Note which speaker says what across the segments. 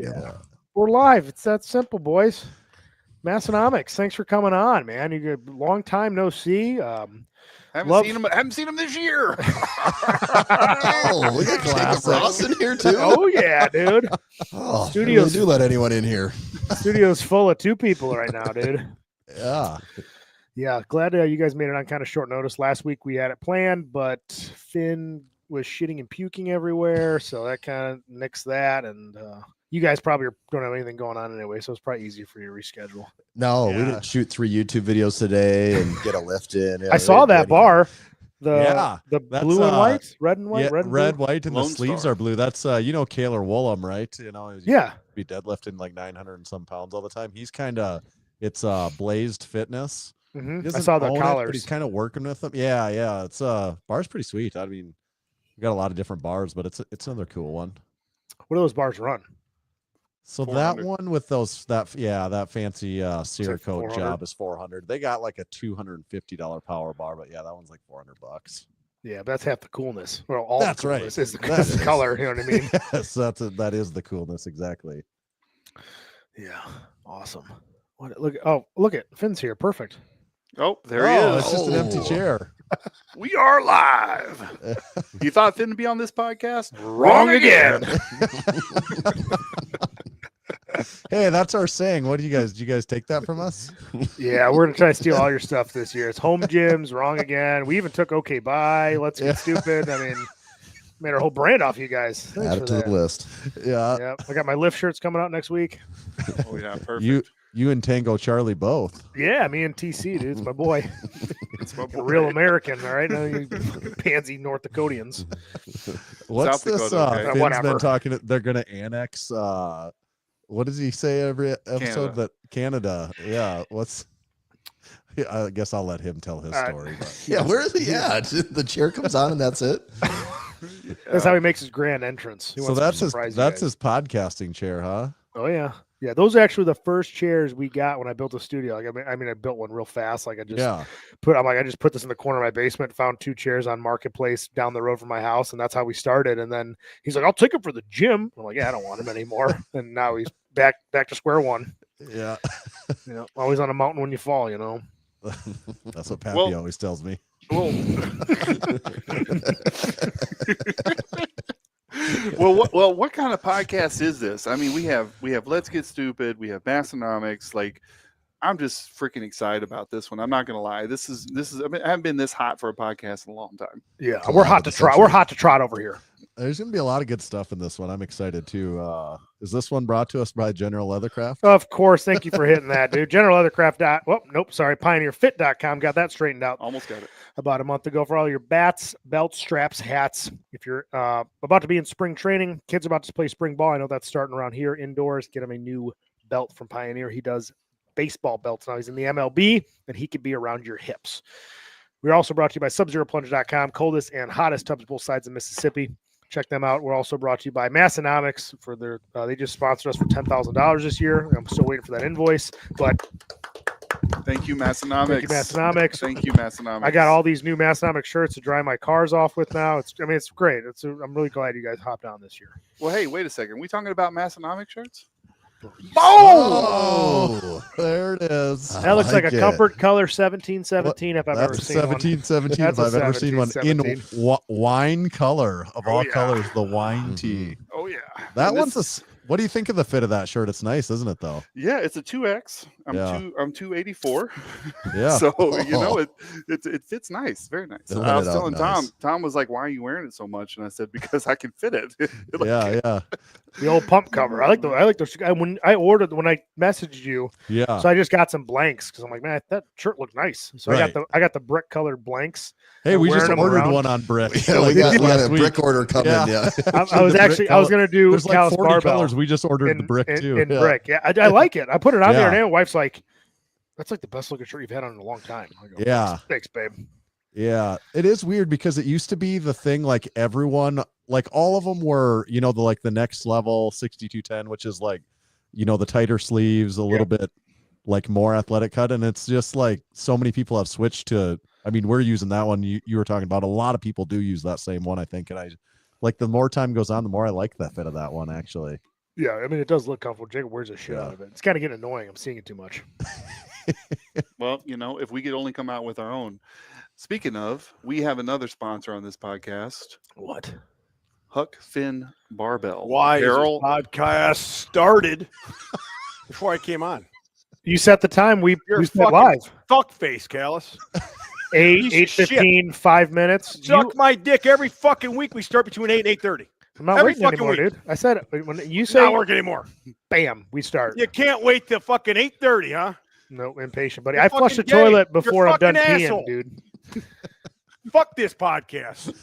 Speaker 1: Yeah.
Speaker 2: We're live. It's that simple, boys. Massenomics, thanks for coming on, man. You got long time no see.
Speaker 3: Haven't seen him this year.
Speaker 1: Oh, we got Jacob Ross in here too.
Speaker 2: Oh yeah, dude.
Speaker 1: Oh,
Speaker 2: Studios
Speaker 1: they do let anyone in here.
Speaker 2: Studio's full of two people right now, dude.
Speaker 1: Yeah.
Speaker 2: Yeah, glad you guys made it on kind of short notice. Last week we had it planned, but Finn was shitting and puking everywhere, so that kind of nixed that. And you guys probably don't have anything going on anyway, so it's probably easy for you to reschedule.
Speaker 1: No, we didn't shoot 3 YouTube videos today and get a lift in.
Speaker 2: I saw that bar. The
Speaker 4: that's,
Speaker 2: blue and white, red and white,
Speaker 4: yeah,
Speaker 2: red,
Speaker 4: white, and
Speaker 3: Lone
Speaker 4: the sleeves
Speaker 3: Star.
Speaker 4: are blue. That's Kaylor Woolham, right?
Speaker 2: Yeah.
Speaker 4: Be deadlifting like 900 and some pounds all the time. He's it's Blazed Fitness.
Speaker 2: Mm-hmm.
Speaker 4: He
Speaker 2: I
Speaker 4: doesn't
Speaker 2: saw the
Speaker 4: own it,
Speaker 2: collars.
Speaker 4: but he's kind of working with them. Yeah. It's bar's pretty sweet. I mean, we got a lot of different bars, but it's another cool one.
Speaker 2: What do those bars run?
Speaker 4: So
Speaker 3: 400.
Speaker 4: that one with that fancy Cerakote
Speaker 2: 400.
Speaker 4: job is 400. They got like a $250 power bar, but yeah, that one's like $400.
Speaker 2: Yeah, but that's half the coolness. Well, all
Speaker 4: That's
Speaker 2: the
Speaker 4: right.
Speaker 2: coolness is the,
Speaker 4: That
Speaker 2: is the
Speaker 4: is.
Speaker 2: color. You know what I mean?
Speaker 4: Yes, that is the coolness exactly.
Speaker 2: Yeah, awesome. Look at Finn's here. Perfect.
Speaker 3: Oh, there he is.
Speaker 4: It's just an empty chair.
Speaker 3: We are live. You thought Finn would be on this podcast?
Speaker 2: Wrong again.
Speaker 4: Hey, that's our saying. What do you guys take that from us?
Speaker 2: Yeah, we're gonna try to steal all your stuff this year. It's home gyms. Wrong again. We even took okay bye. Let's get stupid. I mean, made our whole brand off you guys. Thanks
Speaker 1: Add
Speaker 2: for
Speaker 1: it to
Speaker 2: that.
Speaker 1: the list.
Speaker 4: Yeah.
Speaker 2: Yeah, I got my lift shirts coming out next week.
Speaker 3: Oh yeah, perfect.
Speaker 4: You and Tango Charlie both.
Speaker 2: Yeah, me and TC, dude. It's my boy.
Speaker 3: It's my
Speaker 2: A real American, all right? No, you pansy North Dakotians.
Speaker 4: What's
Speaker 3: South
Speaker 4: this?
Speaker 3: Dakota, okay.
Speaker 4: Finn's
Speaker 2: Whatever.
Speaker 4: been talking. They're going to annex. What does he say every episode?
Speaker 3: Canada.
Speaker 4: That Canada. Yeah. What's? Yeah, I guess I'll let him tell his story. But.
Speaker 1: Yeah, where is he at? The chair comes on and that's it.
Speaker 2: That's how he makes his grand entrance. He
Speaker 4: So
Speaker 2: wants to
Speaker 4: that's
Speaker 2: surprise you guys.
Speaker 4: his podcasting chair, huh?
Speaker 2: Oh yeah, yeah. Those are actually the first chairs we got when I built a studio. Like I mean, I built one real fast. Like I just I just put this in the corner of my basement. Found 2 chairs on Marketplace down the road from my house, and that's how we started. And then he's like, "I'll take him for the gym." I'm like, "Yeah, I don't want him anymore." And now he's back to square one.
Speaker 4: Yeah.
Speaker 2: You know, always on a mountain when you fall. You know.
Speaker 4: That's what Pappy
Speaker 3: Well-
Speaker 4: always tells me.
Speaker 3: Well, what kind of podcast is this? I mean, we have Let's Get Stupid, we have Massenomics. Like, I'm just freaking excited about this one. I'm not gonna lie. This is. I haven't been this hot for a podcast in a long time.
Speaker 2: Yeah, we're hot to trot. We're hot to trot over here.
Speaker 4: There's going to be a lot of good stuff in this one. I'm excited too. Is this one brought to us by General Leathercraft?
Speaker 2: Of course. Thank you for hitting that, dude. General Leathercraft. PioneerFit.com. Got that straightened out
Speaker 3: Almost got it.
Speaker 2: about a month ago for all your bats, belts, straps, hats. If you're about to be in spring training, kids are about to play spring ball. I know that's starting around here indoors. Get him a new belt from Pioneer. He does baseball belts now. He's in the MLB, and he could be around your hips. We're also brought to you by SubZeroPlunge.com, coldest and hottest tubs both sides of Mississippi. Check them out. We're also brought to you by Massenomics for their. They just sponsored us for $10,000 this year. I'm still waiting for that invoice, but
Speaker 3: Thank you, Massenomics.
Speaker 2: thank you, Massenomics.
Speaker 3: Thank you, Massenomics.
Speaker 2: I got all these new Massenomics shirts to dry my cars off with now. It's great. I'm really glad you guys hopped on this year.
Speaker 3: Well, hey, wait a second. We talking about Massenomics shirts?
Speaker 4: Oh, there it is.
Speaker 2: That looks like a
Speaker 1: it.
Speaker 2: Comfort Color 1717 if I've ever
Speaker 4: That's
Speaker 2: seen one.
Speaker 4: 1717 if
Speaker 2: That's a
Speaker 4: I've ever seen one in
Speaker 2: 1717.
Speaker 4: wine color of all
Speaker 3: yeah.
Speaker 4: colors, the wine tee.
Speaker 3: Oh yeah.
Speaker 4: That
Speaker 3: And
Speaker 4: one's
Speaker 3: this-
Speaker 4: what do you think of the fit of that shirt? It's nice, isn't it though?
Speaker 3: Yeah, it's a 2X. I'm
Speaker 4: Yeah.
Speaker 3: 284.
Speaker 4: Yeah.
Speaker 3: So you know it fits nice, very nice.
Speaker 1: Filling
Speaker 3: I was
Speaker 1: it out
Speaker 3: telling Tom.
Speaker 1: nice.
Speaker 3: Tom was like, "Why are you wearing it so much?" And I said, "Because I can fit it."
Speaker 4: Yeah.
Speaker 2: The old pump cover. I like those. When I messaged you,
Speaker 4: Yeah.
Speaker 2: so I just got some blanks because I'm like, man, that shirt looked nice. So
Speaker 4: Right.
Speaker 2: I got the brick colored blanks.
Speaker 4: Hey, we just
Speaker 2: wearing them
Speaker 4: ordered
Speaker 2: around.
Speaker 4: one on brick.
Speaker 1: Yeah,
Speaker 4: like
Speaker 1: we got
Speaker 4: last
Speaker 1: a
Speaker 4: week.
Speaker 1: brick order coming. Yeah.
Speaker 2: I was going to do
Speaker 4: There's like
Speaker 2: Cal's
Speaker 4: 40
Speaker 2: barbell
Speaker 4: colors. We just ordered the brick too.
Speaker 2: in
Speaker 4: Yeah.
Speaker 2: brick. Yeah, I like it. I put it on there,
Speaker 4: Yeah.
Speaker 2: and my wife's like, "That's like the best looking shirt you've had on in a long time." I go,
Speaker 4: Yeah.
Speaker 2: thanks, babe.
Speaker 4: Yeah, it is weird because it used to be the thing like everyone, like all of them were, the next level 6210, which is like, the tighter sleeves, a little bit like more athletic cut. And it's just like so many people have switched to, I mean, we're using that one you were talking about. A lot of people do use that same one, I think. And I like the more time goes on, the more I like the fit of that one, actually.
Speaker 2: Yeah, I mean, it does look comfortable. Jacob wears the shit
Speaker 4: Yeah.
Speaker 2: out of it. It's kind of getting annoying. I'm seeing it too much.
Speaker 3: Well, if we could only come out with our own. Speaking of, we have another sponsor on this podcast,
Speaker 2: What?
Speaker 3: Huck Finn Barbell.
Speaker 5: Why is this
Speaker 3: Apparel.
Speaker 5: podcast started before I came on?
Speaker 2: You set the time. We
Speaker 5: You're
Speaker 2: set
Speaker 5: fucking
Speaker 2: live.
Speaker 5: Fuck face, Callus. Piece of
Speaker 2: 8:15, 5 minutes.
Speaker 5: Suck my dick every fucking week. We start between 8 and 8:30.
Speaker 2: I'm not
Speaker 5: every
Speaker 2: waiting
Speaker 5: fucking
Speaker 2: anymore,
Speaker 5: week.
Speaker 2: dude. I said it. When you say
Speaker 5: Not working anymore.
Speaker 2: bam, we start.
Speaker 5: You can't wait till fucking 8:30, huh?
Speaker 2: No, impatient, buddy.
Speaker 5: You're
Speaker 2: I flush the
Speaker 5: fucking gay.
Speaker 2: toilet
Speaker 5: You're
Speaker 2: before I'm done
Speaker 5: fucking
Speaker 2: peeing,
Speaker 5: asshole.
Speaker 2: dude.
Speaker 5: Fuck this podcast.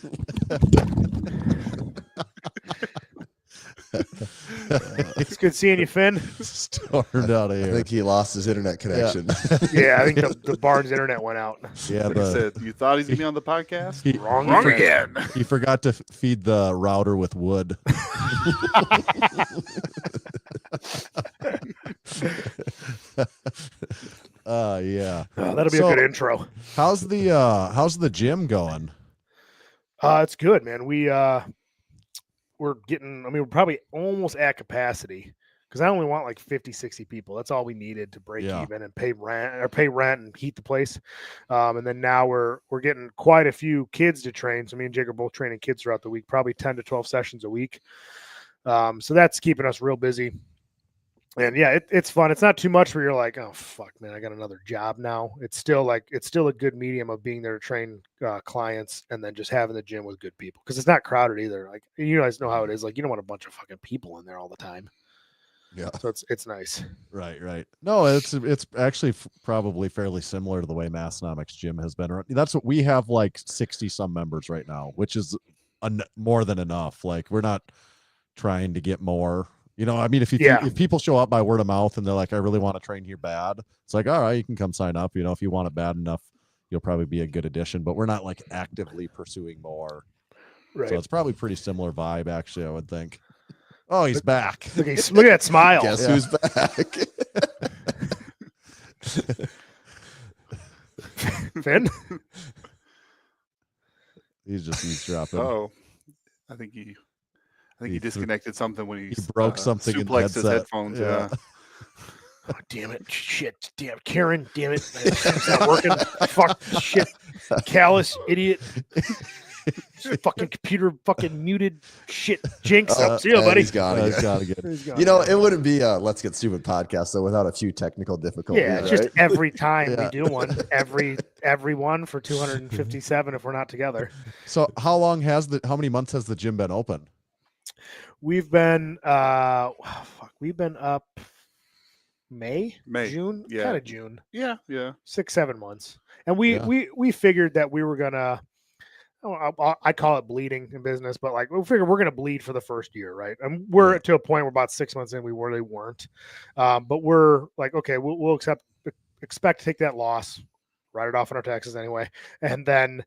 Speaker 2: It's good seeing you, Finn.
Speaker 4: Stormed out of
Speaker 1: I
Speaker 4: here.
Speaker 1: think he lost his internet connection.
Speaker 2: Yeah, I think the Barnes internet went out.
Speaker 4: Yeah,
Speaker 3: Like I said, you thought he's going to be on the podcast?
Speaker 4: he,
Speaker 2: Wrong
Speaker 3: again.
Speaker 4: he forgot to feed the router with wood. Yeah.
Speaker 2: That'll be
Speaker 4: So-
Speaker 2: a good intro.
Speaker 4: How's the gym going?
Speaker 2: It's good, man. We're getting, I mean, we're probably almost at capacity because I only want like 50, 60 people. That's all we needed to break
Speaker 4: Yeah.
Speaker 2: even and pay rent and heat the place. And then now we're getting quite a few kids to train. So me and Jake are both training kids throughout the week, probably 10 to 12 sessions a week. So that's keeping us real busy. And yeah, it's fun. It's not too much where you're like, oh fuck, man, I got another job now. It's still a good medium of being there to train clients and then just having the gym with good people because it's not crowded either. Like you guys know how it is. Like you don't want a bunch of fucking people in there all the time.
Speaker 1: Yeah.
Speaker 2: So it's nice.
Speaker 4: Right. No, it's actually probably fairly similar to the way Massenomics Gym has been. That's what we have, like 60 some members right now, which is more than enough. Like we're not trying to get more. I mean, if people show up by word of mouth and they're like, I really want to train here bad, it's like, all right, you can come sign up. If you want it bad enough, you'll probably be a good addition. But we're not like actively pursuing more.
Speaker 2: Right.
Speaker 4: So it's probably pretty similar vibe, actually, I would think. Oh, he's back.
Speaker 2: Look at that smile.
Speaker 1: Guess
Speaker 4: Yeah.
Speaker 1: who's back?
Speaker 2: Finn.
Speaker 4: He's just eavesdropping.
Speaker 3: Oh, I think he disconnected something when he
Speaker 4: broke something in
Speaker 3: suplexed his
Speaker 4: headset.
Speaker 3: headphones. Yeah.
Speaker 2: Oh, damn it. Shit. Damn. Karen. Damn it. It's not working. Fuck. Shit. Callous. Idiot. Fucking computer. Fucking muted. Shit. Jinx. See you,
Speaker 1: and
Speaker 2: buddy.
Speaker 1: He's gone
Speaker 4: He's
Speaker 1: again.
Speaker 4: got to get.
Speaker 2: He's gone.
Speaker 1: It wouldn't be a Let's Get Stupid podcast though without a few technical difficulties.
Speaker 2: Yeah, it's
Speaker 1: right?
Speaker 2: just every time
Speaker 4: Yeah.
Speaker 2: we do one, every one for 257 if we're not together.
Speaker 4: So how many months has the gym been open?
Speaker 2: We've been we've been up May, June,
Speaker 3: yeah.
Speaker 2: kind of June,
Speaker 3: Yeah.
Speaker 2: 6-7 months, and we figured that we were gonna. I call it bleeding in business, but like we figured we're gonna bleed for the first year, right? And we're to a point where about 6 months in, we really weren't, but we're like, okay, we'll expect to take that loss, write it off on our taxes anyway, and then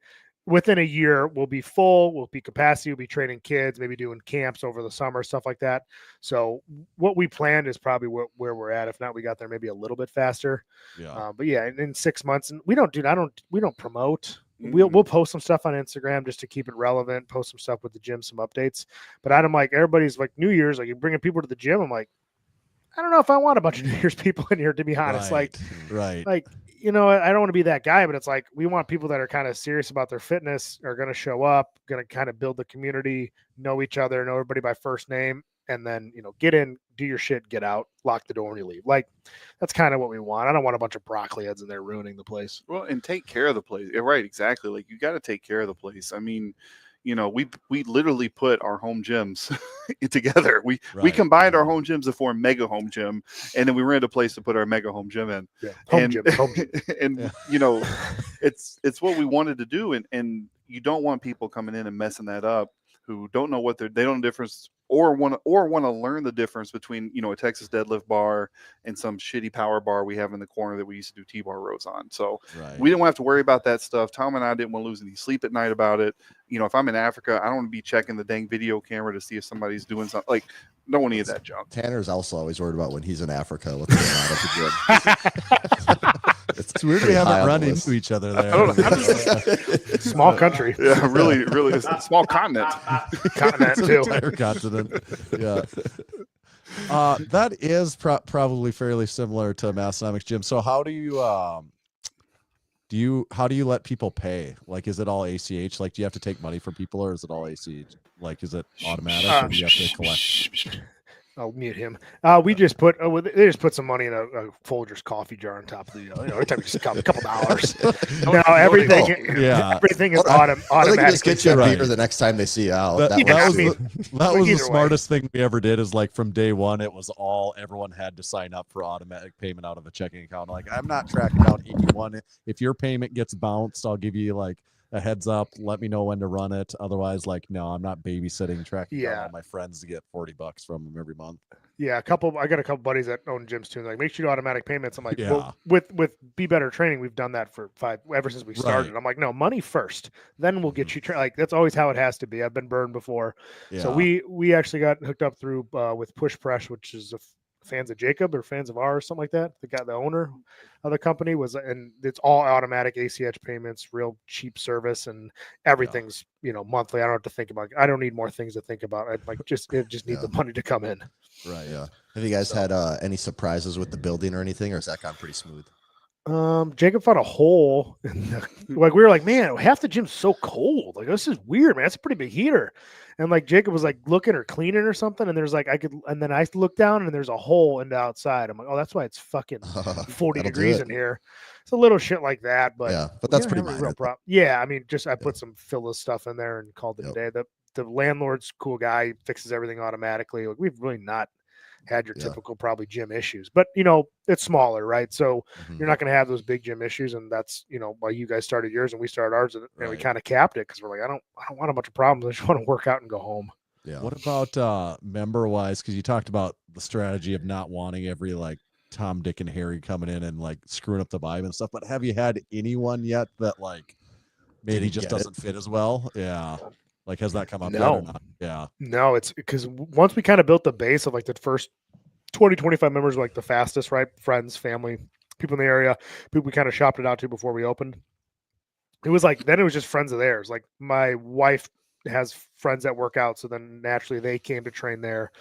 Speaker 2: within a year we'll be full, we'll be capacity, we'll be training kids, maybe doing camps over the summer, stuff like that. So what we planned is probably where we're at. If not, we got there maybe a little bit faster.
Speaker 4: Yeah.
Speaker 2: But yeah, in 6 months, and we don't promote. We'll post some stuff on Instagram just to keep it relevant, post some stuff with the gym, some updates. But I'm like, everybody's like New Year's, like you're bringing people to the gym. I'm like, I don't know if I want a bunch of New Year's people in here, to be honest.
Speaker 4: Right.
Speaker 2: Like, I don't want to be that guy, but it's like, we want people that are kind of serious about their fitness, are going to show up, going to kind of build the community, know each other, know everybody by first name, and then, get in, do your shit, get out, lock the door when you leave. Like, that's kind of what we want. I don't want a bunch of broccoli heads in there ruining the place.
Speaker 3: Well, and take care of the place. Yeah, right, exactly. Like you got to take care of the place. I mean, we literally put our home gyms together. We combined our home gyms to form Mega Home Gym, and then we rented a place to put our Mega Home Gym in.
Speaker 2: Yeah, home gym.
Speaker 3: And it's what we wanted to do, and you don't want people coming in and messing that up who don't know what they don't know the difference or want to learn the difference between a Texas deadlift bar and some shitty power bar we have in the corner that we used to do T-bar rows on. So we didn't have to worry about that stuff. Tom and I didn't want to lose any sleep at night about it. If I'm in Africa, I don't want to be checking the dang video camera to see if somebody's doing something. Like, don't want any of that junk.
Speaker 1: Tanner's also always worried about when he's in Africa what's going on at the gym.
Speaker 4: It's weird we haven't run into each other there.
Speaker 2: Small country.
Speaker 3: Yeah, really, really, it's a small continent.
Speaker 2: Continent
Speaker 4: It's an
Speaker 2: too.
Speaker 4: entire continent. Yeah. That is probably fairly similar to Massenomics Gym. So how do you how do you let people pay? Like, is it all ACH? Like, do you have to take money from people, or is it all ACH? Like, is it automatic, or do you have to collect?
Speaker 2: I'll mute him. We just put they just put some money in a Folgers coffee jar on top of the every time you just a couple dollars. No, everything everything is
Speaker 1: I think
Speaker 2: automatic.
Speaker 1: just get you a
Speaker 4: Right.
Speaker 1: beer the next time they see you out.
Speaker 4: That was
Speaker 2: either
Speaker 4: the
Speaker 2: way.
Speaker 4: smartest thing we ever did. Is like from day one, it was all everyone had to sign up for automatic payment out of a checking account. Like, I'm not tracking down anyone. If your payment gets bounced, I'll give you like a heads up. Let me know when to run it. Otherwise, like, no, I'm not babysitting, tracking down all my friends to get $40 from them every month.
Speaker 2: Yeah, I got a couple buddies that own gyms too. And like, make sure you do automatic payments. I'm like,
Speaker 4: Yeah.
Speaker 2: well, with Be Better Training, we've done that for ever since we started.
Speaker 4: Right.
Speaker 2: I'm like, no, money first, then we'll get you. Like, that's always how it has to be. I've been burned before.
Speaker 4: Yeah.
Speaker 2: So we actually got hooked up through with Push Press, which is fans of Jacob or fans of ours, something like that. The owner of the company and it's all automatic ACH payments, real cheap service, and everything's monthly. I don't have to think about. I don't need more things to think about. I just need the money to come in.
Speaker 4: Right.
Speaker 1: Yeah. Have you guys had any surprises with the building or anything, or has that gone pretty smooth?
Speaker 2: Jacob found a hole like we were like, man, half the gym's so cold. Like, this is weird, man. It's a pretty big heater. And like Jacob was like looking or cleaning or something, and there's like and then I looked down and there's a hole in the outside. I'm like, oh, that's why it's fucking 40 degrees in here. It's a little shit like that, but
Speaker 1: yeah, but that's pretty minor.
Speaker 2: Real problem. Yeah, I mean, I put some filler stuff in there and called it a day. The landlord's cool guy, he fixes everything automatically. Like, we've really not had your typical probably gym issues, but it's smaller, right? So you're not going to have those big gym issues, and that's why you guys started yours and we started ours, and we kind of capped it because we're like, I don't want a bunch of problems. I just want to work out and go home.
Speaker 1: Yeah.
Speaker 4: What about member wise? Because you talked about the strategy of not wanting every like Tom, Dick, and Harry coming in and like screwing up the vibe and stuff. But have you had anyone yet that like maybe just doesn't fit as well? Yeah. Like, has that come up yet or not? Yeah.
Speaker 2: No, it's because once we kind of built the base of like the first 20, 25 members were like the fastest, right? Friends, family, people in the area, people we kind of shopped it out to before we opened. It was like, then it was just friends of theirs. Like, my wife has friends that work out, so then naturally they came to train there,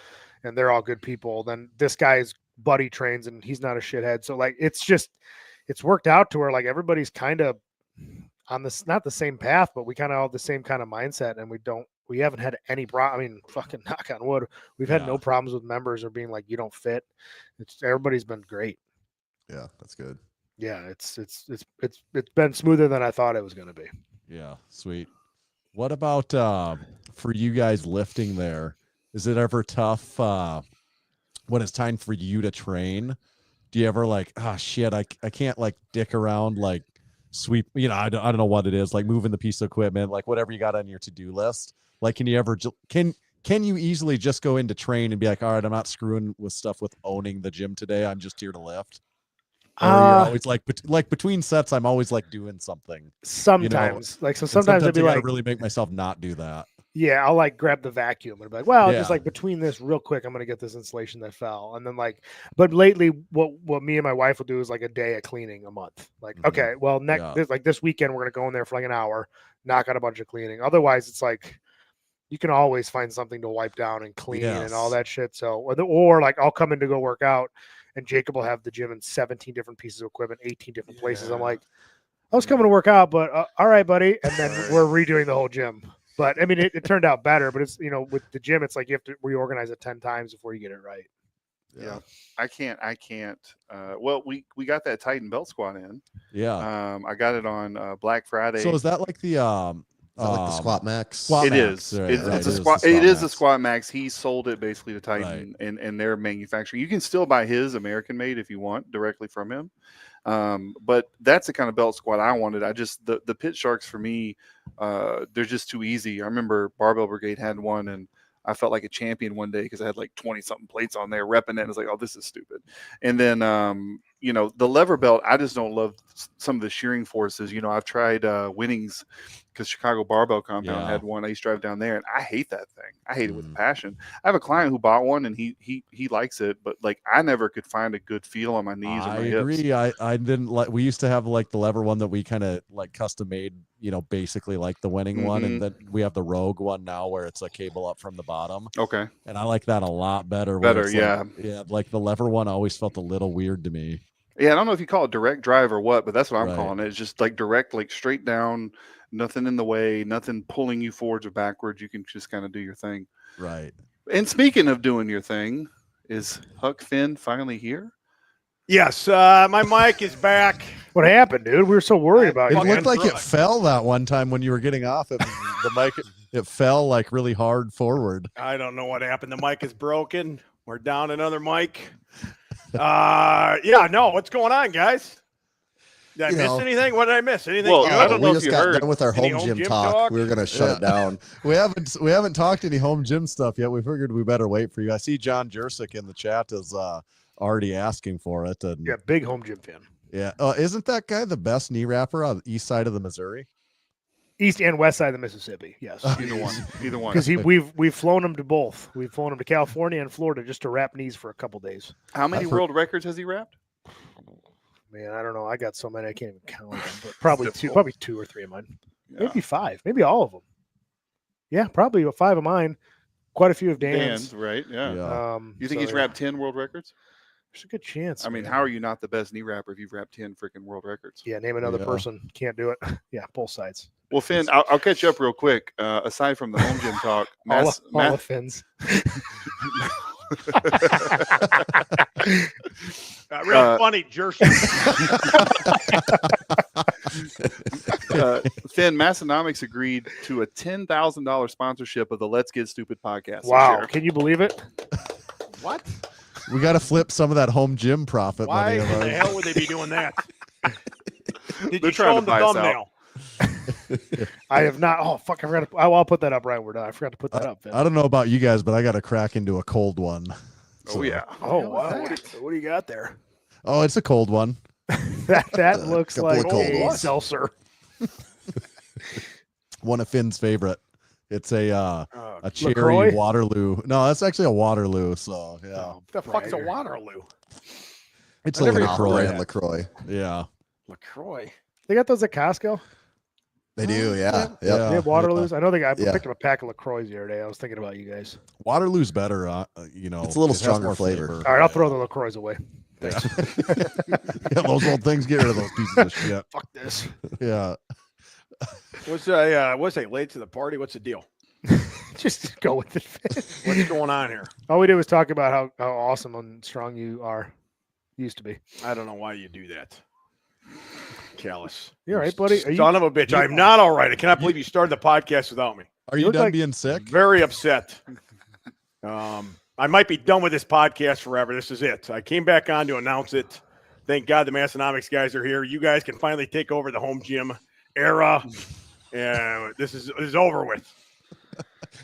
Speaker 2: and they're all good people. Then this guy's buddy trains, and he's not a shithead. So like, it's worked out to where like everybody's kind of on this, not the same path, but we kind of have the same kind of mindset, and we haven't had any problem. I mean, fucking knock on wood, we've had no problems with members or being like, you don't fit. Everybody's been great.
Speaker 1: Yeah, that's good.
Speaker 2: Yeah, it's been smoother than I thought it was going to be.
Speaker 4: Yeah, sweet. What about for you guys lifting there? Is it ever tough when it's time for you to train? Do you ever like, shit, I can't like dick around, like sweep, I don't know what it is, like moving the piece of equipment, like whatever you got on your to-do list. Like, can you ever can you easily just go into train and be like, all right, I'm not screwing with stuff with owning the gym today, I'm just here to lift? Or you're always like between sets, I'm always like doing something.
Speaker 2: Sometimes, sometimes I'd be like,
Speaker 4: really make myself not do that.
Speaker 2: Yeah, I'll like grab the vacuum and be like, well, just like between this real quick, I'm gonna get this insulation that fell. And then like, but lately what me and my wife will do is like a day of cleaning a month. Like, okay, well this weekend we're gonna go in there for like an hour, knock out a bunch of cleaning. Otherwise it's like you can always find something to wipe down and clean and all that shit. So or like I'll come in to go work out and Jacob will have the gym in 17 different pieces of equipment, 18 different places. I'm like, I was coming to work out, but all right, buddy. And then we're redoing the whole gym. But I mean, it turned out better. But it's with the gym, it's like you have to reorganize it 10 times before you get it right.
Speaker 3: Yeah, I can't. Well, we got that Titan belt squat in.
Speaker 4: Yeah.
Speaker 3: I got it on Black Friday.
Speaker 1: So
Speaker 4: is that like the
Speaker 1: like the Squat Max?
Speaker 3: It is. It's a squat. It is a Squat Max. He sold it basically to Titan and their manufacturing. You can still buy his American made if you want directly from him. But that's the kind of belt squat I wanted. The pit sharks for me, they're just too easy. I remember Barbell Brigade had one and I felt like a champion one day because I had like 20 something plates on there repping it. And I was like, oh, this is stupid. And then, the lever belt, I just don't love some of the shearing forces. I've tried Winnings because Chicago Barbell Compound
Speaker 4: Yeah.
Speaker 3: had one. I used to drive down there, and I hate that thing. I hate it with a passion. I have a client who bought one, and he likes it, but like I never could find a good feel on my knees or
Speaker 4: I
Speaker 3: my hips.
Speaker 4: agree. I didn't like. We used to have like the lever one that we kind of like custom made. Basically like the winning one, and then we have the Rogue one now where it's a cable up from the bottom.
Speaker 3: Okay.
Speaker 4: And I like that a lot better. where
Speaker 3: Better,
Speaker 4: it's
Speaker 3: yeah.
Speaker 4: Like, like the lever one always felt a little weird to me.
Speaker 3: Yeah, I don't know if you call it direct drive or what, but that's what I'm
Speaker 4: Right.
Speaker 3: calling it. It's just like direct, like straight down, nothing in the way, nothing pulling you forwards or backwards. You can just kind of do your thing.
Speaker 4: Right.
Speaker 3: And speaking of doing your thing, is Huck Finn finally here?
Speaker 5: Yes, my mic is back.
Speaker 2: What happened, dude? We were so worried about
Speaker 4: It
Speaker 2: you.
Speaker 4: looked
Speaker 2: man.
Speaker 4: like it fell that one time when you were getting off it. The mic, it fell like really hard forward.
Speaker 5: I don't know what happened. The mic is broken. We're down another mic. Yeah, no, what's going on, guys? Did I miss anything? What did I miss? Anything?
Speaker 3: Well,
Speaker 5: good?
Speaker 3: I don't know
Speaker 1: we
Speaker 3: if
Speaker 1: just
Speaker 3: you
Speaker 1: got
Speaker 3: heard
Speaker 1: done with our
Speaker 5: any
Speaker 1: home gym talk.
Speaker 5: talk?
Speaker 1: We were gonna shut it down.
Speaker 4: We haven't talked any home gym stuff yet. We figured we better wait for you. I see John Jursic in the chat is already asking for it. And
Speaker 2: Yeah, big home gym fan.
Speaker 4: yeah. Isn't that guy the best knee wrapper on the east side of the Missouri?
Speaker 2: East and west side of the Mississippi. Yes.
Speaker 3: Either one. Either one.
Speaker 2: Because we've flown him to both. We've flown him to California and Florida just to wrap knees for a couple days.
Speaker 3: How many
Speaker 4: I've heard-
Speaker 3: world records has he wrapped?
Speaker 2: Man, I don't know. I got so many I can't even count them. But probably two or three of mine.
Speaker 3: Yeah.
Speaker 2: Maybe five. Maybe all of them. Yeah, probably 5 of mine. Quite a few of Dan's.
Speaker 3: Dan's, right? Yeah.
Speaker 4: Yeah.
Speaker 3: You think
Speaker 2: so,
Speaker 3: he's wrapped 10 world records?
Speaker 2: There's a good chance.
Speaker 3: I mean,
Speaker 2: man.
Speaker 3: how are you not the best knee wrapper if you've wrapped 10 freaking world records?
Speaker 2: Yeah, name another
Speaker 4: Yeah.
Speaker 2: person. Can't do it. Yeah, both sides.
Speaker 3: Well, Finn, I'll catch you up real quick. Aside from the home gym talk,
Speaker 2: All of Finn's.
Speaker 5: Real funny, Jersey.
Speaker 3: Finn, Massenomics agreed to a $10,000 sponsorship of the Let's Get Stupid podcast.
Speaker 2: Wow.
Speaker 3: This year.
Speaker 2: Can you believe it?
Speaker 5: What?
Speaker 4: We got to flip some of that home gym profit
Speaker 5: Why
Speaker 4: money.
Speaker 5: in
Speaker 4: of
Speaker 5: the
Speaker 4: ours.
Speaker 5: hell would they be doing that? Did
Speaker 3: They're
Speaker 5: you
Speaker 3: trying
Speaker 5: show
Speaker 3: to
Speaker 5: them the
Speaker 3: buy us out.
Speaker 5: thumbnail?
Speaker 2: I have not. Oh, fuck. I forgot to, I'll put that up right. We're done. I forgot to put that up. Finn.
Speaker 4: I don't know about you guys, but I got to crack into a cold one.
Speaker 3: Oh,
Speaker 4: So-
Speaker 3: yeah.
Speaker 2: Oh, wow. What do you got there?
Speaker 4: Oh, it's a cold one.
Speaker 2: That looks
Speaker 1: couple
Speaker 2: like
Speaker 1: of cold
Speaker 2: a
Speaker 1: ones.
Speaker 2: seltzer.
Speaker 4: One of Finn's favorite. It's a cherry
Speaker 2: LaCroix?
Speaker 4: Waterloo. No, that's actually a Waterloo. So yeah,
Speaker 2: Oh,
Speaker 5: The fuck's a
Speaker 2: bragger.
Speaker 5: Waterloo?
Speaker 4: it's
Speaker 5: I
Speaker 4: a
Speaker 5: never
Speaker 4: LaCroix.
Speaker 5: heard
Speaker 1: Brand LaCroix.
Speaker 4: Yeah,
Speaker 5: LaCroix.
Speaker 2: They got those at Costco.
Speaker 1: They do, yeah. Yep.
Speaker 4: Yeah.
Speaker 2: They have Waterloos. I know they got. I
Speaker 1: Yeah.
Speaker 2: picked up a pack of LaCroix the other day. I was thinking about you guys.
Speaker 4: Waterloo's better.
Speaker 1: It's a little
Speaker 4: it has
Speaker 1: stronger
Speaker 4: more
Speaker 1: flavor.
Speaker 2: All right, I'll throw the LaCroix away.
Speaker 4: Yeah. Yeah, those old things. Get rid of those pieces of shit.
Speaker 2: Fuck this.
Speaker 4: Yeah.
Speaker 5: What's they late to the party? What's the deal?
Speaker 2: Just go with it.
Speaker 5: What's going on here?
Speaker 2: All we did was talk about how awesome and strong you are. Used to be.
Speaker 5: I don't know why you do that. Callous.
Speaker 2: You all right, buddy? Are you,
Speaker 5: Son of a bitch. I'm not all right. I cannot believe you started the podcast without me.
Speaker 4: Are you
Speaker 2: look
Speaker 4: done
Speaker 2: like-
Speaker 4: being sick?
Speaker 5: Very upset. I might be done with this podcast forever. This is it. I came back on to announce it. Thank God the Massenomics guys are here. You guys can finally take over the home gym era. And this is over with.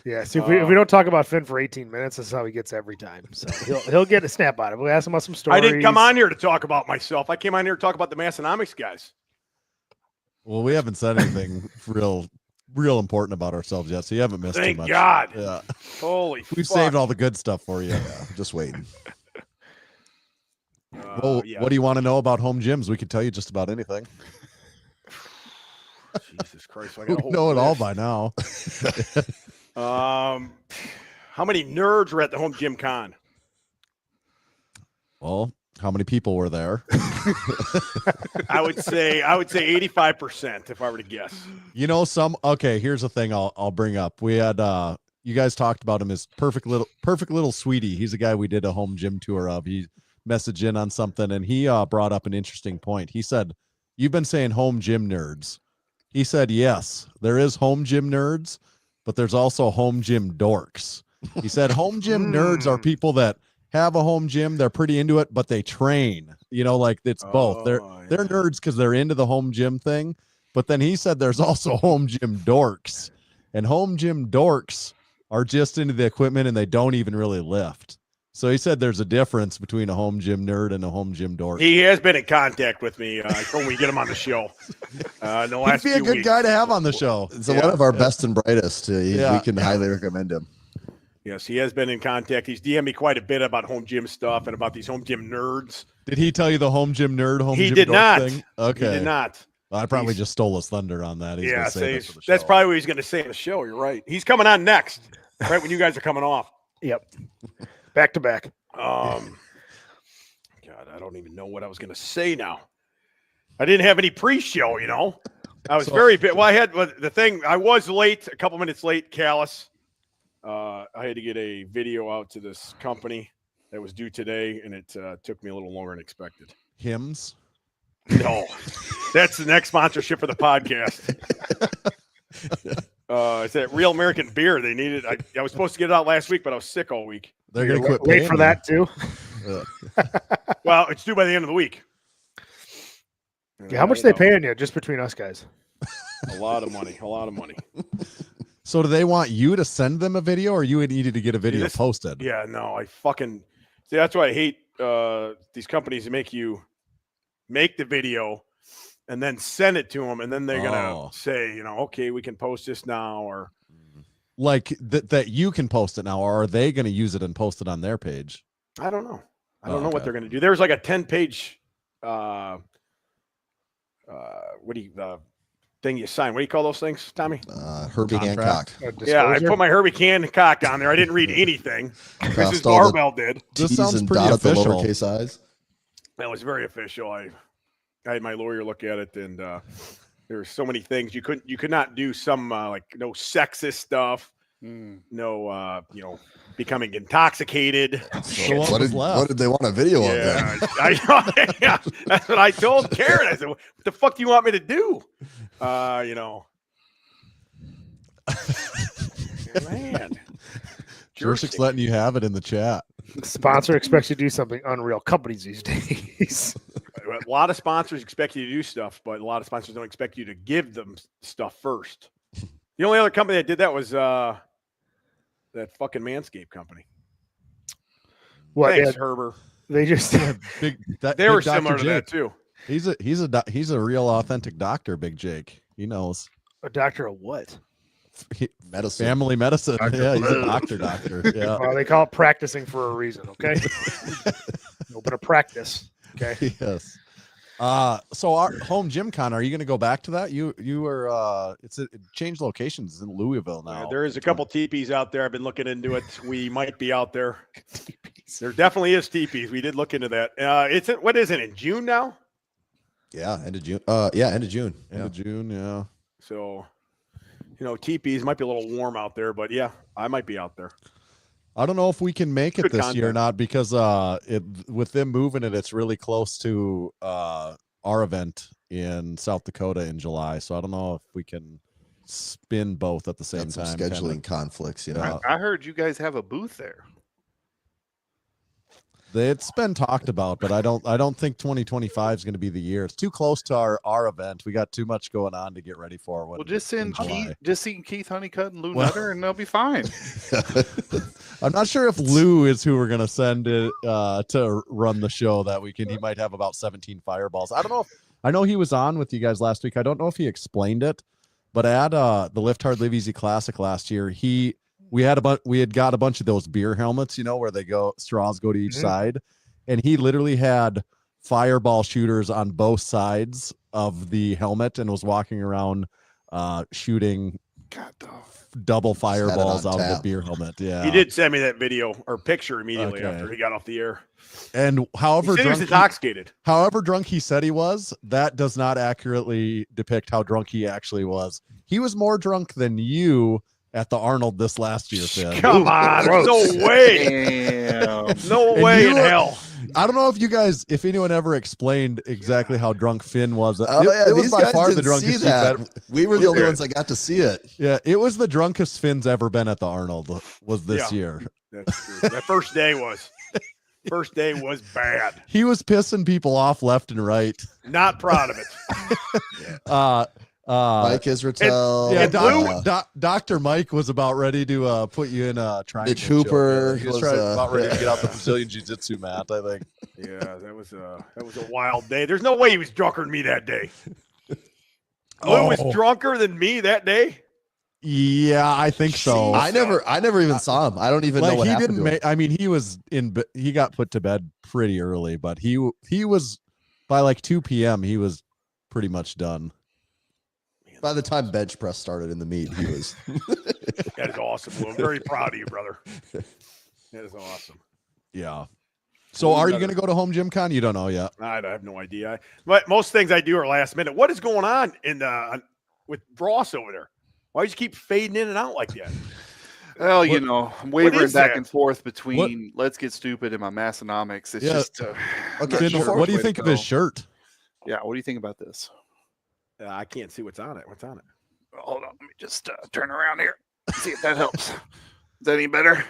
Speaker 2: yeah. See, if we don't talk about Finn for 18 minutes, that's how he gets every time. So he'll get a snap out of it. We'll ask him about some stories.
Speaker 5: I didn't come on here to talk about myself. I came on here to talk about the Massenomics guys.
Speaker 4: Well, we haven't said anything real important about ourselves yet, so you haven't missed too
Speaker 5: Thank
Speaker 4: much.
Speaker 5: God.
Speaker 4: Yeah,
Speaker 5: Holy
Speaker 4: we've
Speaker 5: fuck.
Speaker 4: saved all the good stuff for you.
Speaker 1: Just waiting.
Speaker 4: Well,
Speaker 5: yeah.
Speaker 4: what do you want to know about home gyms? We could tell you just about anything.
Speaker 5: Jesus Christ. I
Speaker 4: We
Speaker 5: got a whole
Speaker 4: know it all
Speaker 5: list.
Speaker 4: by now.
Speaker 5: How many nerds were at the home gym con?
Speaker 4: Well, how many people were there?
Speaker 5: I would say 85% if I were to guess.
Speaker 4: Okay, here's the thing I'll bring up. We had you guys talked about him as perfect little sweetie. He's a guy we did a home gym tour of. He messaged in on something and he brought up an interesting point. He said, "You've been saying home gym nerds." He said, "Yes, there is home gym nerds, but there's also home gym dorks." He said home gym nerds are people that have a home gym, they're pretty into it, but they train. Like it's both. They're nerds because they're into the home gym thing. But then he said there's also home gym dorks. And home gym dorks are just into the equipment and they don't even really lift. So he said there's a difference between a home gym nerd and a home gym dork.
Speaker 5: He has been in contact with me. I told him we get him on the show. In the last
Speaker 4: He'd be a
Speaker 5: few
Speaker 4: good
Speaker 5: weeks.
Speaker 4: guy to have on the show.
Speaker 1: It's one of our best and brightest. We can
Speaker 4: Yeah.
Speaker 1: highly recommend him.
Speaker 5: Yes, he has been in contact. He's DM'd me quite a bit about home gym stuff and about these home gym nerds.
Speaker 4: Did he tell you the home gym nerd, home
Speaker 5: He
Speaker 4: gym
Speaker 5: did
Speaker 4: dork
Speaker 5: not.
Speaker 4: thing? Okay.
Speaker 5: He did not.
Speaker 4: I probably just stole his thunder on that. He's
Speaker 5: Yeah,
Speaker 4: gonna say that for the
Speaker 5: that's
Speaker 4: show.
Speaker 5: probably what he's going to say in the show. You're right. He's coming on next, right when you guys are coming off.
Speaker 2: Yep. Back to back.
Speaker 5: God, I don't even know what I was going to say now. I didn't have any pre-show, I was very bit. Well, I had the thing. I was late, a couple minutes late. Callous. I had to get a video out to this company that was due today, and it took me a little longer than expected.
Speaker 4: Hymns.
Speaker 5: No, that's the next sponsorship for the podcast. It's that Real American Beer. They needed. I was supposed to get it out last week, but I was sick all week.
Speaker 4: They're gonna quit
Speaker 2: Wait
Speaker 4: paying
Speaker 2: for
Speaker 4: you.
Speaker 2: that too.
Speaker 5: Well, it's due by the end of the week.
Speaker 2: Yeah, how much they paying you just between us guys?
Speaker 5: A lot of money. A lot of money.
Speaker 4: So do they want you to send them a video, or you needed to get a video
Speaker 5: this-
Speaker 4: posted?
Speaker 5: Yeah, no, I fucking see. That's why I hate these companies that make you make the video and then send it to them, and then they're gonna say, okay, we can post this now, or
Speaker 4: Like that you can post it now, or are they going to use it and post it on their page?
Speaker 5: I don't know. I
Speaker 4: Oh,
Speaker 5: don't know what
Speaker 4: okay.
Speaker 5: they're gonna do. There's like a 10-page thing you sign. What do you call those things, Tommy?
Speaker 1: Herbie
Speaker 4: Contract.
Speaker 1: Hancock.
Speaker 5: Yeah, I
Speaker 2: Disclosure?
Speaker 5: put my Herbie Hancock on there. I didn't read anything. Mrs.
Speaker 1: Crossed all the
Speaker 5: Barbell did.
Speaker 4: This
Speaker 1: T's
Speaker 4: sounds
Speaker 1: and
Speaker 4: pretty
Speaker 1: dotted the
Speaker 4: official.
Speaker 1: lowercase i's.
Speaker 5: That was very official. I had my lawyer look at it, and there were so many things you could not do. Some like no sexist stuff, no becoming intoxicated.
Speaker 4: So what
Speaker 1: What
Speaker 4: was
Speaker 1: did,
Speaker 4: left?
Speaker 1: what did they want a video of then?
Speaker 5: Yeah, that's what I told Karen. I said, "What the fuck do you want me to do?" Man,
Speaker 4: Jersik's letting you have it in the chat.
Speaker 2: Sponsor expects you to do something unreal. Companies these days.
Speaker 5: a lot of sponsors expect you to do stuff, but a lot of sponsors don't expect you to give them stuff first. The only other company that did that was that fucking Manscaped company.
Speaker 2: What?
Speaker 5: Thanks,
Speaker 2: Yeah,
Speaker 5: Herber.
Speaker 2: they just
Speaker 4: Big.
Speaker 5: They were similar to that too.
Speaker 4: He's a real authentic doctor, Big Jake. He knows
Speaker 2: a doctor of what?
Speaker 1: Medicine.
Speaker 4: family medicine.
Speaker 1: Dr.
Speaker 4: Yeah, he's a
Speaker 1: Blue.
Speaker 4: doctor. Yeah.
Speaker 2: Well, they call it practicing for a reason. Okay. No, but a practice. Okay.
Speaker 4: Yes. So our home gym con, are you going to go back to that? You were it changed locations in Louisville now.
Speaker 5: There is a couple teepees out there. I've been looking into it. We might be out there. There definitely is teepees. We did look into that. What is it in June now?
Speaker 1: Yeah, end of June. End of June.
Speaker 4: End of June. Yeah.
Speaker 5: So, teepees might be a little warm out there, but yeah, I might be out there.
Speaker 4: I don't know if we can make it
Speaker 5: Good
Speaker 4: this year or
Speaker 5: content.
Speaker 4: not because with them moving it, it's really close to our event in South Dakota in July. So I don't know if we can spin both at the same
Speaker 1: Got some
Speaker 4: time.
Speaker 1: scheduling conflicts,
Speaker 4: Yeah.
Speaker 3: I heard you guys have a booth there.
Speaker 4: It's been talked about, but I don't think 2025 is going to be the year. It's too close to our event. We got too much going on to get ready for.
Speaker 3: Well, just send
Speaker 4: July.
Speaker 3: Keith Honeycutt and Lou
Speaker 4: Well-
Speaker 3: Nutter, and they'll be fine.
Speaker 4: I'm not sure if Lou is who we're going to send it to run the show that weekend. He might have about 17 fireballs. I don't know. I know he was on with you guys last week. I don't know if he explained it, but at the Lift Hard Live Easy Classic last year, we had got a bunch of those beer helmets, where straws go to each side, and he literally had fireball shooters on both sides of the helmet and was walking around shooting double fireballs
Speaker 1: on
Speaker 4: out of the
Speaker 1: tap.
Speaker 4: beer helmet. Yeah,
Speaker 5: He did send me that video or picture immediately
Speaker 4: Okay.
Speaker 5: after he got off the air.
Speaker 4: And
Speaker 5: He
Speaker 4: however
Speaker 5: said he was
Speaker 4: drunk
Speaker 5: intoxicated.
Speaker 4: however drunk he said he was, that does not accurately depict how drunk he actually was. He was more drunk than you at the Arnold this last year, Finn.
Speaker 5: Come on, there's no way,
Speaker 3: Damn.
Speaker 5: no
Speaker 4: And
Speaker 5: way
Speaker 4: you
Speaker 5: in
Speaker 4: were-
Speaker 5: hell.
Speaker 4: I don't know if anyone ever explained exactly how drunk Finn was.
Speaker 1: Oh,
Speaker 4: it was
Speaker 1: these
Speaker 4: by
Speaker 1: guys
Speaker 4: far the
Speaker 1: didn't
Speaker 4: drunkest
Speaker 1: see
Speaker 4: he's
Speaker 1: that.
Speaker 4: ever.
Speaker 1: We were the only ones that got to see it.
Speaker 4: Yeah, it was the drunkest Finn's ever been at the Arnold. Was this
Speaker 5: Yeah.
Speaker 4: year?
Speaker 5: That's true. That first day was bad.
Speaker 4: He was pissing people off left and right.
Speaker 5: Not proud of it.
Speaker 1: Mike Israel.
Speaker 4: Yeah,
Speaker 2: Blue-
Speaker 4: Dr. Mike was about ready to put you in a triangle.
Speaker 1: Mitch Hooper
Speaker 4: choke. He was,
Speaker 1: was,
Speaker 4: about ready to get out the Brazilian Jiu-Jitsu mat, I think.
Speaker 5: Yeah, that was a wild day. There's no way he was drunker than me that day. Blue was drunker than me that day.
Speaker 4: Yeah, I think so.
Speaker 1: I never even saw him. I don't even know what
Speaker 4: he
Speaker 1: happened
Speaker 4: didn't
Speaker 1: to him.
Speaker 4: make. I mean, he got put to bed pretty early, but he was by like 2 p.m. He was pretty much done.
Speaker 1: By the time bench press started in the meet, he was.
Speaker 5: That is awesome, Blue. I'm very proud of you, brother. That is awesome.
Speaker 4: Yeah. So, are you going to go to Home Gym Con? You don't know yet.
Speaker 5: I have no idea. But most things I do are last minute. What is going on with Ross over there? Why do you keep fading in and out like that?
Speaker 3: Well, you know, I'm wavering
Speaker 5: is
Speaker 3: back
Speaker 5: that?
Speaker 3: and forth between Let's Get Stupid and my Massenomics. It's
Speaker 4: Yeah.
Speaker 3: just
Speaker 1: Okay,
Speaker 3: not
Speaker 4: Finn,
Speaker 3: sure
Speaker 4: what do you
Speaker 3: which way
Speaker 4: think
Speaker 3: to
Speaker 4: of his
Speaker 3: go.
Speaker 4: shirt?
Speaker 3: Yeah, what do you think about this?
Speaker 5: I can't see what's on it. What's on it?
Speaker 3: Hold on, let me just turn around here. See if that helps. Is that any better?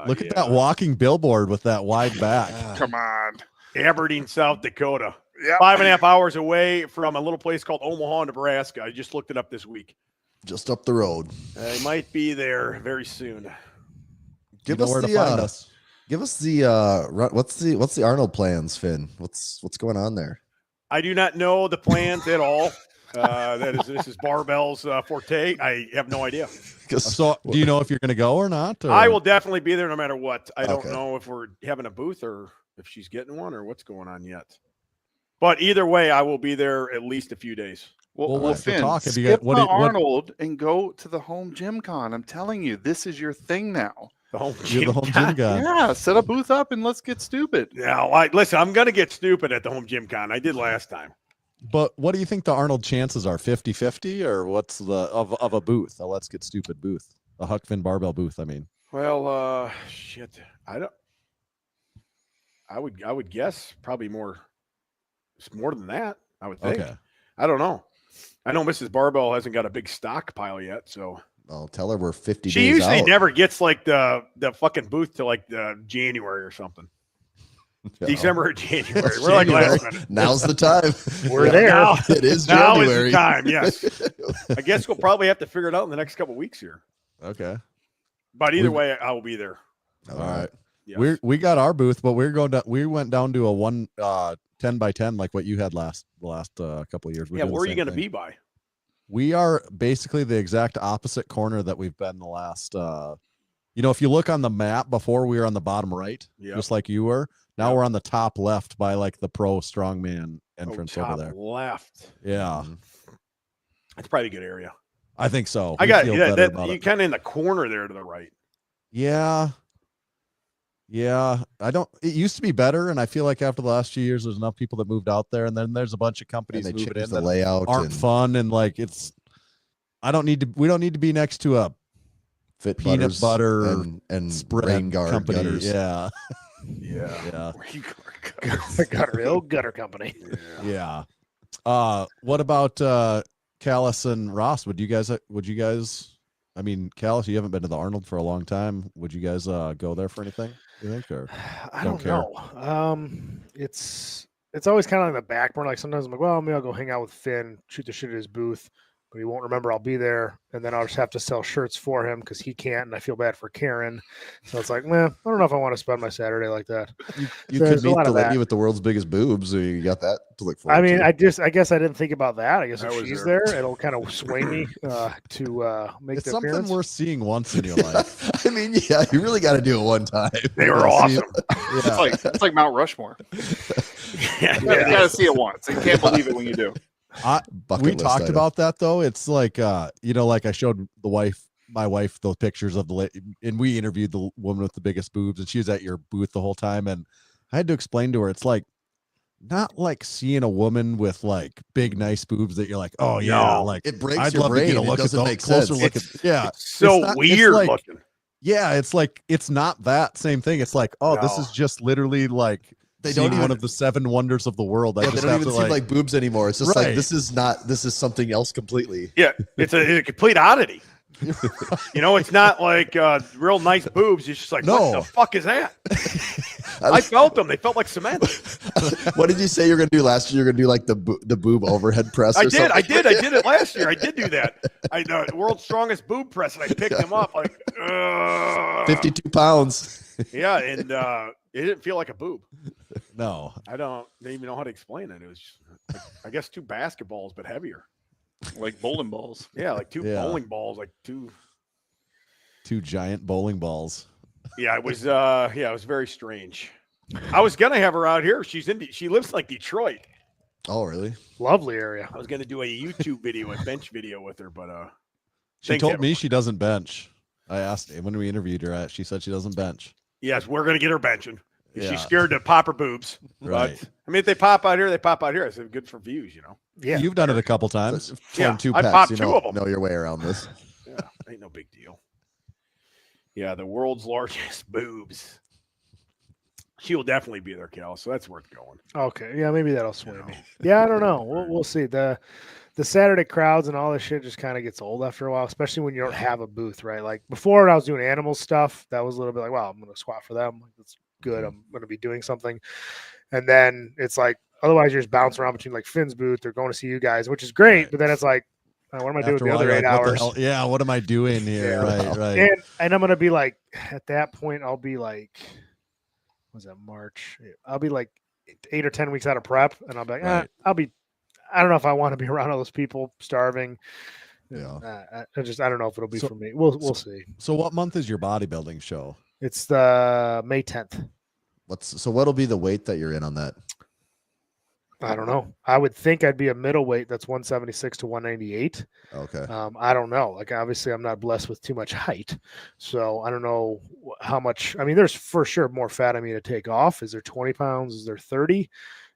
Speaker 4: Look at that walking billboard with that wide back.
Speaker 3: Come on.
Speaker 5: Aberdeen, South Dakota.
Speaker 3: Yeah.
Speaker 5: 5.5 hours away from a little place called Omaha, Nebraska. I just looked it up this week.
Speaker 1: Just up the road.
Speaker 5: I might be there very soon.
Speaker 1: Give
Speaker 4: You know
Speaker 1: us
Speaker 4: where
Speaker 1: the
Speaker 4: to find us.
Speaker 1: give us the what's the Arnold plans, Finn? What's going on there?
Speaker 5: I do not know the plans at all. This is Barbell's forte. I have no idea.
Speaker 4: So, do you know if you're going to go or not? Or?
Speaker 5: I will definitely be there no matter what. I don't
Speaker 1: Okay.
Speaker 5: know if we're having a booth or if she's getting one or what's going on yet. But either way, I will be there at least a few days.
Speaker 4: Well,
Speaker 3: Well,
Speaker 4: what's the
Speaker 3: Finn,
Speaker 4: talk? Have you
Speaker 3: skip
Speaker 4: got- what
Speaker 3: the
Speaker 4: do you- what-
Speaker 3: Arnold and go to the Home Gym Con. I'm telling you, this is your thing now.
Speaker 5: The home
Speaker 4: You're the
Speaker 5: gym.
Speaker 4: Home Gym guy.
Speaker 3: Yeah, set a booth up and let's get stupid.
Speaker 5: Now, listen, I'm going to get stupid at the home gym con. I did last time.
Speaker 4: But what do you think the Arnold chances are? 50-50, or what's the of a booth? A Let's Get Stupid booth, a Huck Finn barbell booth. I mean,
Speaker 5: Well, shit. I would guess probably more. It's more than that. I would think.
Speaker 4: okay.
Speaker 5: I don't know. I know Mrs. Barbell hasn't got a big stockpile yet, so
Speaker 1: I'll tell her we're 50
Speaker 5: she
Speaker 1: days
Speaker 5: usually
Speaker 1: out.
Speaker 5: never gets like the fucking booth to like January or something.
Speaker 1: Yeah.
Speaker 5: December or January. We're like last minute.
Speaker 1: Now's the time.
Speaker 2: We're there.
Speaker 5: Now,
Speaker 1: It is
Speaker 5: now
Speaker 1: January.
Speaker 5: is the time. Yes. I guess we'll probably have to figure it out in the next couple of weeks here.
Speaker 4: Okay.
Speaker 5: But either way, I will be there.
Speaker 1: All
Speaker 4: All right.
Speaker 5: Yes.
Speaker 4: We got our booth, but we're going to we went down to a 10 by 10 like what you had the last couple of years. We're
Speaker 5: Yeah,
Speaker 4: doing the
Speaker 5: where are you
Speaker 4: same
Speaker 5: going to
Speaker 4: thing.
Speaker 5: be by?
Speaker 4: We are basically the exact opposite corner that we've been the last. If you look on the map, before we were on the bottom right,
Speaker 5: Yep.
Speaker 4: just like you were. Now
Speaker 5: Yep.
Speaker 4: we're on the top left by like the pro strongman entrance
Speaker 5: top
Speaker 4: over there.
Speaker 5: left.
Speaker 4: Yeah,
Speaker 5: That's probably a good area.
Speaker 4: I think so.
Speaker 5: I
Speaker 4: We
Speaker 5: got
Speaker 4: feel
Speaker 5: yeah.
Speaker 4: better about
Speaker 5: You
Speaker 4: it.
Speaker 5: kind of in the corner there to the right.
Speaker 4: Yeah. It used to be better, and I feel like after the last few years, there's enough people that moved out there, and then there's a bunch of
Speaker 1: And
Speaker 4: companies
Speaker 1: they
Speaker 4: moving
Speaker 1: changed
Speaker 4: in
Speaker 1: the
Speaker 4: that
Speaker 1: layout
Speaker 4: aren't
Speaker 1: and
Speaker 4: fun, and like we don't need to be next to a
Speaker 1: fit
Speaker 4: peanut
Speaker 1: butters
Speaker 4: butter
Speaker 1: and
Speaker 4: spread
Speaker 1: rain guard
Speaker 4: company.
Speaker 1: gutters.
Speaker 4: Yeah,
Speaker 5: Yeah.
Speaker 4: yeah,
Speaker 2: Gutter company.
Speaker 4: yeah. What about Callis and Ross? Would you guys? I mean, Callis, you haven't been to the Arnold for a long time. Would you guys go there for anything? You think? Or
Speaker 2: I
Speaker 4: Don't
Speaker 2: don't
Speaker 4: care.
Speaker 2: know. It's always kind of on the back burner. Like sometimes I'm like, well, maybe I'll go hang out with Finn, shoot the shit at his booth, but he won't remember I'll be there, and then I'll just have to sell shirts for him because he can't, and I feel bad for Karen. So it's like, man, I don't know if I want to spend my Saturday like that.
Speaker 1: You
Speaker 2: So there's
Speaker 1: could
Speaker 2: a
Speaker 1: meet
Speaker 2: lot
Speaker 1: the
Speaker 2: of
Speaker 1: lady
Speaker 2: that.
Speaker 1: with the world's biggest boobs. So you got that to look forward
Speaker 2: I mean,
Speaker 1: to.
Speaker 2: I guess I didn't think about that. I guess
Speaker 5: I
Speaker 2: if
Speaker 5: was
Speaker 2: she's
Speaker 5: there.
Speaker 2: there, it'll kind of sway me to make
Speaker 4: it's
Speaker 2: the
Speaker 4: something
Speaker 2: appearance.
Speaker 4: worth seeing once in your life.
Speaker 1: I mean, yeah, you really got to do it one time.
Speaker 5: They were
Speaker 1: You see-
Speaker 5: awesome.
Speaker 3: It's like Mount Rushmore.
Speaker 5: Yeah.
Speaker 3: You gotta see it once. You can't believe it when you do.
Speaker 1: Bucket
Speaker 4: We
Speaker 1: list
Speaker 4: talked
Speaker 1: item.
Speaker 4: about that though. It's like like I showed my wife those pictures of and we interviewed the woman with the biggest boobs, and she was at your booth the whole time, and I had to explain to her it's like not like seeing a woman with like big nice boobs that you're like, oh yeah,
Speaker 5: No.
Speaker 4: like
Speaker 1: It breaks
Speaker 4: I'd
Speaker 1: your
Speaker 4: love
Speaker 1: brain.
Speaker 4: to get a
Speaker 1: It
Speaker 4: look at
Speaker 1: doesn't
Speaker 4: those,
Speaker 1: make
Speaker 4: closer
Speaker 1: sense.
Speaker 4: look at yeah.
Speaker 5: So
Speaker 4: It's not- it's
Speaker 5: weird
Speaker 4: like-
Speaker 5: looking.
Speaker 4: Yeah, it's like it's not that same thing. It's like, oh, this
Speaker 5: No.
Speaker 4: is just literally like
Speaker 1: They
Speaker 4: seeing
Speaker 1: don't
Speaker 4: one
Speaker 1: even-
Speaker 4: of the 7 wonders of the world. I
Speaker 1: Yeah, they
Speaker 4: just
Speaker 1: don't
Speaker 4: have
Speaker 1: even
Speaker 4: to
Speaker 1: seem like boobs anymore. It's just
Speaker 4: Right.
Speaker 1: like this is something else completely.
Speaker 5: Yeah, it's a complete oddity. It's not like real nice boobs. It's just like, what
Speaker 4: No.
Speaker 5: the fuck is that? I felt them. They felt like cement.
Speaker 1: What did you say you're gonna do last year? You're gonna do like the boob overhead press.
Speaker 5: I
Speaker 1: or
Speaker 5: did.
Speaker 1: something?
Speaker 5: I did it last year. I did do that. The world's strongest boob press, and I picked them up like
Speaker 1: 52 pounds.
Speaker 5: Yeah, and it didn't feel like a boob.
Speaker 4: No.
Speaker 5: I don't even know how to explain it. It was just, I guess 2 basketballs, but heavier.
Speaker 3: Like bowling balls.
Speaker 5: Yeah, like 2 bowling balls, like 2
Speaker 4: giant bowling balls.
Speaker 5: Yeah, it was it was very strange. I was gonna have her out here. She lives like Detroit.
Speaker 1: Oh, really?
Speaker 2: Lovely area.
Speaker 5: I was gonna do a YouTube video, a bench video with her, but
Speaker 4: She told me she doesn't bench. I asked when we interviewed her. She said she doesn't bench.
Speaker 5: yes, we're gonna get her benching.
Speaker 4: Yeah.
Speaker 5: She's scared to pop her boobs.
Speaker 4: Right.
Speaker 5: But I mean, if they pop out here, they pop out here. I said, good for views, you know.
Speaker 2: Yeah.
Speaker 4: You've done it a couple times.
Speaker 5: Yeah,
Speaker 1: Two
Speaker 5: I
Speaker 1: packs.
Speaker 5: popped
Speaker 1: You
Speaker 5: 2
Speaker 1: know,
Speaker 5: of them.
Speaker 1: know your way around this.
Speaker 5: Yeah, ain't no big deal. Yeah, the world's largest boobs. She will definitely be there, Cal. So that's worth going.
Speaker 2: Okay. Yeah, maybe that'll sway me. Yeah, I don't know. We'll see. The Saturday crowds and all this shit just kind of gets old after a while, especially when you don't have a booth, right? Like before, when I was doing animal stuff, that was a little bit like, wow, I'm going to squat for them. Like, that's good. I'm going to be doing something. And then it's like, otherwise you're just bouncing around between like Finn's booth or going to see you guys, which is great.
Speaker 4: Right.
Speaker 2: But then it's like, what am I doing
Speaker 4: After
Speaker 2: with
Speaker 4: a
Speaker 2: the
Speaker 4: while,
Speaker 2: other
Speaker 4: you're
Speaker 2: 8
Speaker 4: like, what the
Speaker 2: hours?
Speaker 4: hell? Yeah, what am I doing here?
Speaker 2: Yeah.
Speaker 4: Right.
Speaker 2: And I'm going to be like, at that point, I'll be like, was that March? I'll be like 8 or 10 weeks out of prep, and I'll be like,
Speaker 4: Right.
Speaker 2: I don't know if I want to be around all those people starving.
Speaker 1: Yeah.
Speaker 2: I don't know if it'll be for me. We'll see.
Speaker 4: So what month is your bodybuilding show?
Speaker 2: It's the May 10th.
Speaker 1: What'll be the weight that you're in on that?
Speaker 2: I don't know. I would think I'd be a middleweight. That's 176 to 198.
Speaker 1: Okay.
Speaker 2: I don't know. Like, obviously, I'm not blessed with too much height, so I don't know how much. I mean, there's for sure more fat I need to take off. Is there 20 pounds? Is there 30?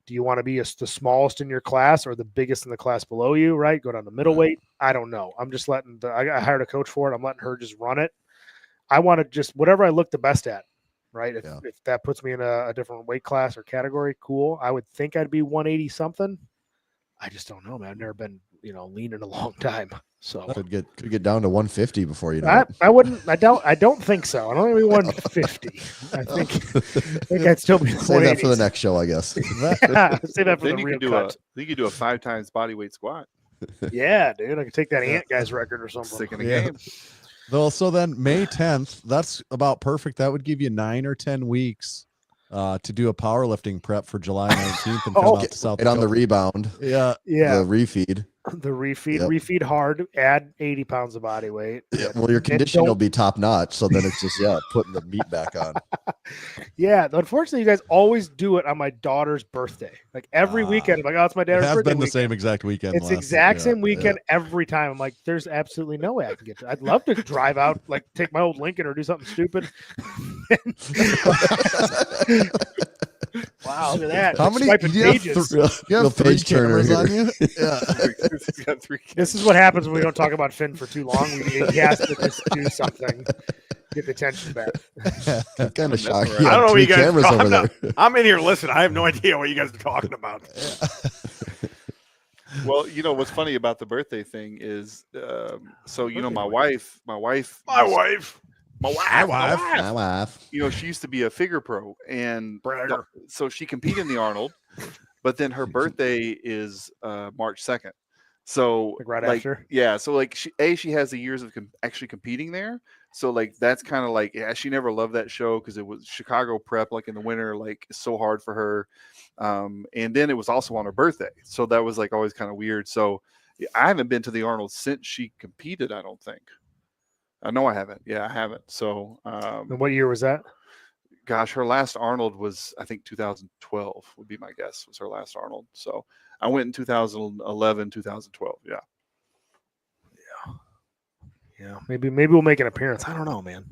Speaker 2: Do you want to be the smallest in your class or the biggest in the class below you? Right? Go down to middleweight. I don't know. I'm just letting I hired a coach for it. I'm letting her just run it. I want to just whatever I look the best at. Right. If that puts me in a different weight class or category, cool. I would think I'd be 180 something. I just don't know, man. I've never been, lean in a long time. So
Speaker 1: Could get down to 150 before you know it.
Speaker 2: I don't think so. I don't think we 150. I think I'd still be
Speaker 1: Save that for the next show, I guess.
Speaker 2: Yeah, save that for
Speaker 3: Then
Speaker 2: the
Speaker 3: you
Speaker 2: real
Speaker 3: could do
Speaker 2: cut.
Speaker 3: you could do a 5 times body weight squat.
Speaker 2: Yeah, dude. I could take that ant guy's record or something.
Speaker 3: Stick in the
Speaker 4: Yeah.
Speaker 3: game.
Speaker 4: Well, so then May 10th, that's about perfect. That would give you 9 or 10 weeks to do a powerlifting prep for July 19th and come out to South
Speaker 1: Get on the
Speaker 4: Dakota.
Speaker 1: rebound.
Speaker 4: Yeah.
Speaker 2: Yeah.
Speaker 1: The refeed.
Speaker 2: The refeed,
Speaker 1: Yep.
Speaker 2: refeed hard, add 80 pounds of body weight.
Speaker 1: Yeah, well, your conditioning
Speaker 2: don't-
Speaker 1: will be top notch. So then it's just putting the meat back on.
Speaker 2: Yeah, unfortunately, you guys always do it on my daughter's birthday. Like every weekend, I'm like, oh, it's my
Speaker 4: It
Speaker 2: daughter's
Speaker 4: has
Speaker 2: birthday
Speaker 4: been the
Speaker 2: weekend.
Speaker 4: same exact weekend.
Speaker 2: It's exact same weekend every time. I'm like, there's absolutely no way I can get to. I'd love to drive out, like take my old Lincoln or do something stupid. Wow, look at that.
Speaker 4: How
Speaker 2: Like
Speaker 4: many?
Speaker 2: swiping
Speaker 4: Do you have,
Speaker 2: pages.
Speaker 4: you
Speaker 1: Real
Speaker 4: have 3
Speaker 1: page turner
Speaker 4: cameras
Speaker 1: here.
Speaker 4: on you? Yeah.
Speaker 3: He's got 3
Speaker 2: This is what happens when we don't talk about Finn for too long. He has to just do something, get the attention back.
Speaker 1: I'm kind of shocked.
Speaker 3: right.
Speaker 1: You
Speaker 5: I
Speaker 1: have
Speaker 5: don't know what
Speaker 1: 3
Speaker 5: you guys
Speaker 1: cameras
Speaker 5: I'm
Speaker 1: over
Speaker 5: not-
Speaker 1: there.
Speaker 5: I'm in here listening. I have no idea what you guys are talking about.
Speaker 3: Well, what's funny about the birthday thing is, so my wife,
Speaker 5: My wife.
Speaker 3: my
Speaker 1: wife.
Speaker 3: she used to be a figure pro, and
Speaker 5: Bragger.
Speaker 3: so she competed in the Arnold, but then her birthday is March 2nd. So
Speaker 2: Like right after?
Speaker 3: yeah. So like she has the years of actually competing there. So like that's kind of like she never loved that show because it was Chicago prep like in the winter, like so hard for her. And then it was also on her birthday, so that was like always kind of weird. So I haven't been to the Arnold since she competed. I don't think. I know I haven't. Yeah, I haven't. So
Speaker 2: And what year was that?
Speaker 3: gosh, her last Arnold was I think 2012 would be my guess was her last Arnold. So I went in 2011, 2012. Yeah.
Speaker 2: Yeah, maybe we'll make an appearance. I don't know, man.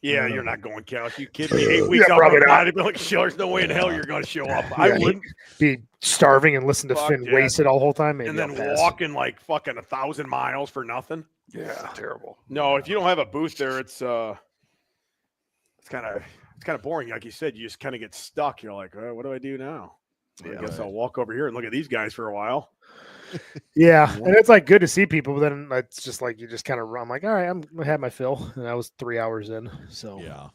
Speaker 5: Yeah, you're not going, Cal. You kidding me? 8 weeks
Speaker 2: Yeah,
Speaker 5: out
Speaker 2: probably
Speaker 5: of
Speaker 2: not.
Speaker 5: bodybuilding show. There's no way in hell you're going to show up. I
Speaker 2: Yeah,
Speaker 5: wouldn't.
Speaker 2: Be starving and listen to
Speaker 5: Fuck
Speaker 2: Finn
Speaker 5: yeah.
Speaker 2: wasted all the whole time, maybe
Speaker 5: And then
Speaker 2: I'll pass.
Speaker 5: walking like fucking 1,000 miles for nothing.
Speaker 3: Yeah. Terrible.
Speaker 5: No, if you don't have a booth there, it's kind of boring. Like you said, you just kind of get stuck. You're like, what do I do now? I guess I'll walk over here and look at these guys for a while.
Speaker 2: Yeah, and it's like good to see people, but then it's just like you just kind of. I'm like, all right, I had my fill, and I was 3 hours in. So
Speaker 4: Yeah.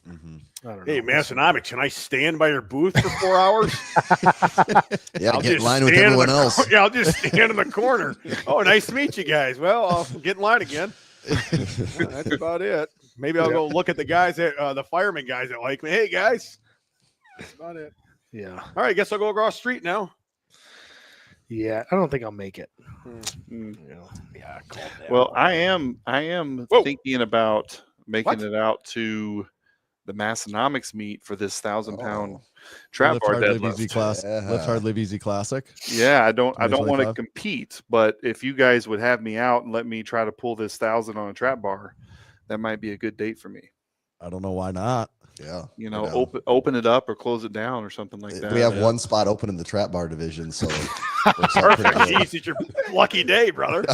Speaker 2: I don't know.
Speaker 5: Hey, Massenomics, can I stand by your booth for 4 hours?
Speaker 1: Yeah,
Speaker 5: I'll
Speaker 1: get in
Speaker 5: just
Speaker 1: line with
Speaker 5: stand in
Speaker 1: everyone
Speaker 5: the
Speaker 1: else.
Speaker 5: Yeah, I'll just stand in the corner. Oh, nice to meet you guys. Well, I'll get in line again. That's about it. Maybe I'll go look at the guys that the fireman guys that like me. Hey guys, that's about it.
Speaker 2: Yeah,
Speaker 5: All right, guess I'll go across the street now.
Speaker 2: yeah. I don't think I'll make it.
Speaker 3: Mm.
Speaker 5: Yeah, call that.
Speaker 3: Well, I am
Speaker 5: Whoa.
Speaker 3: thinking about making
Speaker 5: What?
Speaker 3: it out to the Massenomics meet for this 1,000-pound
Speaker 1: Oh.
Speaker 3: trap
Speaker 4: Lift
Speaker 3: bar
Speaker 4: hard, live easy
Speaker 3: deadlift.
Speaker 4: class.
Speaker 1: Yeah.
Speaker 4: Lift hard, live easy classic.
Speaker 3: Yeah, I don't want to
Speaker 4: 2025?
Speaker 3: compete, but if you guys would have me out and let me try to pull this 1,000 on a trap bar, that might be a good date for me.
Speaker 4: I don't know why not.
Speaker 1: Yeah.
Speaker 3: You know, open it up or close it down or something like that.
Speaker 1: We have
Speaker 4: Yeah.
Speaker 1: one spot open in the trap bar division, so works out pretty
Speaker 5: Perfect.
Speaker 1: good.
Speaker 5: Jeez, it's your lucky day, brother.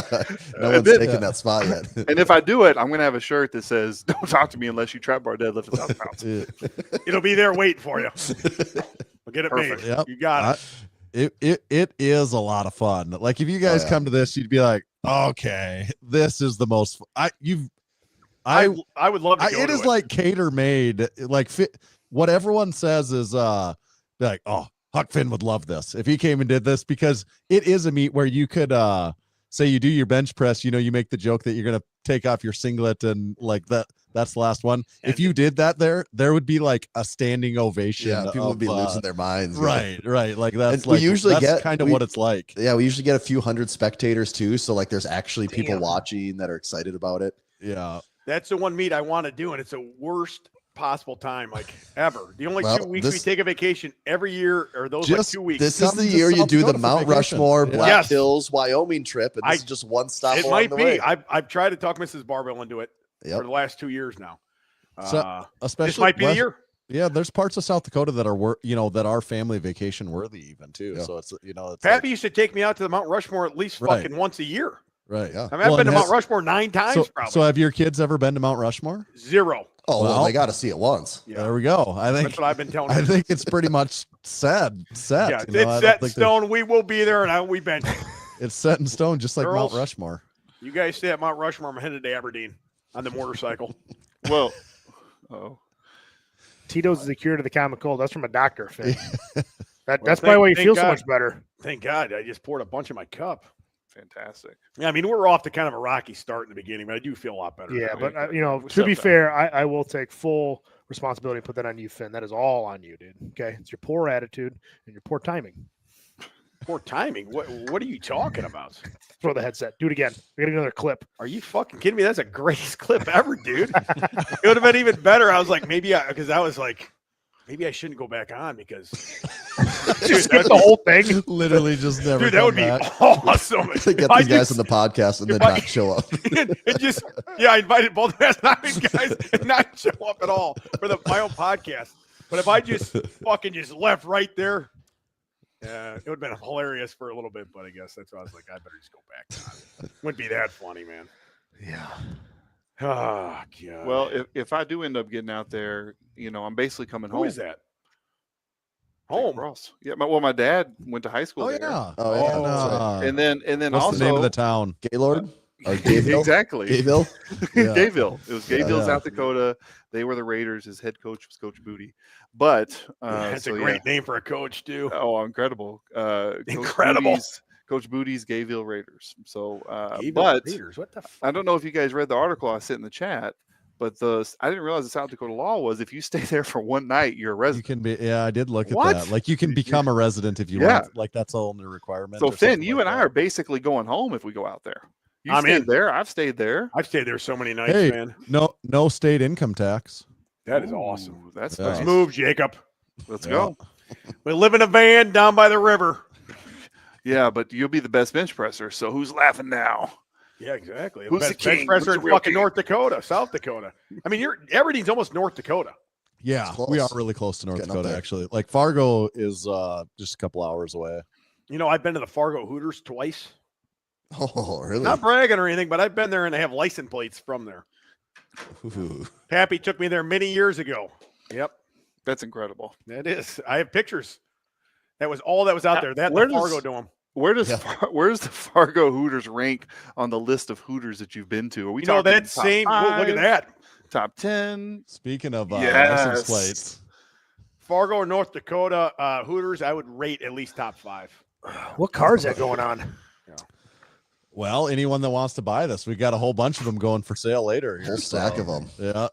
Speaker 1: No one's
Speaker 3: then-
Speaker 1: taken that spot yet.
Speaker 3: And if I do it, I'm going to have a shirt that says, "Don't talk to me unless you trap bar deadlift 1,000 pounds."
Speaker 4: Yeah.
Speaker 5: It'll be there waiting for you. We'll get it
Speaker 3: Perfect.
Speaker 5: made.
Speaker 4: Yep.
Speaker 5: You got it.
Speaker 4: It is a lot of fun. Like if you guys
Speaker 1: yeah.
Speaker 4: come to this, you'd be like, okay, this is the most. I
Speaker 5: would love to go
Speaker 4: it
Speaker 5: to
Speaker 4: is like cater made. Like fit, what everyone says is like, oh, Huck Finn would love this if he came and did this, because it is a meet where you could say you do your bench press, you know, you make the joke that you're gonna take off your singlet and like that's the last one. If you did that there would be like a standing ovation.
Speaker 1: Yeah, people would be
Speaker 4: of,
Speaker 1: losing their minds.
Speaker 4: right. Like that's
Speaker 1: And we
Speaker 4: like
Speaker 1: usually
Speaker 4: that's
Speaker 1: get-
Speaker 4: kind of
Speaker 1: we-
Speaker 4: what it's like.
Speaker 1: Yeah, we usually get a few hundred spectators too. So like there's actually people
Speaker 5: Damn.
Speaker 1: watching that are excited about it.
Speaker 4: Yeah.
Speaker 5: That's the one meet I want to do, and it's the worst possible time like ever. The only
Speaker 1: Well,
Speaker 5: 2 weeks we
Speaker 1: this-
Speaker 5: take a vacation every year are those like
Speaker 4: Just
Speaker 5: 2 weeks.
Speaker 1: This is
Speaker 4: Come
Speaker 1: the
Speaker 4: to
Speaker 1: year you
Speaker 4: South
Speaker 1: do the
Speaker 4: Dakota for
Speaker 1: Mount
Speaker 4: vacation.
Speaker 1: Rushmore,
Speaker 4: Yeah.
Speaker 1: Black
Speaker 5: Yes.
Speaker 1: Hills, Wyoming trip, and this is just one stop.
Speaker 5: It
Speaker 1: along
Speaker 5: might
Speaker 1: the
Speaker 5: be.
Speaker 1: way.
Speaker 5: I've tried to talk Mrs. Barbell into it for
Speaker 1: Yep.
Speaker 5: the last 2 years now.
Speaker 4: So, especially
Speaker 5: This might be the
Speaker 4: West-
Speaker 5: year.
Speaker 4: Yeah, there's parts of South Dakota that are that are family vacation worthy even too.
Speaker 1: Yeah.
Speaker 4: So it's it's
Speaker 5: Pappy used to take me out to the Mount Rushmore at least
Speaker 4: Right.
Speaker 5: fucking once a year.
Speaker 4: right.
Speaker 1: Yeah.
Speaker 5: I mean, I've
Speaker 4: Well,
Speaker 5: been to
Speaker 4: and
Speaker 5: Mount
Speaker 4: has-
Speaker 5: Rushmore 9 times probably.
Speaker 4: So have your kids ever been to Mount Rushmore?
Speaker 5: 0.
Speaker 1: Oh, well,
Speaker 4: Well,
Speaker 1: they got to see it once.
Speaker 5: Yeah.
Speaker 4: There we go. I think
Speaker 5: That's what I've been telling
Speaker 4: I
Speaker 5: them.
Speaker 4: think it's pretty much set.
Speaker 5: Yeah,
Speaker 4: you know, I
Speaker 5: it's
Speaker 4: don't
Speaker 5: set in
Speaker 4: think
Speaker 5: stone. We will be there, and we've been.
Speaker 4: it's set in stone, just like
Speaker 5: Girls.
Speaker 4: Mount Rushmore.
Speaker 5: You guys stay at Mount Rushmore. I'm headed to Aberdeen on the motorcycle.
Speaker 3: Well, oh,
Speaker 2: Tito's is the cure to the common cold. That's from a doctor. Finn. That's
Speaker 5: Well,
Speaker 2: probably why you
Speaker 5: thank
Speaker 2: feel so
Speaker 5: God.
Speaker 2: much better.
Speaker 5: Thank God, I just poured a bunch in my cup.
Speaker 3: fantastic.
Speaker 5: Yeah, I mean, we're off to kind of a rocky start in the beginning, but I do feel a lot better.
Speaker 2: Yeah,
Speaker 5: now.
Speaker 2: but
Speaker 3: We're
Speaker 2: to
Speaker 3: set
Speaker 2: be
Speaker 3: down.
Speaker 2: fair, I will take full responsibility and put that on you, Finn. That is all on you, dude. Okay, it's your poor attitude and your poor timing.
Speaker 5: poor timing. What are you talking about?
Speaker 2: Throw the headset. Do it again. We got another clip.
Speaker 5: Are you fucking kidding me? That's the greatest clip ever, dude. It would have been even better. I was like, maybe I shouldn't go back on because
Speaker 2: Dude, that's the whole thing.
Speaker 4: Literally just never.
Speaker 5: dude, that would be
Speaker 4: come back.
Speaker 5: awesome.
Speaker 1: To get
Speaker 5: I
Speaker 1: these guys
Speaker 5: just-
Speaker 1: on the podcast and then
Speaker 5: if I-
Speaker 1: not show up.
Speaker 5: it just I invited both Massenomics guys and not show up at all for my own podcast. But if I just fucking just left right there, it would have been hilarious for a little bit. But I guess that's why I was like, I better just go back. Wouldn't be that funny, man.
Speaker 2: Yeah.
Speaker 5: Oh god.
Speaker 3: Well, if I do end up getting out there, I'm basically coming
Speaker 5: who
Speaker 3: home.
Speaker 5: is that?
Speaker 3: Jake
Speaker 5: Home.
Speaker 3: Ross. Yeah, my dad went to high school
Speaker 4: Oh
Speaker 3: there.
Speaker 4: yeah.
Speaker 1: Oh, yeah, that's right.
Speaker 3: And then
Speaker 4: What's
Speaker 3: also
Speaker 4: the name of the town?
Speaker 1: Gaylord or Gayville?
Speaker 3: exactly
Speaker 1: Gayville.
Speaker 4: Yeah.
Speaker 3: Gayville. It was Gayville,
Speaker 4: Yeah.
Speaker 3: South Dakota. They were the Raiders. His head coach was Coach Booty. But
Speaker 5: That's
Speaker 3: so,
Speaker 5: a great name for a coach, too.
Speaker 3: Oh, incredible!
Speaker 5: Incredible.
Speaker 3: Coach Booty's Gayville Raiders. So,
Speaker 5: Gayville
Speaker 3: but
Speaker 5: Raiders, what the fuck?
Speaker 3: I don't know if you guys read the article I sent in the chat. But I didn't realize the South Dakota law was if you stay there for one night, you're a
Speaker 4: You
Speaker 3: resident.
Speaker 4: can be. Yeah, I did look at
Speaker 3: What?
Speaker 4: that. Like you can become a resident if you
Speaker 3: Yeah.
Speaker 4: want. Like that's all in the requirement.
Speaker 3: So
Speaker 4: or
Speaker 3: Finn,
Speaker 4: something
Speaker 3: you
Speaker 4: like
Speaker 3: and I
Speaker 4: that.
Speaker 3: are basically going home if we go out there. You
Speaker 5: I'm
Speaker 3: stayed
Speaker 5: in.
Speaker 3: there. I've stayed there.
Speaker 5: I've stayed there so many nights,
Speaker 4: Hey.
Speaker 5: man.
Speaker 4: No state income tax.
Speaker 5: That is
Speaker 3: Ooh,
Speaker 5: awesome.
Speaker 3: That's
Speaker 4: Yeah.
Speaker 3: nice.
Speaker 5: Let's move, Jacob.
Speaker 3: Let's
Speaker 4: Yeah.
Speaker 3: go.
Speaker 5: We live in a van down by the river.
Speaker 3: Yeah, but you'll be the best bench presser. So who's laughing now?
Speaker 5: Yeah, exactly.
Speaker 3: Who's the
Speaker 5: Best bench
Speaker 3: king?
Speaker 5: presser
Speaker 3: Who's
Speaker 5: in
Speaker 3: the real
Speaker 5: fucking
Speaker 3: king?
Speaker 5: North Dakota, South Dakota. I mean, Aberdeen's almost North Dakota.
Speaker 4: Yeah,
Speaker 1: It's
Speaker 4: we are
Speaker 1: close.
Speaker 4: really close to North
Speaker 1: Getting up
Speaker 4: Dakota.
Speaker 1: there.
Speaker 4: Actually, like Fargo is just a couple hours away.
Speaker 5: I've been to the Fargo Hooters twice.
Speaker 1: Oh, really?
Speaker 5: Not bragging or anything, but I've been there and they have license plates from there.
Speaker 1: Ooh.
Speaker 5: Pappy took me there many years ago. Yep,
Speaker 3: That's incredible.
Speaker 5: that is. I have pictures. That was all that was out there. That and
Speaker 3: Where
Speaker 5: the
Speaker 3: does-
Speaker 5: Fargo Dome.
Speaker 3: Where does the Fargo Hooters rank on the list of Hooters that you've been to? Are we talking
Speaker 5: that
Speaker 3: top
Speaker 5: same? Look at
Speaker 3: 5,
Speaker 5: that.
Speaker 3: top 10?
Speaker 4: Speaking of
Speaker 3: Yes.
Speaker 4: license plates,
Speaker 5: Fargo, North Dakota, Hooters. I would rate at least top 5.
Speaker 2: What car is that going on?
Speaker 4: well, anyone that wants to buy this, we got a whole bunch of them going for sale later.
Speaker 1: Whole stack of them.
Speaker 4: Yeah.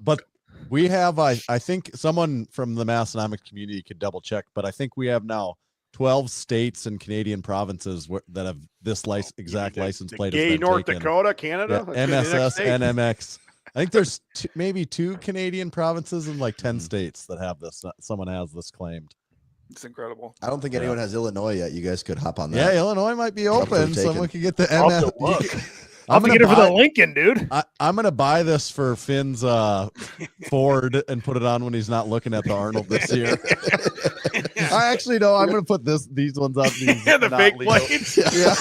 Speaker 4: But we have, I think someone from the Massenomics community could double check, but I think we have now 12 states and Canadian provinces that have this exact license plate.
Speaker 5: Gay
Speaker 4: has been
Speaker 5: North
Speaker 4: taken.
Speaker 5: Dakota, Canada,
Speaker 4: Yeah, MSS, NMX. I think there's maybe 2 Canadian provinces and like 10 states that have this. Someone has this claimed.
Speaker 3: It's incredible.
Speaker 1: I don't think anyone has Illinois yet. You guys could hop on that.
Speaker 4: Yeah, Illinois might be
Speaker 1: Up for
Speaker 4: open.
Speaker 1: taking.
Speaker 4: Someone could get the
Speaker 2: I'll have
Speaker 4: MS.
Speaker 2: to look.
Speaker 4: I'm
Speaker 2: I'm gonna
Speaker 4: gonna
Speaker 2: get it for
Speaker 4: buy-
Speaker 2: the Lincoln, dude.
Speaker 4: I'm gonna buy this for Finn's Ford and put it on when he's not looking at the Arnold this year. I actually know I'm gonna put these ones up. These
Speaker 5: Yeah, the
Speaker 4: not
Speaker 5: fake
Speaker 4: legal.
Speaker 5: plates.
Speaker 4: Yeah,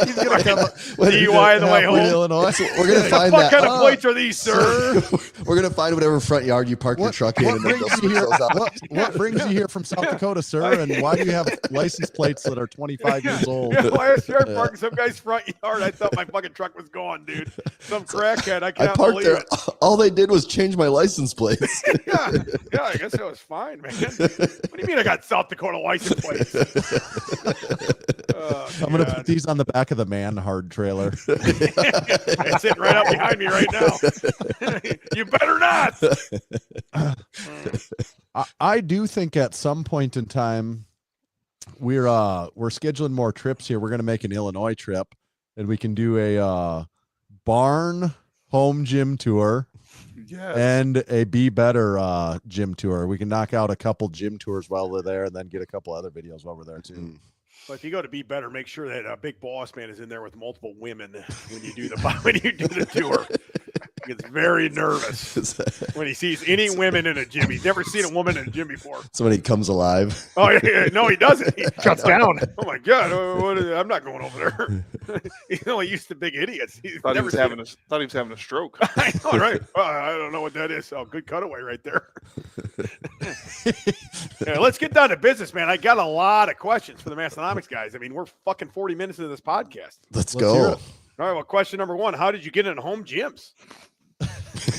Speaker 4: he's gonna come up
Speaker 5: DUI the way
Speaker 4: halfway to
Speaker 5: home.
Speaker 4: Illinois.
Speaker 1: We're gonna find
Speaker 5: What
Speaker 1: that.
Speaker 5: kind of plates are these, sir?
Speaker 1: We're gonna find whatever front yard you park your truck in,
Speaker 4: What
Speaker 1: and then
Speaker 4: brings
Speaker 1: they'll
Speaker 4: you here?
Speaker 1: switch those out.
Speaker 4: What brings you here from South Dakota, sir? And why do you have license plates that are 25 years old?
Speaker 5: Yeah, last year I parked in some guy's front yard. I thought my fucking truck was gone, dude. Some crackhead. I
Speaker 1: I
Speaker 5: can't
Speaker 1: parked
Speaker 5: believe
Speaker 1: there.
Speaker 5: it.
Speaker 1: All they did was change my license plates.
Speaker 5: Yeah, I guess it was fine, man. What do you mean I got South Dakota license plates? Oh,
Speaker 4: I'm gonna
Speaker 5: God.
Speaker 4: put these on the back of the Man Hard trailer.
Speaker 5: It's sitting right up behind me right now. You better not.
Speaker 4: I do think at some point in time we're scheduling more trips here. We're gonna make an Illinois trip, and we can do a barn home gym tour
Speaker 3: Yes.
Speaker 4: and a Be Better gym tour. We can knock out a couple gym tours while we're there, and then get a couple other videos while we're there too.
Speaker 5: But if you go to Be Better, make sure that Big Boss Man is in there with multiple women when you do the tour. He gets very nervous when he sees any women in a gym. He's never seen a woman in a gym before.
Speaker 1: So when he comes alive,
Speaker 5: Oh, yeah, no, he doesn't. He
Speaker 2: Shuts down.
Speaker 5: Oh my God, I'm not going over there. He's only used to big idiots. He's
Speaker 3: thought he
Speaker 5: never
Speaker 3: was having a stroke.
Speaker 5: I know, right? I don't know what that is. Oh, good cutaway right there. Yeah, let's get down to business, man. I got a lot of questions for the Massenomics guys. I mean, we're fucking 40 minutes into this podcast.
Speaker 1: let's
Speaker 4: hear
Speaker 1: go.
Speaker 4: it.
Speaker 5: All right, well, question number 1, how did you get into home gyms?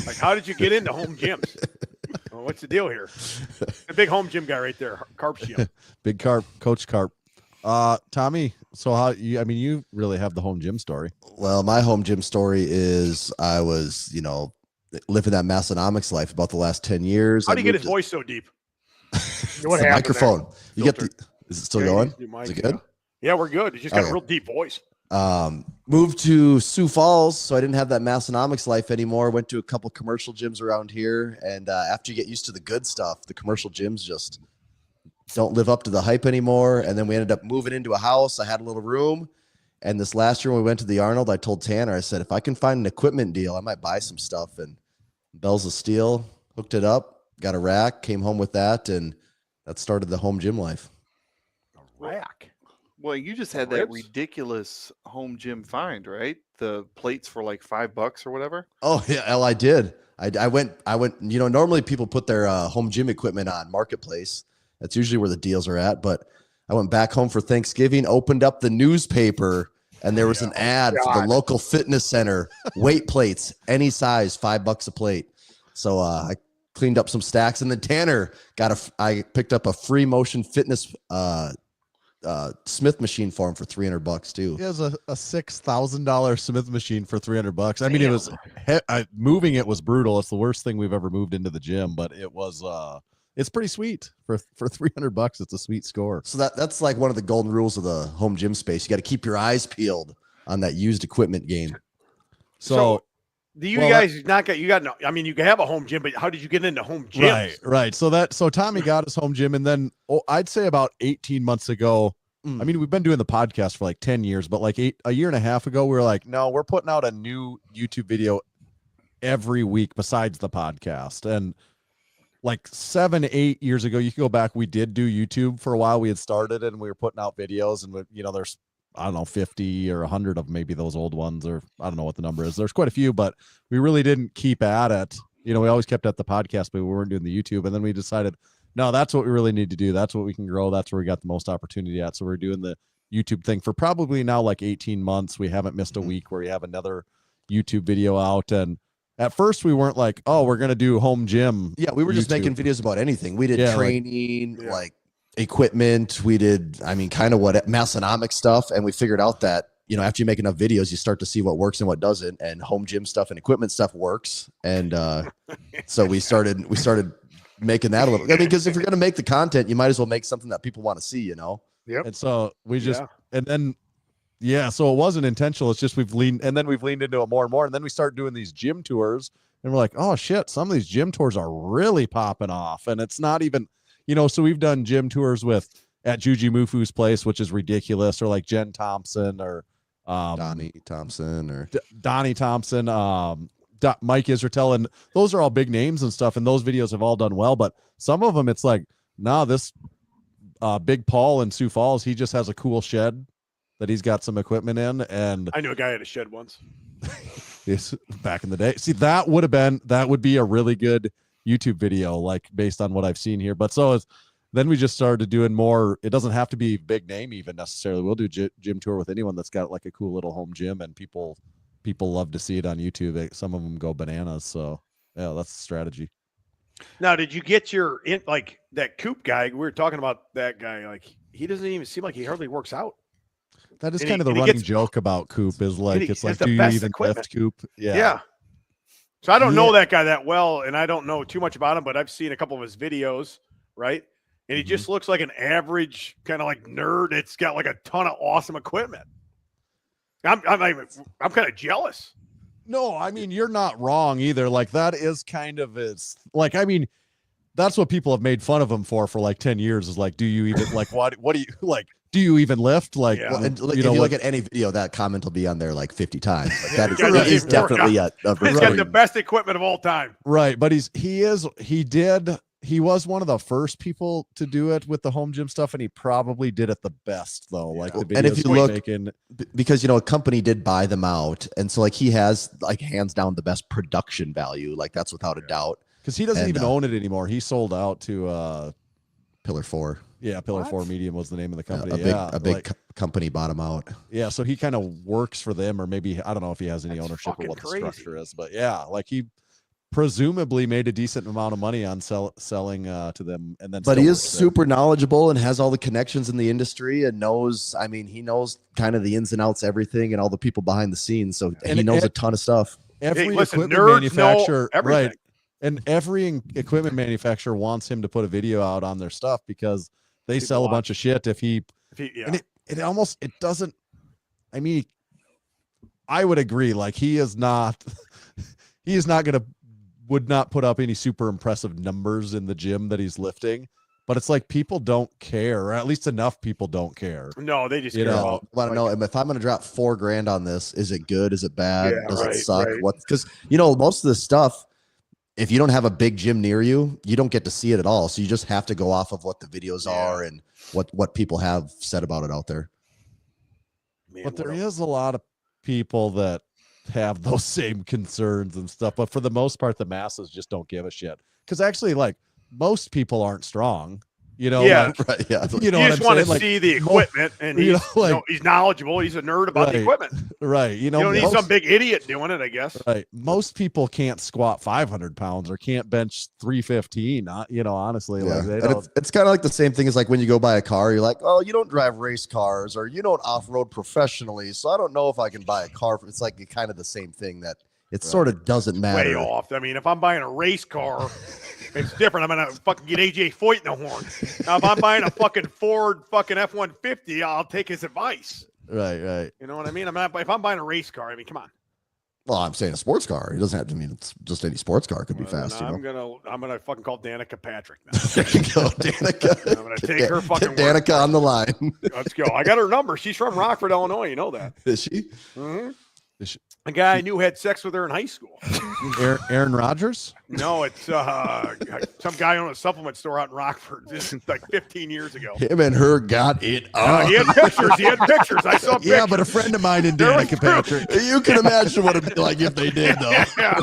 Speaker 5: Like, how did you get into home gyms? Well, what's the deal here? A big home gym guy right there, Carp's gym.
Speaker 4: Big Carp, Coach Carp. Tommy, so you really have the home gym story.
Speaker 1: Well, my home gym story is I was, living that Massenomics life about the last 10 years.
Speaker 5: How do you get his voice so deep?
Speaker 2: What
Speaker 1: It's the
Speaker 2: happened
Speaker 1: microphone. You get the. Is it still
Speaker 5: Yeah,
Speaker 1: going?
Speaker 5: you might,
Speaker 1: Is it good?
Speaker 5: Yeah, we're good. You just got
Speaker 1: Okay.
Speaker 5: a real deep voice.
Speaker 1: Moved to Sioux Falls, so I didn't have that Massenomics life anymore. Went to a couple commercial gyms around here, and after you get used to the good stuff, the commercial gyms just don't live up to the hype anymore. And then we ended up moving into a house. I had a little room, and this last year when we went to the Arnold, I told Tanner, I said, if I can find an equipment deal, I might buy some stuff. And bells of steel, hooked it up, got a rack, came home with that, and that started the home gym life.
Speaker 5: Rack.
Speaker 3: Well, you just had that
Speaker 5: Ribs?
Speaker 3: ridiculous home gym find, right? The plates for like $5 or whatever.
Speaker 1: Oh yeah, hell, I did. I went. Normally people put their home gym equipment on Marketplace. That's usually where the deals are at. But I went back home for Thanksgiving, opened up the newspaper, and there was an ad for the local fitness center. Weight plates, any size, $5 a plate. So I cleaned up some stacks, and then Tanner I picked up a free motion fitness Smith machine for him for $300 too.
Speaker 4: He has a $6,000 Smith machine for $300. I mean, it was moving it was brutal. It's the worst thing we've ever moved into the gym, but it was it's pretty sweet for $300. It's a sweet score.
Speaker 1: So that's like one of the golden rules of the home gym space. You got to keep your eyes peeled on that used equipment game.
Speaker 4: So
Speaker 5: Do you
Speaker 4: Well,
Speaker 5: guys not get? You got no. I mean, you can have a home gym, but how did you get into home gyms?
Speaker 4: right. So Tommy got his home gym, and then I'd say about 18 months ago. I mean, we've been doing the podcast for like 10 years, but like a year and a half ago, we were like, no, we're putting out a new YouTube video every week besides the podcast. And like 7-8 years ago, you can go back, we did do YouTube for a while. We had started and we were putting out videos, and there's, I don't know, 50 or 100 of maybe those old ones, or I don't know what the number is. There's quite a few, but we really didn't keep at it. We always kept at the podcast, but we weren't doing the YouTube. And then we decided no, that's what we really need to do. That's what we can grow. That's where we got the most opportunity at. So we're doing the YouTube thing for probably now like 18 months. We haven't missed a week where we have another YouTube video out. And at first we weren't like, oh, we're going to do home gym.
Speaker 1: Yeah, we were just
Speaker 4: YouTube.
Speaker 1: making videos about anything. We did
Speaker 4: Yeah,
Speaker 1: training, like equipment. We did, I mean, kind of what Massenomics stuff. And we figured out that, you know, after you make enough videos, you start to see what works and what doesn't. And home gym stuff and equipment stuff works. And so we started making that a little. I mean, because if you're going to make the content, you might as well make something that people want to see, you know?
Speaker 2: Yep.
Speaker 4: And so we just, and then, so it wasn't intentional. It's just we've leaned into it more and more. And then we start doing these gym tours and we're like, oh shit, some of these gym tours are really popping off. And it's not even, you know, so we've done gym tours at Juji Mufu's place, which is ridiculous, or like Jen Thompson or
Speaker 1: Donnie Thompson or
Speaker 4: Donnie Thompson, Mike Israel, and those are all big names and stuff. And those videos have all done well, but some of them it's like, nah, this Big Paul in Sioux Falls, he just has a cool shed that he's got some equipment in. And
Speaker 5: I knew a guy had a shed once.
Speaker 4: Yes, back in the day. See, that would be a really good YouTube video, like based on what I've seen here. But then we just started doing more. It doesn't have to be big name even necessarily. We'll do gym tour with anyone that's got like a cool little home gym, and people love to see it on YouTube. Some of them go bananas. So yeah, that's the strategy.
Speaker 5: Now, did you get like that Coop guy? We were talking about that guy. Like, he doesn't even seem like he hardly works out.
Speaker 4: That is kind of the running joke about Coop is like, it's like, do you even lift, Coop?
Speaker 5: Yeah. So I don't know that guy that well, and I don't know too much about him, but I've seen a couple of his videos, right? And he just looks like an average kind of like nerd. It's got like a ton of awesome equipment. I'm kind of jealous.
Speaker 4: No, I mean, you're not wrong either. Like, that is kind of like, I mean, that's what people have made fun of him for like 10 years is like, do you even like, what do you like? Do you even lift? Like,
Speaker 1: well, and if you look at any video, that comment will be on there like 50 times. Like that is definitely a
Speaker 5: he's got the best equipment of all time.
Speaker 4: Right. But he was one of the first people to do it with the home gym stuff. And he probably did it the best though. Like the videos
Speaker 1: and if you look,
Speaker 4: making,
Speaker 1: because, you know, a company did buy them out. And so like he has like hands down the best production value. Like that's without a doubt.
Speaker 4: Because he doesn't even own it anymore. He sold out to
Speaker 1: Pillar 4.
Speaker 4: Yeah, Pillar 4 Medium was the name of the company.
Speaker 1: A big company bought him out.
Speaker 4: Yeah, so he kind of works for them, or maybe I don't know if he has any ownership of what the structure is, but yeah, like he presumably made a decent amount of money on selling to them, and then.
Speaker 1: But he is super knowledgeable and has all the connections in the industry and knows. I mean, he knows kind of the ins and outs, everything, and all the people behind the scenes. So he knows a ton of stuff.
Speaker 4: Every equipment manufacturer, right? And every equipment manufacturer wants him to put a video out on their stuff because they sell a bunch of shit. And it doesn't, I mean, I would agree. Like would not put up any super impressive numbers in the gym that he's lifting, but it's like, people don't care, or at least enough people don't care.
Speaker 5: No, they just,
Speaker 1: want to know if I'm going to drop $4,000 on this, is it good? Is it bad? Does it suck? What? Because, you know, most of this stuff, if you don't have a big gym near you, you don't get to see it at all. So you just have to go off of what the videos are and what people have said about it out there.
Speaker 4: Man, but there is a lot of people that have those same concerns and stuff. But for the most part, the masses just don't give a shit. Because actually, like, most people aren't strong. You know,
Speaker 1: right, yeah.
Speaker 5: You just want to see the equipment, and he's, he's knowledgeable. He's a nerd about the equipment.
Speaker 4: Right. You
Speaker 5: don't need some big idiot doing it, I guess.
Speaker 4: Right. Most people can't squat 500 pounds or can't bench 315. You know, honestly, like they don't.
Speaker 1: It's kind of like the same thing as like when you go buy a car, you're like, oh, you don't drive race cars or you don't off-road professionally, so I don't know if I can buy a car. It's like kind of the same thing that it sort of doesn't matter.
Speaker 5: Way off. I mean, if I'm buying a race car, it's different. I'm gonna fucking get AJ Foyt in the horn. Now, if I'm buying a fucking Ford fucking F-150, I'll take his advice.
Speaker 4: Right.
Speaker 5: You know what I mean? If I'm buying a race car, I mean, come on.
Speaker 1: Well, I'm saying a sports car. It doesn't have to mean it's just any sports car. It could be fast.
Speaker 5: I'm gonna fucking call Danica Patrick now.
Speaker 1: There you go, Danica.
Speaker 5: I'm gonna take her fucking
Speaker 1: get Danica on the line.
Speaker 5: Let's go. I got her number. She's from Rockford, Illinois. You know that.
Speaker 1: Is she?
Speaker 5: Mm-hmm. A guy I knew had sex with her in high school.
Speaker 4: Aaron Rodgers?
Speaker 5: No, it's some guy on a supplement store out in Rockford. This is like 15 years ago.
Speaker 1: Him and her got it on.
Speaker 5: He had pictures. He had pictures. I saw pictures.
Speaker 4: Yeah, but a friend of mine in Danica, Patrick.
Speaker 1: You can imagine what it'd be like if they did, though.
Speaker 5: Yeah.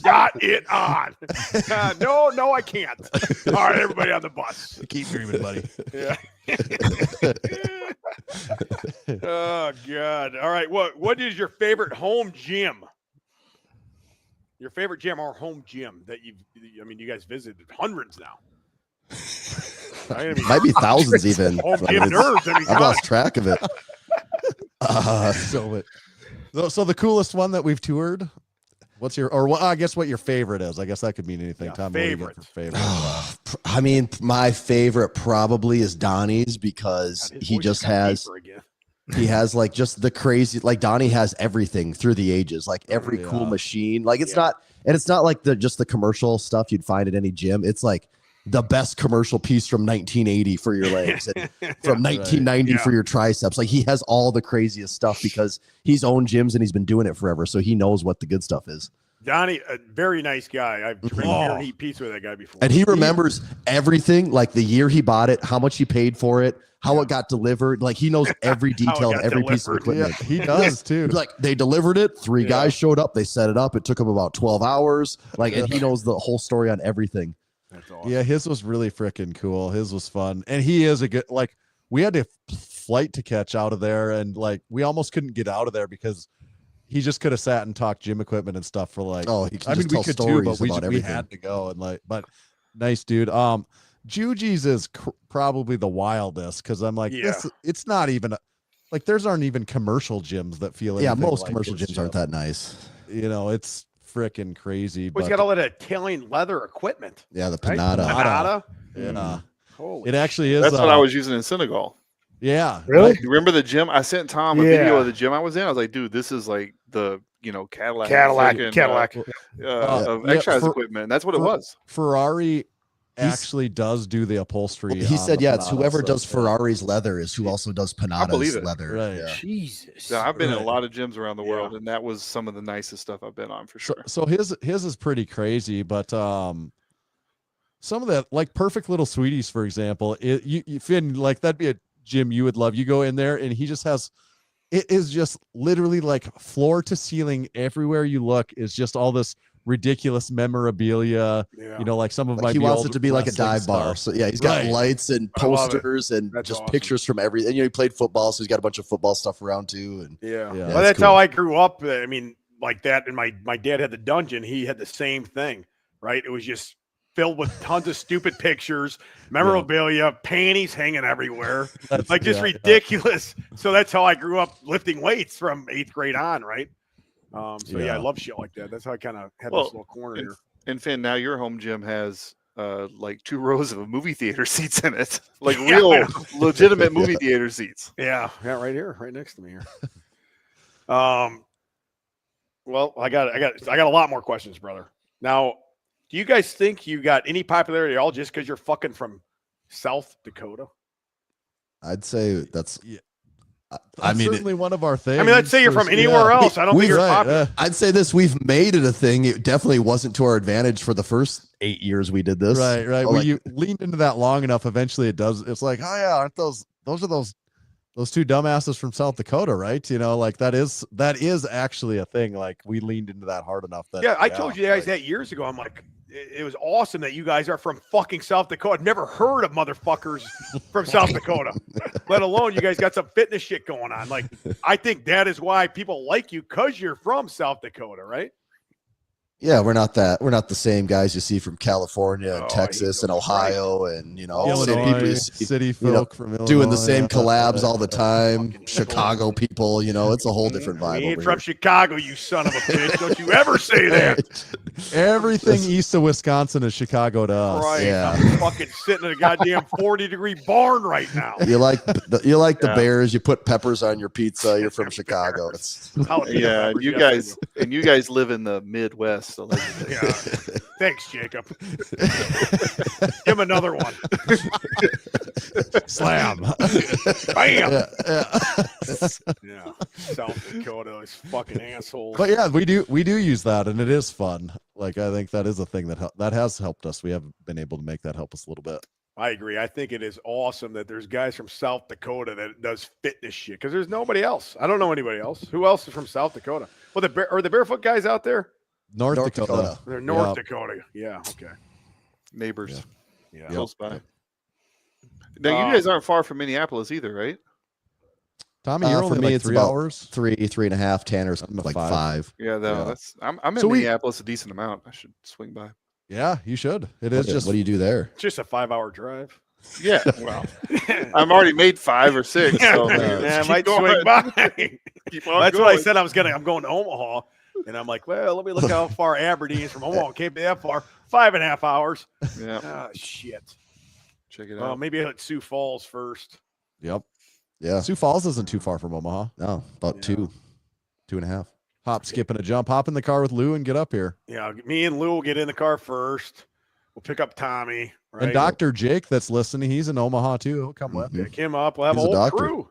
Speaker 5: Got it on. No, I can't. All right, everybody on the bus.
Speaker 1: Keep dreaming, buddy.
Speaker 5: Yeah. Oh God! All right, what is your favorite home gym? Your favorite gym or home gym that you guys visited hundreds now.
Speaker 1: Might be thousands even.
Speaker 5: Home gym nerds.
Speaker 1: I've lost track of it.
Speaker 4: So the coolest one that we've toured. What's your, or I guess what your favorite is? I guess that could mean anything.
Speaker 5: Yeah,
Speaker 4: Tom,
Speaker 5: favorite.
Speaker 1: I mean, my favorite probably is Donnie's because
Speaker 5: God, his
Speaker 1: he
Speaker 5: voice
Speaker 1: just
Speaker 5: got
Speaker 1: has,
Speaker 5: deeper again.
Speaker 1: he has like just the crazy, like Donnie has everything through the ages, like every cool machine. Like it's not, and it's not like just the commercial stuff you'd find at any gym. It's like the best commercial piece from 1980 for your legs and from 1990 for your triceps. Like he has all the craziest stuff because he's owned gyms and he's been doing it forever. So he knows what the good stuff is.
Speaker 5: Donnie, a very nice guy. I've drank beer and eat pizza with that guy before.
Speaker 1: And he remembers everything, like the year he bought it, how much he paid for it, how it got delivered. Like he knows every detail of every piece of equipment.
Speaker 4: Yeah, he does too.
Speaker 1: Like they delivered it, three guys showed up, they set it up. It took him about 12 hours. Like, and he knows the whole story on everything.
Speaker 5: That's awesome.
Speaker 4: Yeah, his was really freaking cool. His was fun. And he is a good, like, we had a flight to catch out of there, and like we almost couldn't get out of there because he just could have sat and talked gym equipment and stuff for like,
Speaker 1: He can
Speaker 4: I mean,
Speaker 1: just
Speaker 4: we
Speaker 1: tell
Speaker 4: could too,
Speaker 1: stories
Speaker 4: but we
Speaker 1: about everything.
Speaker 4: had to go and like, but nice dude. Juji's is probably the wildest because I'm like, this, it's not even like there's aren't even commercial gyms that feel
Speaker 1: Yeah,
Speaker 4: anything
Speaker 1: most
Speaker 4: like
Speaker 1: commercial
Speaker 4: this
Speaker 1: gyms aren't that nice.
Speaker 4: You know, it's freaking crazy.
Speaker 5: Well, he's
Speaker 4: But
Speaker 5: got all that Italian leather equipment.
Speaker 1: Yeah, the
Speaker 5: Right?
Speaker 1: Panada.
Speaker 5: Panada.
Speaker 4: yeah,
Speaker 5: Holy
Speaker 4: it actually is.
Speaker 3: That's what I was using in Senegal.
Speaker 4: Yeah,
Speaker 2: Really?
Speaker 3: You remember the gym? I sent Tom a video of the gym I was in. I was like, dude, this is like the Cadillac freaking, of exercise equipment. And that's what it was.
Speaker 4: Ferrari actually does do the upholstery.
Speaker 1: He said,
Speaker 4: the
Speaker 1: it's
Speaker 4: Panada
Speaker 1: whoever
Speaker 4: stuff,
Speaker 1: does Ferrari's leather is who also does Panada's
Speaker 3: it.
Speaker 1: leather.
Speaker 4: Right.
Speaker 1: Yeah.
Speaker 5: Jesus.
Speaker 3: Yeah, I've been in a lot of gyms around the world, and that was some of the nicest stuff I've been on for sure.
Speaker 4: So his is pretty crazy, but some of that, like Perfect Little Sweeties, for example, you Finn, like that'd be a gym you would love. You go in there and he just has, it is just literally like floor to ceiling everywhere you look is just all this ridiculous memorabilia. You know, like some of
Speaker 1: like
Speaker 4: my
Speaker 1: he wants it to be like a dive bar. So yeah, he's got lights and posters and
Speaker 5: That's
Speaker 1: just
Speaker 5: awesome.
Speaker 1: pictures from everything. He played football, so he's got a bunch of football stuff around too. And
Speaker 5: Yeah.
Speaker 4: Yeah,
Speaker 5: Well, that's how I grew up. I mean, like that. And my dad had the dungeon. He had the same thing, right? It was just filled with tons of stupid pictures, memorabilia, panties hanging everywhere, like just ridiculous. So that's how I grew up lifting weights from 8th grade on, right? I love shit like that. That's how I kind of had this little corner here.
Speaker 3: And Finn, now your home gym has like 2 rows of movie theater seats in it, like real legitimate movie theater seats.
Speaker 5: Yeah, right here, right next to me here. Well, I got a lot more questions, brother. Now, do you guys think you got any popularity at all just because you're fucking from South Dakota?
Speaker 1: I'd say that's.
Speaker 4: I mean, certainly one of our things.
Speaker 5: I mean, let's say you're from anywhere else. I don't think you're popular.
Speaker 1: I'd say this: we've made it a thing. It definitely wasn't to our advantage for the first 8 years we did this.
Speaker 4: Right.
Speaker 1: Like,
Speaker 4: When you lean into that long enough, eventually it does. It's like, oh yeah, aren't those are those 2 dumbasses from South Dakota, right? You know, like that is actually a thing. Like we leaned into that hard enough that
Speaker 5: I told you guys that years ago. I'm like, it was awesome that you guys are from fucking South Dakota. I've never heard of motherfuckers from South Dakota, let alone you guys got some fitness shit going on. Like, I think that is why people like you, because you're from South Dakota, right?
Speaker 1: Yeah, we're not the same guys you see from California and Texas and Ohio and
Speaker 4: Illinois, city folk from Illinois,
Speaker 1: doing the same collabs all the time. Chicago people, it's a whole different vibe.
Speaker 5: We ain't
Speaker 1: over
Speaker 5: from
Speaker 1: here.
Speaker 5: Chicago, you son of a bitch! Don't you ever say that.
Speaker 4: Everything east of Wisconsin is Chicago to us.
Speaker 5: Right?
Speaker 1: Yeah.
Speaker 5: I'm fucking sitting in a goddamn 40-degree barn right now.
Speaker 1: You like the Bears. You put peppers on your pizza. You're from Chicago.
Speaker 3: Yeah, you guys live in the Midwest. So
Speaker 5: yeah. Thanks, Jacob. Give him another one.
Speaker 4: Slam.
Speaker 5: Bam. Yeah, South Dakota, those fucking assholes.
Speaker 4: But yeah, we do use that, and it is fun. Like I think that is a thing that has helped us. We have been able to make that help us a little bit.
Speaker 5: I agree. I think it is awesome that there's guys from South Dakota that does fitness shit because there's nobody else. I don't know anybody else. Who else is from South Dakota? Well, are the barefoot guys out there?
Speaker 4: North Dakota.
Speaker 5: They're North Dakota. Yeah. Okay.
Speaker 3: Neighbors.
Speaker 5: Yeah.
Speaker 3: Close by. Now, you guys aren't far from Minneapolis either, right?
Speaker 4: Tommy, you're
Speaker 1: for
Speaker 4: only
Speaker 1: me,
Speaker 4: like
Speaker 1: it's
Speaker 4: 3
Speaker 1: about
Speaker 4: hours.
Speaker 1: 3.5. Tanner's
Speaker 4: I'm at
Speaker 1: like
Speaker 4: 5.
Speaker 1: 5.
Speaker 3: Yeah, that's I'm in
Speaker 4: So
Speaker 3: Minneapolis a decent amount. I should swing by.
Speaker 4: Yeah, you should. It is just
Speaker 1: What do you do there?
Speaker 5: It's just a 5-hour drive.
Speaker 3: Yeah, well, I'm already made 5 or 6. So
Speaker 5: I might
Speaker 3: going.
Speaker 5: swing by.
Speaker 3: Keep on
Speaker 5: That's
Speaker 3: going.
Speaker 5: what I said. I'm going to Omaha, and I'm like, well, let me look how far Aberdeen is from Omaha. Can't be that far. 5.5 hours.
Speaker 3: Yeah,
Speaker 5: Ah, shit.
Speaker 3: check it
Speaker 5: Well,
Speaker 3: out.
Speaker 5: maybe I hit Sioux Falls first.
Speaker 4: Yep.
Speaker 1: Yeah.
Speaker 4: Sioux Falls isn't too far from Omaha.
Speaker 1: No, about
Speaker 5: Yeah.
Speaker 1: 2.5.
Speaker 4: Hop, skip, and a jump. Hop in the car with Lou and get up here.
Speaker 5: Yeah, me and Lou will get in the car first. We'll pick up Tommy. Right?
Speaker 4: And Dr. Jake that's listening, he's in Omaha too. He'll come with.
Speaker 5: Pick him up. We'll have
Speaker 1: He's
Speaker 5: a
Speaker 1: a
Speaker 5: whole
Speaker 1: doctor.
Speaker 5: crew.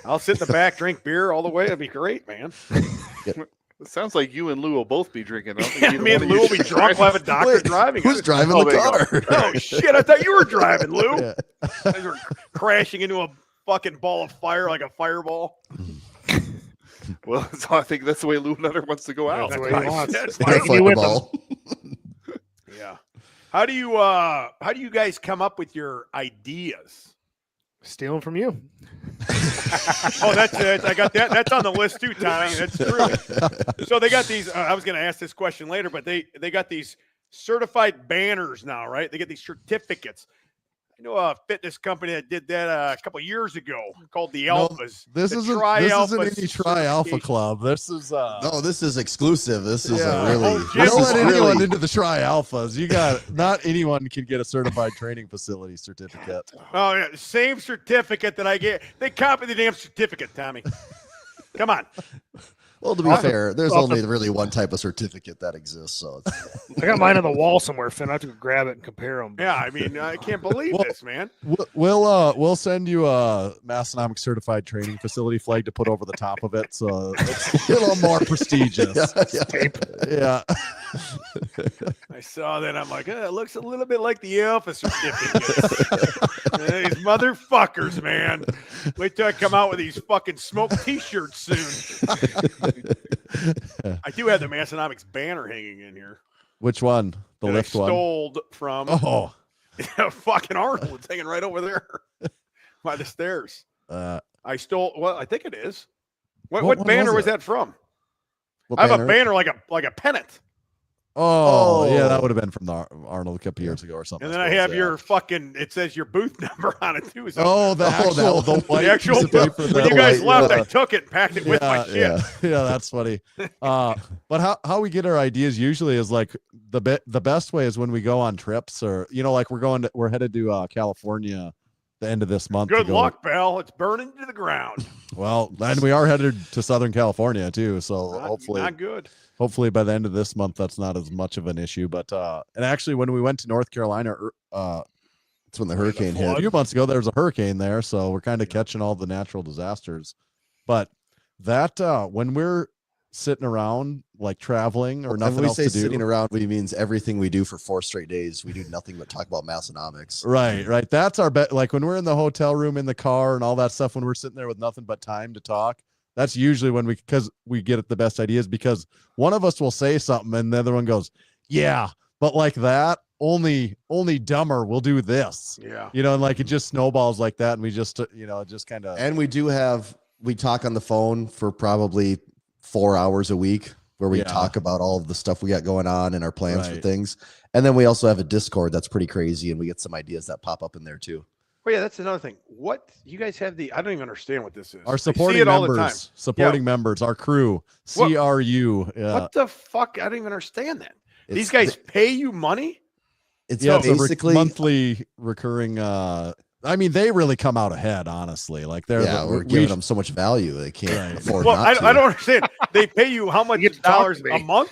Speaker 5: I'll sit in the back, drink beer all the way. That'd be great, man.
Speaker 3: It sounds like you and Lou will both be drinking. I don't think
Speaker 5: Yeah,
Speaker 3: either
Speaker 5: me and
Speaker 3: one of
Speaker 5: Lou
Speaker 3: you
Speaker 5: will be
Speaker 3: should
Speaker 5: drunk. We'll have a doctor
Speaker 1: Wait,
Speaker 5: driving.
Speaker 1: Who's driving
Speaker 3: Oh,
Speaker 1: the
Speaker 3: there you
Speaker 1: car?
Speaker 5: Oh, shit. I thought you were driving, Lou.
Speaker 1: Yeah.
Speaker 5: Guys were crashing into a fucking ball of fire like a fireball.
Speaker 3: Well, so I think that's the way Lou Nutter wants to go out.
Speaker 5: That's the way he wants.
Speaker 2: That's
Speaker 1: Like a
Speaker 2: taking you with them.
Speaker 1: fireball.
Speaker 5: Yeah. How do you guys come up with your ideas?
Speaker 2: Stealing from you.
Speaker 5: Oh, that's it. I got that. That's on the list too, Tommy. That's true. So they got these. I was going to ask this question later, but they got these certified banners now, right? They get these certificates. I know a fitness company that did that a couple years ago called the
Speaker 4: No,
Speaker 5: Alphas.
Speaker 4: This
Speaker 5: The
Speaker 4: isn't
Speaker 5: Tri-Alpha
Speaker 4: any Tri-Alpha
Speaker 5: certification.
Speaker 4: Club. This is
Speaker 1: No, this is exclusive. This is
Speaker 4: Yeah.
Speaker 1: a really.
Speaker 5: Oh,
Speaker 4: You
Speaker 5: This
Speaker 4: don't
Speaker 5: is
Speaker 4: let anyone
Speaker 1: really-
Speaker 4: into the Tri-Alphas. You got not anyone can get a certified training facility certificate.
Speaker 5: Oh yeah, same certificate that I get. They copy the damn certificate, Tommy. Come on.
Speaker 1: Well, to be fair, there's only really one type of certificate that exists. So it's,
Speaker 2: I got mine on the wall somewhere, Finn. I have to go grab it and compare them.
Speaker 5: Yeah, I mean, I can't believe
Speaker 4: Well-
Speaker 5: this, man.
Speaker 4: We'll send you a Massenomics certified training facility flag to put over the top of it, so it's a little more prestigious. Yeah.
Speaker 5: I saw that. I'm like, it looks a little bit like the Alpha certificates. These motherfuckers, man. Wait till I come out with these fucking smoke T-shirts soon. I do have the Massenomics banner hanging in here.
Speaker 4: Which one? The
Speaker 5: that
Speaker 4: lift
Speaker 5: I
Speaker 4: one?
Speaker 5: stole from
Speaker 4: Oh,
Speaker 5: fucking Arnold. It's hanging right over there by the stairs. I stole. Well, I think it is. What
Speaker 4: What one
Speaker 5: banner
Speaker 4: was
Speaker 5: was that from?
Speaker 1: what
Speaker 5: I have a
Speaker 1: banner?
Speaker 5: banner like a pennant.
Speaker 4: oh, yeah,
Speaker 1: Oh.
Speaker 4: that would have been from the Arnold a couple years ago or something.
Speaker 5: And then I
Speaker 4: suppose,
Speaker 5: have
Speaker 4: yeah.
Speaker 5: your fucking. It says your booth number on it too. So
Speaker 4: Oh, the
Speaker 1: Oh,
Speaker 4: actual,
Speaker 1: that
Speaker 4: the
Speaker 1: one.
Speaker 4: white
Speaker 5: the actual.
Speaker 4: piece of paper
Speaker 5: When
Speaker 4: that-
Speaker 5: you guys
Speaker 1: white,
Speaker 5: left,
Speaker 1: yeah.
Speaker 5: I took it, and packed it with my shit.
Speaker 4: yeah, that's funny. But how we get our ideas usually is like the best way is when we go on trips, or like we're headed to California the end of this month. to
Speaker 5: Good
Speaker 4: go-
Speaker 5: luck, Bell. It's burning to the ground.
Speaker 4: Well, and we are headed to Southern California too, so
Speaker 5: Not good.
Speaker 4: hopefully by the end of this month that's not as much of an issue. But and actually when we went to North Carolina
Speaker 1: That's when the hurricane
Speaker 4: a
Speaker 1: hit.
Speaker 4: few months ago, there was a hurricane there, so we're kind of catching all the natural disasters. But that when we're sitting around like traveling or
Speaker 1: And
Speaker 4: nothing
Speaker 1: when we
Speaker 4: else
Speaker 1: say
Speaker 4: to do,
Speaker 1: sitting around, we means everything we do for 4 straight days. We do nothing but talk about Massenomics.
Speaker 4: right. That's our bet. Like when we're in the hotel room, in the car, and all that stuff. When we're sitting there with nothing but time to talk, that's usually when because we get the best ideas. Because one of us will say something, and the other one goes, "Yeah, but like that." Only dumber will do this,
Speaker 5: Yeah.
Speaker 4: and like it just snowballs like that, and we just it just kind of
Speaker 1: And we talk on the phone for probably 4 hours a week where we
Speaker 4: Yeah.
Speaker 1: talk about all of the stuff we got going on and our plans for
Speaker 4: Right.
Speaker 1: things. And then we also have a Discord that's pretty crazy, and we get some ideas that pop up in there too.
Speaker 5: Oh yeah, that's another thing. What you guys have I don't even understand what this is.
Speaker 4: our
Speaker 5: I see
Speaker 4: supporting
Speaker 5: it all the time.
Speaker 4: members, our crew,
Speaker 5: What-
Speaker 4: CRU. Yeah,
Speaker 5: What the fuck? I don't even understand that.
Speaker 1: It's
Speaker 5: These guys pay you money?
Speaker 1: it's
Speaker 4: it's a
Speaker 1: basically
Speaker 4: monthly recurring. I mean, they really come out ahead, honestly. Like they're
Speaker 1: we're giving them so much value they can't
Speaker 4: Right.
Speaker 1: afford
Speaker 5: Well,
Speaker 1: not to.
Speaker 5: I don't understand. They pay you how much
Speaker 2: You get to talk
Speaker 5: dollars
Speaker 2: to me.
Speaker 5: a month?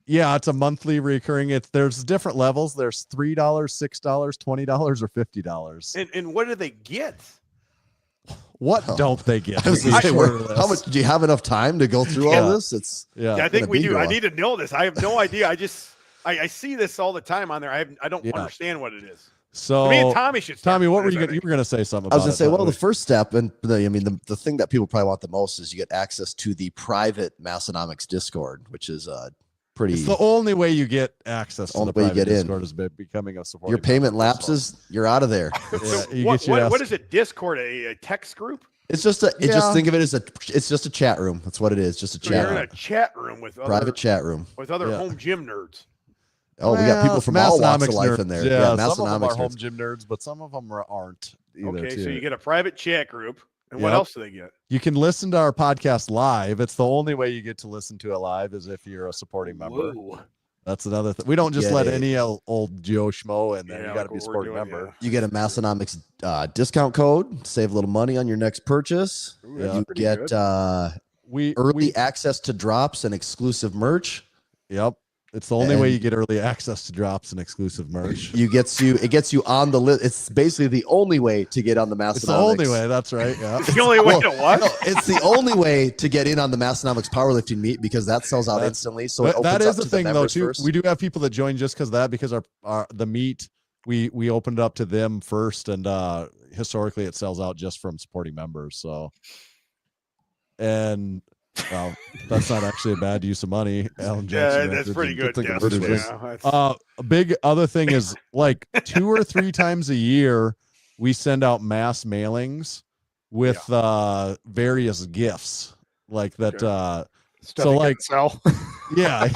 Speaker 4: Yeah, it's a monthly recurring. There's different levels. There's $3, $6, $20, or $50.
Speaker 5: And what do they get?
Speaker 4: What don't they get?
Speaker 1: I was gonna
Speaker 4: Each
Speaker 1: say,
Speaker 4: order list?
Speaker 1: how much do you have enough time to go through all this? It's
Speaker 4: Yeah.
Speaker 5: Yeah, I think
Speaker 1: gonna
Speaker 5: we
Speaker 1: be
Speaker 5: do. I
Speaker 1: growing.
Speaker 5: need to know this. I have no idea. I see this all the time on there. I don't
Speaker 4: Yeah.
Speaker 5: understand what it is.
Speaker 4: So,
Speaker 5: Me and Tommy should. Start
Speaker 4: Tommy, what
Speaker 5: doing
Speaker 4: were
Speaker 5: this,
Speaker 4: you
Speaker 5: I
Speaker 4: gonna, you
Speaker 5: think.
Speaker 4: were going to say something
Speaker 1: I was
Speaker 4: about
Speaker 1: gonna
Speaker 4: it,
Speaker 1: say, well,
Speaker 4: Tommy.
Speaker 1: the first step, and the thing that people probably want the most is you get access to the private Massenomics Discord, which is pretty.
Speaker 4: It's the only way you get access to
Speaker 1: Only
Speaker 4: the
Speaker 1: way you
Speaker 4: private
Speaker 1: get in.
Speaker 4: Discord is by becoming a supporting
Speaker 1: your payment
Speaker 4: member, so-
Speaker 1: lapses, you're out of there.
Speaker 4: Yeah,
Speaker 5: So
Speaker 4: you
Speaker 5: what,
Speaker 4: get your
Speaker 5: what
Speaker 4: ass-
Speaker 5: is it? Discord, a text group?
Speaker 1: It's just just
Speaker 4: Yeah.
Speaker 1: think of it as it's just a chat room. That's what it is. Just a
Speaker 5: So
Speaker 1: chat
Speaker 5: you're in
Speaker 1: room.
Speaker 5: a chat room with other,
Speaker 1: Private chat room.
Speaker 5: with other
Speaker 4: Yeah.
Speaker 5: home gym nerds.
Speaker 1: Oh, we got people from all walks of
Speaker 4: Massenomics
Speaker 1: life
Speaker 4: nerds.
Speaker 1: in there.
Speaker 4: Yeah, some of them
Speaker 1: Massenomics
Speaker 4: are home
Speaker 1: nerds.
Speaker 4: gym nerds, but some of them aren't either.
Speaker 5: Okay, so
Speaker 4: too.
Speaker 5: you get a private chat group, and what
Speaker 4: Yep.
Speaker 5: else do they get?
Speaker 4: You can listen to our podcast live. It's the only way you get to listen to it live is if you're a supporting member.
Speaker 5: Whoa.
Speaker 4: That's another thing. We don't just
Speaker 1: Get
Speaker 4: let
Speaker 1: it.
Speaker 4: any old Joe Schmo in there.
Speaker 5: Yeah,
Speaker 4: You got
Speaker 5: like
Speaker 4: to be a
Speaker 5: what we're
Speaker 4: supporting
Speaker 5: doing,
Speaker 4: member.
Speaker 1: You get a Massenomics discount code, save a little money on your next purchase.
Speaker 5: Ooh, that's
Speaker 1: You
Speaker 5: pretty
Speaker 1: get
Speaker 5: good.
Speaker 4: We
Speaker 1: early access to drops and exclusive merch.
Speaker 4: Yep. It's the only way
Speaker 1: And-
Speaker 4: you get early access to drops and exclusive merch.
Speaker 1: It gets you on the list. It's basically the only way to get on the Massenomics.
Speaker 4: It's the only way. That's right. Yeah.
Speaker 5: the only way to what?
Speaker 1: No, it's the only way to get in on the Massenomics powerlifting meet because that sells out
Speaker 4: That-
Speaker 1: instantly. So it
Speaker 4: That
Speaker 1: opens
Speaker 4: is
Speaker 1: up
Speaker 4: the
Speaker 1: to
Speaker 4: thing though
Speaker 1: members
Speaker 4: too.
Speaker 1: first.
Speaker 4: We do have people that join just because of that, because our the meet we opened up to them first, and historically it sells out just from supporting members. So, and well, that's not actually a bad use of money. Alan
Speaker 5: Yeah,
Speaker 4: Jackson
Speaker 5: that's
Speaker 4: Records
Speaker 5: pretty
Speaker 4: and
Speaker 5: good.
Speaker 1: think
Speaker 5: Yes,
Speaker 1: of it
Speaker 5: yeah,
Speaker 1: as-
Speaker 5: that's-
Speaker 4: a big other thing is like 2 or 3 times a year we send out mass mailings with various gifts like that.
Speaker 5: Okay. Stuff
Speaker 4: so
Speaker 5: you
Speaker 4: like-
Speaker 5: can sell.
Speaker 4: Yeah.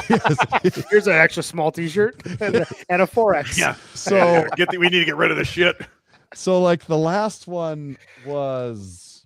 Speaker 2: Here's an extra small T-shirt and a 4X.
Speaker 5: Yeah.
Speaker 4: So
Speaker 5: We need to get rid of the shit.
Speaker 4: so like the last one was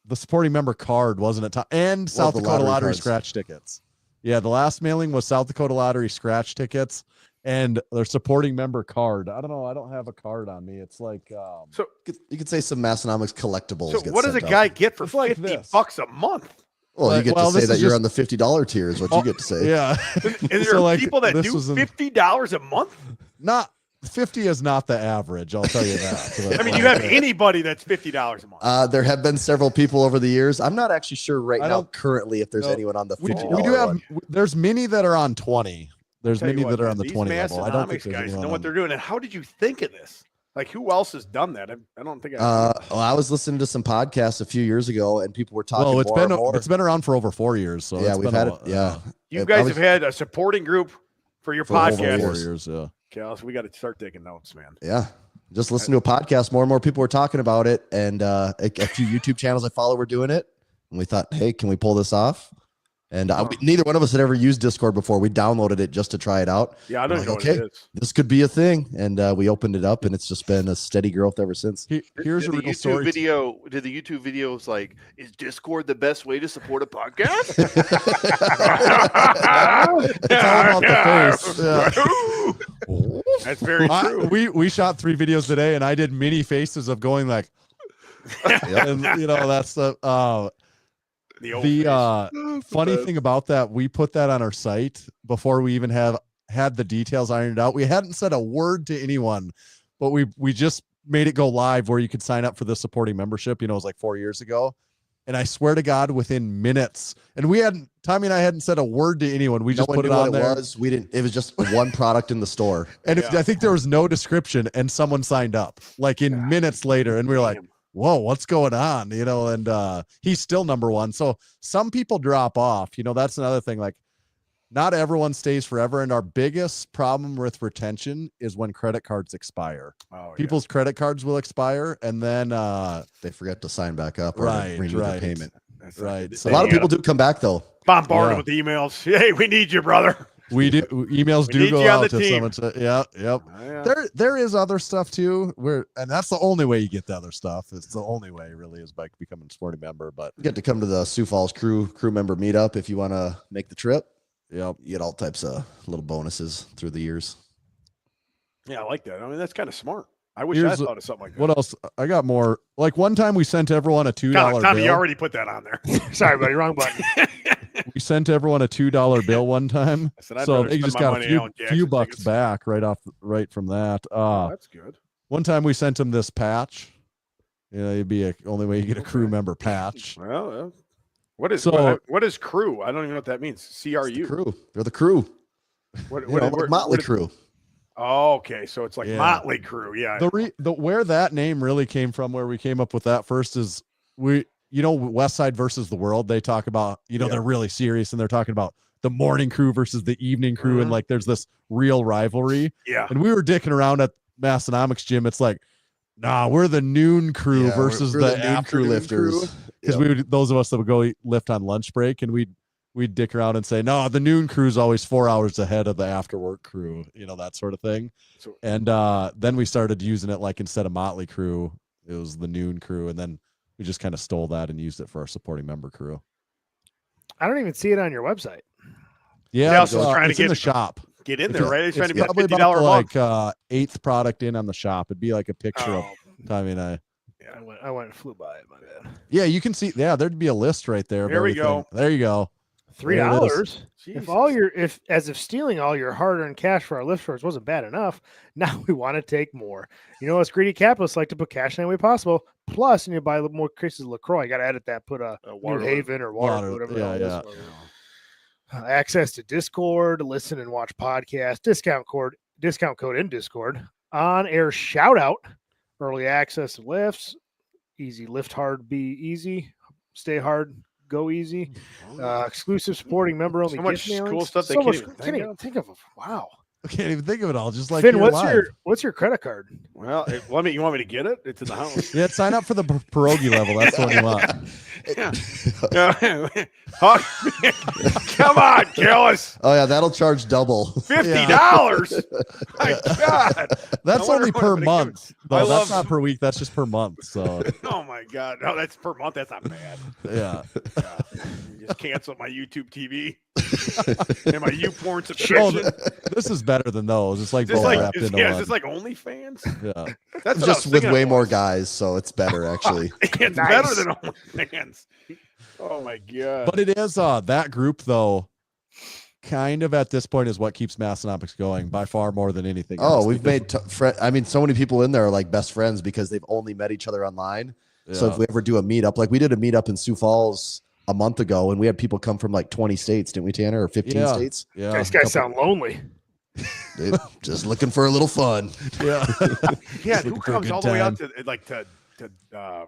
Speaker 4: the supporting member card, wasn't it? And South
Speaker 1: the
Speaker 4: Dakota
Speaker 1: lottery
Speaker 4: Lottery
Speaker 1: cards.
Speaker 4: scratch tickets. Yeah, the last mailing was South Dakota Lottery scratch tickets and their supporting member card. I don't know. I don't have a card on me. It's like
Speaker 5: So,
Speaker 1: You could say some Massenomics collectibles.
Speaker 5: so
Speaker 1: get
Speaker 5: what does a
Speaker 1: sent out.
Speaker 5: guy get for
Speaker 4: It's like
Speaker 5: $50 a month?
Speaker 1: Well, you
Speaker 4: But-
Speaker 1: get
Speaker 4: well,
Speaker 1: to say
Speaker 4: this
Speaker 1: that
Speaker 4: is
Speaker 1: you're
Speaker 4: just-
Speaker 1: on the $50 tier is what you get to say.
Speaker 4: yeah.
Speaker 5: Is there
Speaker 4: So, like,
Speaker 5: people that
Speaker 4: this
Speaker 5: do
Speaker 4: was in-
Speaker 5: $50 a month?
Speaker 4: Not 50 is not the average, I'll tell you that.
Speaker 5: I mean, you have anybody that's $50 a month.
Speaker 1: There have been several people over the years. I'm not actually sure right
Speaker 4: I
Speaker 1: now
Speaker 4: don't-
Speaker 1: currently if there's
Speaker 4: no,
Speaker 1: anyone on the
Speaker 4: we,
Speaker 1: $50
Speaker 4: we do have
Speaker 1: one.
Speaker 4: there's many that are on 20. There's
Speaker 5: Tell you
Speaker 4: many
Speaker 5: what,
Speaker 4: that are
Speaker 5: man,
Speaker 4: on the
Speaker 5: these
Speaker 4: 20 level. I don't think
Speaker 5: Massenomics
Speaker 4: there's
Speaker 5: guys
Speaker 4: anyone
Speaker 5: know
Speaker 4: on
Speaker 5: what they're doing. And how did you think of this? Like, who else has done that? I don't think
Speaker 1: I was listening to some podcasts a few years ago, and people were talking
Speaker 4: Well, it's
Speaker 1: more
Speaker 4: been
Speaker 1: and more.
Speaker 4: it's been around for over 4 years. So
Speaker 1: Yeah,
Speaker 4: it's
Speaker 1: we've
Speaker 4: been
Speaker 1: had
Speaker 4: a-
Speaker 1: it. Yeah,
Speaker 5: you
Speaker 1: I
Speaker 5: guys
Speaker 1: was-
Speaker 5: have had a supporting group for your
Speaker 1: For over
Speaker 5: podcast.
Speaker 4: 4
Speaker 1: years.
Speaker 4: years. Yeah.
Speaker 5: Okay, so we got to start taking notes, man.
Speaker 1: Yeah. Just listen to a podcast. More and more people were talking about it. And a few YouTube channels I follow were doing it. And we thought, hey, can we pull this off? And neither one of us had ever used Discord before. We downloaded it just to try it out.
Speaker 5: Yeah, I don't
Speaker 1: Like,
Speaker 5: know
Speaker 1: okay.
Speaker 5: what it is.
Speaker 1: This could be a thing. And we opened it up, and it's just been a steady growth ever since.
Speaker 4: Here's a
Speaker 3: Did the
Speaker 4: real
Speaker 3: YouTube
Speaker 4: story.
Speaker 3: video. Did the YouTube videos like, is Discord the best way to support a podcast?
Speaker 4: It's all about the face. Yeah.
Speaker 5: That's very true.
Speaker 4: We shot 3 videos today, and I did mini faces of going like, and you know that's the
Speaker 5: The old face.
Speaker 4: funny thing about that, we put that on our site before we even had the details ironed out. We hadn't said a word to anyone, but we just made it go live where you could sign up for the supporting membership. You know, it was like 4 years ago. And I swear to God, within minutes, and Tommy and I hadn't said a word to anyone. We
Speaker 1: No
Speaker 4: just
Speaker 1: one
Speaker 4: put it
Speaker 1: knew what
Speaker 4: on there.
Speaker 1: was. We didn't. It was just one product in the store.
Speaker 4: And
Speaker 5: Yeah.
Speaker 4: I think there was no description, and someone signed up like in minutes later, and we were like,
Speaker 5: Damn.
Speaker 4: "Whoa, what's going on?" You know, and he's still number one. So some people drop off. You know, that's another thing. Like, not everyone stays forever, and our biggest problem with retention is when credit cards expire.
Speaker 5: Oh, yeah.
Speaker 4: People's credit cards will expire, and then
Speaker 1: They forget to sign back up or
Speaker 4: Right,
Speaker 1: renew their
Speaker 4: right.
Speaker 1: payment.
Speaker 5: That's
Speaker 4: right.
Speaker 5: They
Speaker 4: So
Speaker 1: A lot of
Speaker 5: gotta
Speaker 1: people do come back though.
Speaker 5: bombard
Speaker 4: Yeah.
Speaker 5: with emails. Hey, we need you, brother.
Speaker 4: we do emails
Speaker 5: We
Speaker 4: do
Speaker 5: need
Speaker 4: go
Speaker 5: you on
Speaker 4: out
Speaker 5: the
Speaker 4: to
Speaker 5: team.
Speaker 4: someone. Yeah, yep.
Speaker 5: Oh, yeah.
Speaker 4: There is other stuff too, and that's the only way you get the other stuff. It's the only way really is by becoming a supporting member. But
Speaker 1: You get to come to the Sioux Falls crew member meetup if you want to make the trip.
Speaker 4: yep.
Speaker 1: You get all types of little bonuses through the years.
Speaker 5: Yeah, I like that. I mean, that's kind of smart. I wish I
Speaker 4: Here's
Speaker 5: thought of something like that.
Speaker 4: What else? I got more. Like one time we sent everyone a $2
Speaker 5: Tommy, you
Speaker 4: bill.
Speaker 5: already put that on there.
Speaker 2: Sorry, buddy. Wrong button.
Speaker 4: We sent everyone a $2 bill one time.
Speaker 5: I said, I'd
Speaker 4: So
Speaker 5: rather
Speaker 4: they
Speaker 5: spend
Speaker 4: just
Speaker 5: my
Speaker 4: got
Speaker 5: money
Speaker 4: a
Speaker 5: on Alan Jackson
Speaker 4: few bucks
Speaker 5: tickets.
Speaker 4: back right from that.
Speaker 5: Oh, that's good.
Speaker 4: One time we sent him this patch. You know, it'd be only way you get a crew member patch.
Speaker 5: Well, what is crew? I don't even know what that means.
Speaker 1: It's the
Speaker 5: CRU.
Speaker 1: crew. They're the crew.
Speaker 5: What,
Speaker 1: You know, like Motley Crue.
Speaker 5: Oh, okay. So it's like
Speaker 4: Yeah.
Speaker 5: Motley Crue. Yeah.
Speaker 4: The where that name really came from, where we came up with that first is West Side versus the World. They talk about, they're really serious and they're talking about the morning crew versus the evening crew. And like, there's this real rivalry.
Speaker 5: Yeah.
Speaker 4: And we were dicking around at Massenomics Gym. It's like, nah, we're the noon crew versus
Speaker 1: we're
Speaker 4: the
Speaker 1: noon crew
Speaker 4: afternoon
Speaker 1: lifters.
Speaker 4: Because those of us that would go lift on lunch break, and we'd dick around and say, no, the noon crew is always 4 hours ahead of the after work crew, that sort of thing. And then we started using it like instead of Motley Crew, it was the noon crew. And then we just kind of stole that and used it for our supporting member crew.
Speaker 2: I don't even see it on your website.
Speaker 4: Yeah,
Speaker 5: also trying to
Speaker 4: it's in
Speaker 5: get
Speaker 4: the shop.
Speaker 5: Get in there, right? It's trying to be
Speaker 4: probably
Speaker 5: $50
Speaker 4: about
Speaker 5: a month.
Speaker 4: like eighth product in on the shop. It'd be like a picture of Tommy and I.
Speaker 2: Yeah, I went and flew by it. My bad.
Speaker 4: Yeah, you can see. Yeah, there'd be a list right there.
Speaker 5: There we go.
Speaker 4: There you go.
Speaker 2: $3. If stealing all your hard-earned cash for our lift shorts wasn't bad enough, now we want to take more. Us greedy capitalists like to put cash in any way possible. Plus, you buy a little more cases of LaCroix. I got to edit that. Put a New Haven or water, whatever.
Speaker 4: Yeah.
Speaker 2: Access to Discord, listen and watch podcasts, discount code in Discord, on air shout out, early access to lifts, easy lift hard, be easy, stay hard, go easy, exclusive supporting member only.
Speaker 5: So much
Speaker 2: gift
Speaker 5: cool
Speaker 2: mailings.
Speaker 5: stuff they
Speaker 2: So
Speaker 5: can't
Speaker 2: much-
Speaker 5: even
Speaker 2: can't even think of. Wow.
Speaker 4: I can't even think of it all. Just like
Speaker 2: Finn,
Speaker 4: you're live.
Speaker 2: what's your credit card?
Speaker 5: Well, you want me to get it? It's in the house.
Speaker 4: Yeah, sign up for the pierogi level. That's the one you want.
Speaker 5: Come on, kill us.
Speaker 1: Oh yeah, that'll charge double.
Speaker 5: $50. My God.
Speaker 4: That's
Speaker 5: I wonder
Speaker 4: only
Speaker 5: what
Speaker 4: per
Speaker 5: I'm gonna
Speaker 4: month.
Speaker 5: give.
Speaker 4: No,
Speaker 5: I
Speaker 4: that's
Speaker 5: love-
Speaker 4: not per week. That's just per month. So
Speaker 5: Oh my God. No, that's per month. That's not bad.
Speaker 4: yeah.
Speaker 5: Just cancel my YouTube TV and my YouPorn
Speaker 4: Oh,
Speaker 5: subscription.
Speaker 4: this is better than those. It's like
Speaker 5: Is this
Speaker 4: both
Speaker 5: like,
Speaker 4: wrapped
Speaker 5: is
Speaker 4: into
Speaker 5: this
Speaker 4: one.
Speaker 5: like OnlyFans?
Speaker 4: Yeah.
Speaker 5: That's what I was
Speaker 1: Just with
Speaker 5: thinking
Speaker 1: way
Speaker 5: it
Speaker 1: more
Speaker 5: was.
Speaker 1: guys, so it's better actually.
Speaker 5: It's
Speaker 2: Nice.
Speaker 5: better than OnlyFans. Oh my God.
Speaker 4: But it is that group though, kind of at this point is what keeps Massenomics going by far more than anything
Speaker 1: Oh,
Speaker 4: else.
Speaker 1: we've made so many people in there are like best friends because they've only met each other online. So if we ever do a meetup, like we did a meetup in Sioux Falls a month ago, and we had people come from like 20 states, didn't we, Tanner, or 15 states?
Speaker 4: Yeah.
Speaker 2: These guys sound lonely.
Speaker 1: Dude, just looking for a little fun.
Speaker 4: Yeah.
Speaker 5: Yeah,
Speaker 4: Looking
Speaker 5: who
Speaker 4: for a
Speaker 5: comes
Speaker 4: good
Speaker 5: all the way out
Speaker 4: time.
Speaker 5: to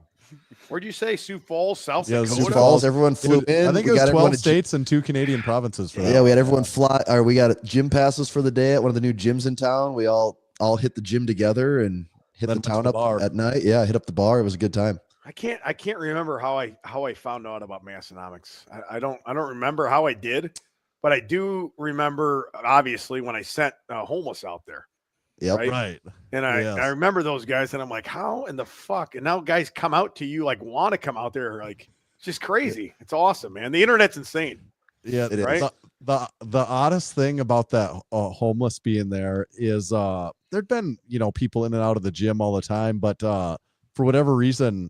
Speaker 5: where'd you say Sioux Falls, South
Speaker 4: Yeah,
Speaker 5: Dakota?
Speaker 1: Sioux Falls, everyone flew in.
Speaker 4: I think
Speaker 1: We
Speaker 4: it was
Speaker 1: got everyone
Speaker 4: 12
Speaker 1: a
Speaker 4: states and 2 Canadian provinces for that.
Speaker 1: Yeah, we had everyone fly, or we got gym passes for the day at one of the new gyms in town. We all hit the gym together and hit
Speaker 4: Then
Speaker 1: the
Speaker 4: went to
Speaker 1: town
Speaker 4: the
Speaker 1: up
Speaker 4: bar.
Speaker 1: at night. Yeah, hit up the bar. It was a good time.
Speaker 5: I can't remember how I found out about Massenomics. I don't remember how I did, but I do remember obviously when I sent homeless out there.
Speaker 1: Yep.
Speaker 5: Right.
Speaker 4: Right.
Speaker 5: And I remember those guys, and I'm like, how in the fuck? And now guys come out to you, like want to come out there, like it's just crazy. It's awesome, man. The internet's insane.
Speaker 4: Yeah.
Speaker 1: It is.
Speaker 5: Right?
Speaker 4: The oddest thing about that homeless being there is there'd been, people in and out of the gym all the time, but for whatever reason,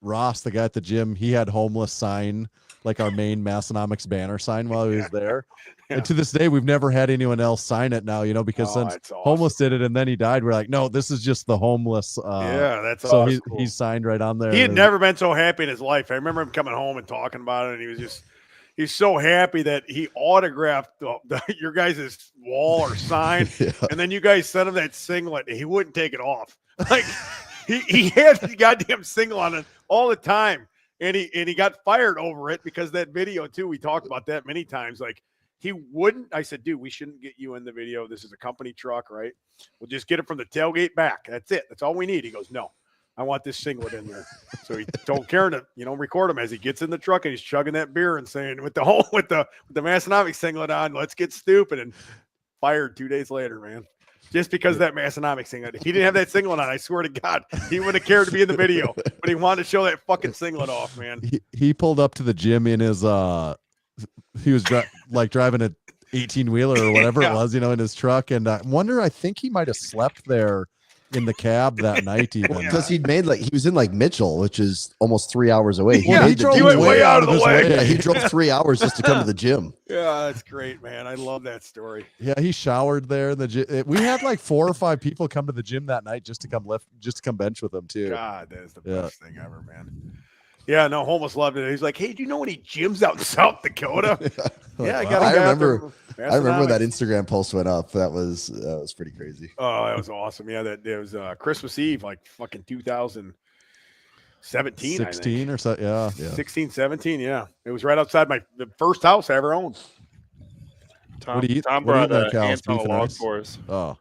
Speaker 4: Ross, the guy at the gym, he had homeless sign, like our main Massenomics banner sign while he was there.
Speaker 5: Yeah.
Speaker 4: And to this day, we've never had anyone else sign it now, because since
Speaker 5: it's awesome.
Speaker 4: homeless did it and then he died, we're like, no, this is just the homeless.
Speaker 5: Yeah, that's
Speaker 4: so
Speaker 5: awesome.
Speaker 4: he's signed right on there.
Speaker 5: He had never been so happy in his life. I remember him coming home and talking about it, and he's so happy that he autographed your guys' wall or sign,
Speaker 1: Yeah.
Speaker 5: and then you guys sent him that singlet, and he wouldn't take it off. Like he had the goddamn singlet on it all the time, and he got fired over it because that video too. We talked about that many times. Like he wouldn't. I said, dude, we shouldn't get you in the video. This is a company truck, right? We'll just get it from the tailgate back. That's it. That's all we need. He goes, no. I want this singlet in there. So he told Karen to, record him as he gets in the truck and he's chugging that beer and saying with the Massenomics singlet on, let's get stupid, and fired 2 days later, man. Just because of that Massenomics singlet. If he didn't have that singlet on, I swear to God, he wouldn't have cared to be in the video. But he wanted to show that fucking singlet off, man.
Speaker 4: He pulled up to the gym in his he was driving a 18-wheeler or whatever
Speaker 5: Yeah.
Speaker 4: it was, in his truck, and I think he might have slept there in the cab that night. Even
Speaker 1: Because he was in like Mitchell, which is almost 3 hours away. He
Speaker 5: Yeah,
Speaker 1: made
Speaker 5: he
Speaker 1: the
Speaker 5: drove
Speaker 1: detour.
Speaker 5: way out of the
Speaker 4: his
Speaker 5: way.
Speaker 1: Yeah, he drove 3 hours just to come to the gym.
Speaker 5: Yeah, that's great, man. I love that story.
Speaker 4: Yeah, he showered there in the gym. We had like 4 or 5 people come to the gym that night just to come bench with him too.
Speaker 5: God, that is the best thing ever, man. Yeah, no, Homeless loved it. He's like, hey, do you know any gyms out in South Dakota? Yeah, I got a
Speaker 1: I
Speaker 5: guy
Speaker 1: remember- I remember that
Speaker 5: Massenomics.
Speaker 1: Instagram post went up. That was pretty crazy.
Speaker 5: Oh, that was awesome. Yeah, that it was Christmas Eve, like fucking 2017,
Speaker 4: 16 or so. Yeah.
Speaker 5: 16, 17. Yeah, it was right outside the first house I ever owned.
Speaker 3: Tom,
Speaker 4: What do you eat?
Speaker 3: Tom
Speaker 4: What do you
Speaker 3: brought
Speaker 4: eat there, Cal?
Speaker 3: ants on
Speaker 4: Beef
Speaker 3: a
Speaker 4: and
Speaker 3: log
Speaker 4: eggs?
Speaker 3: for us.
Speaker 4: Oh,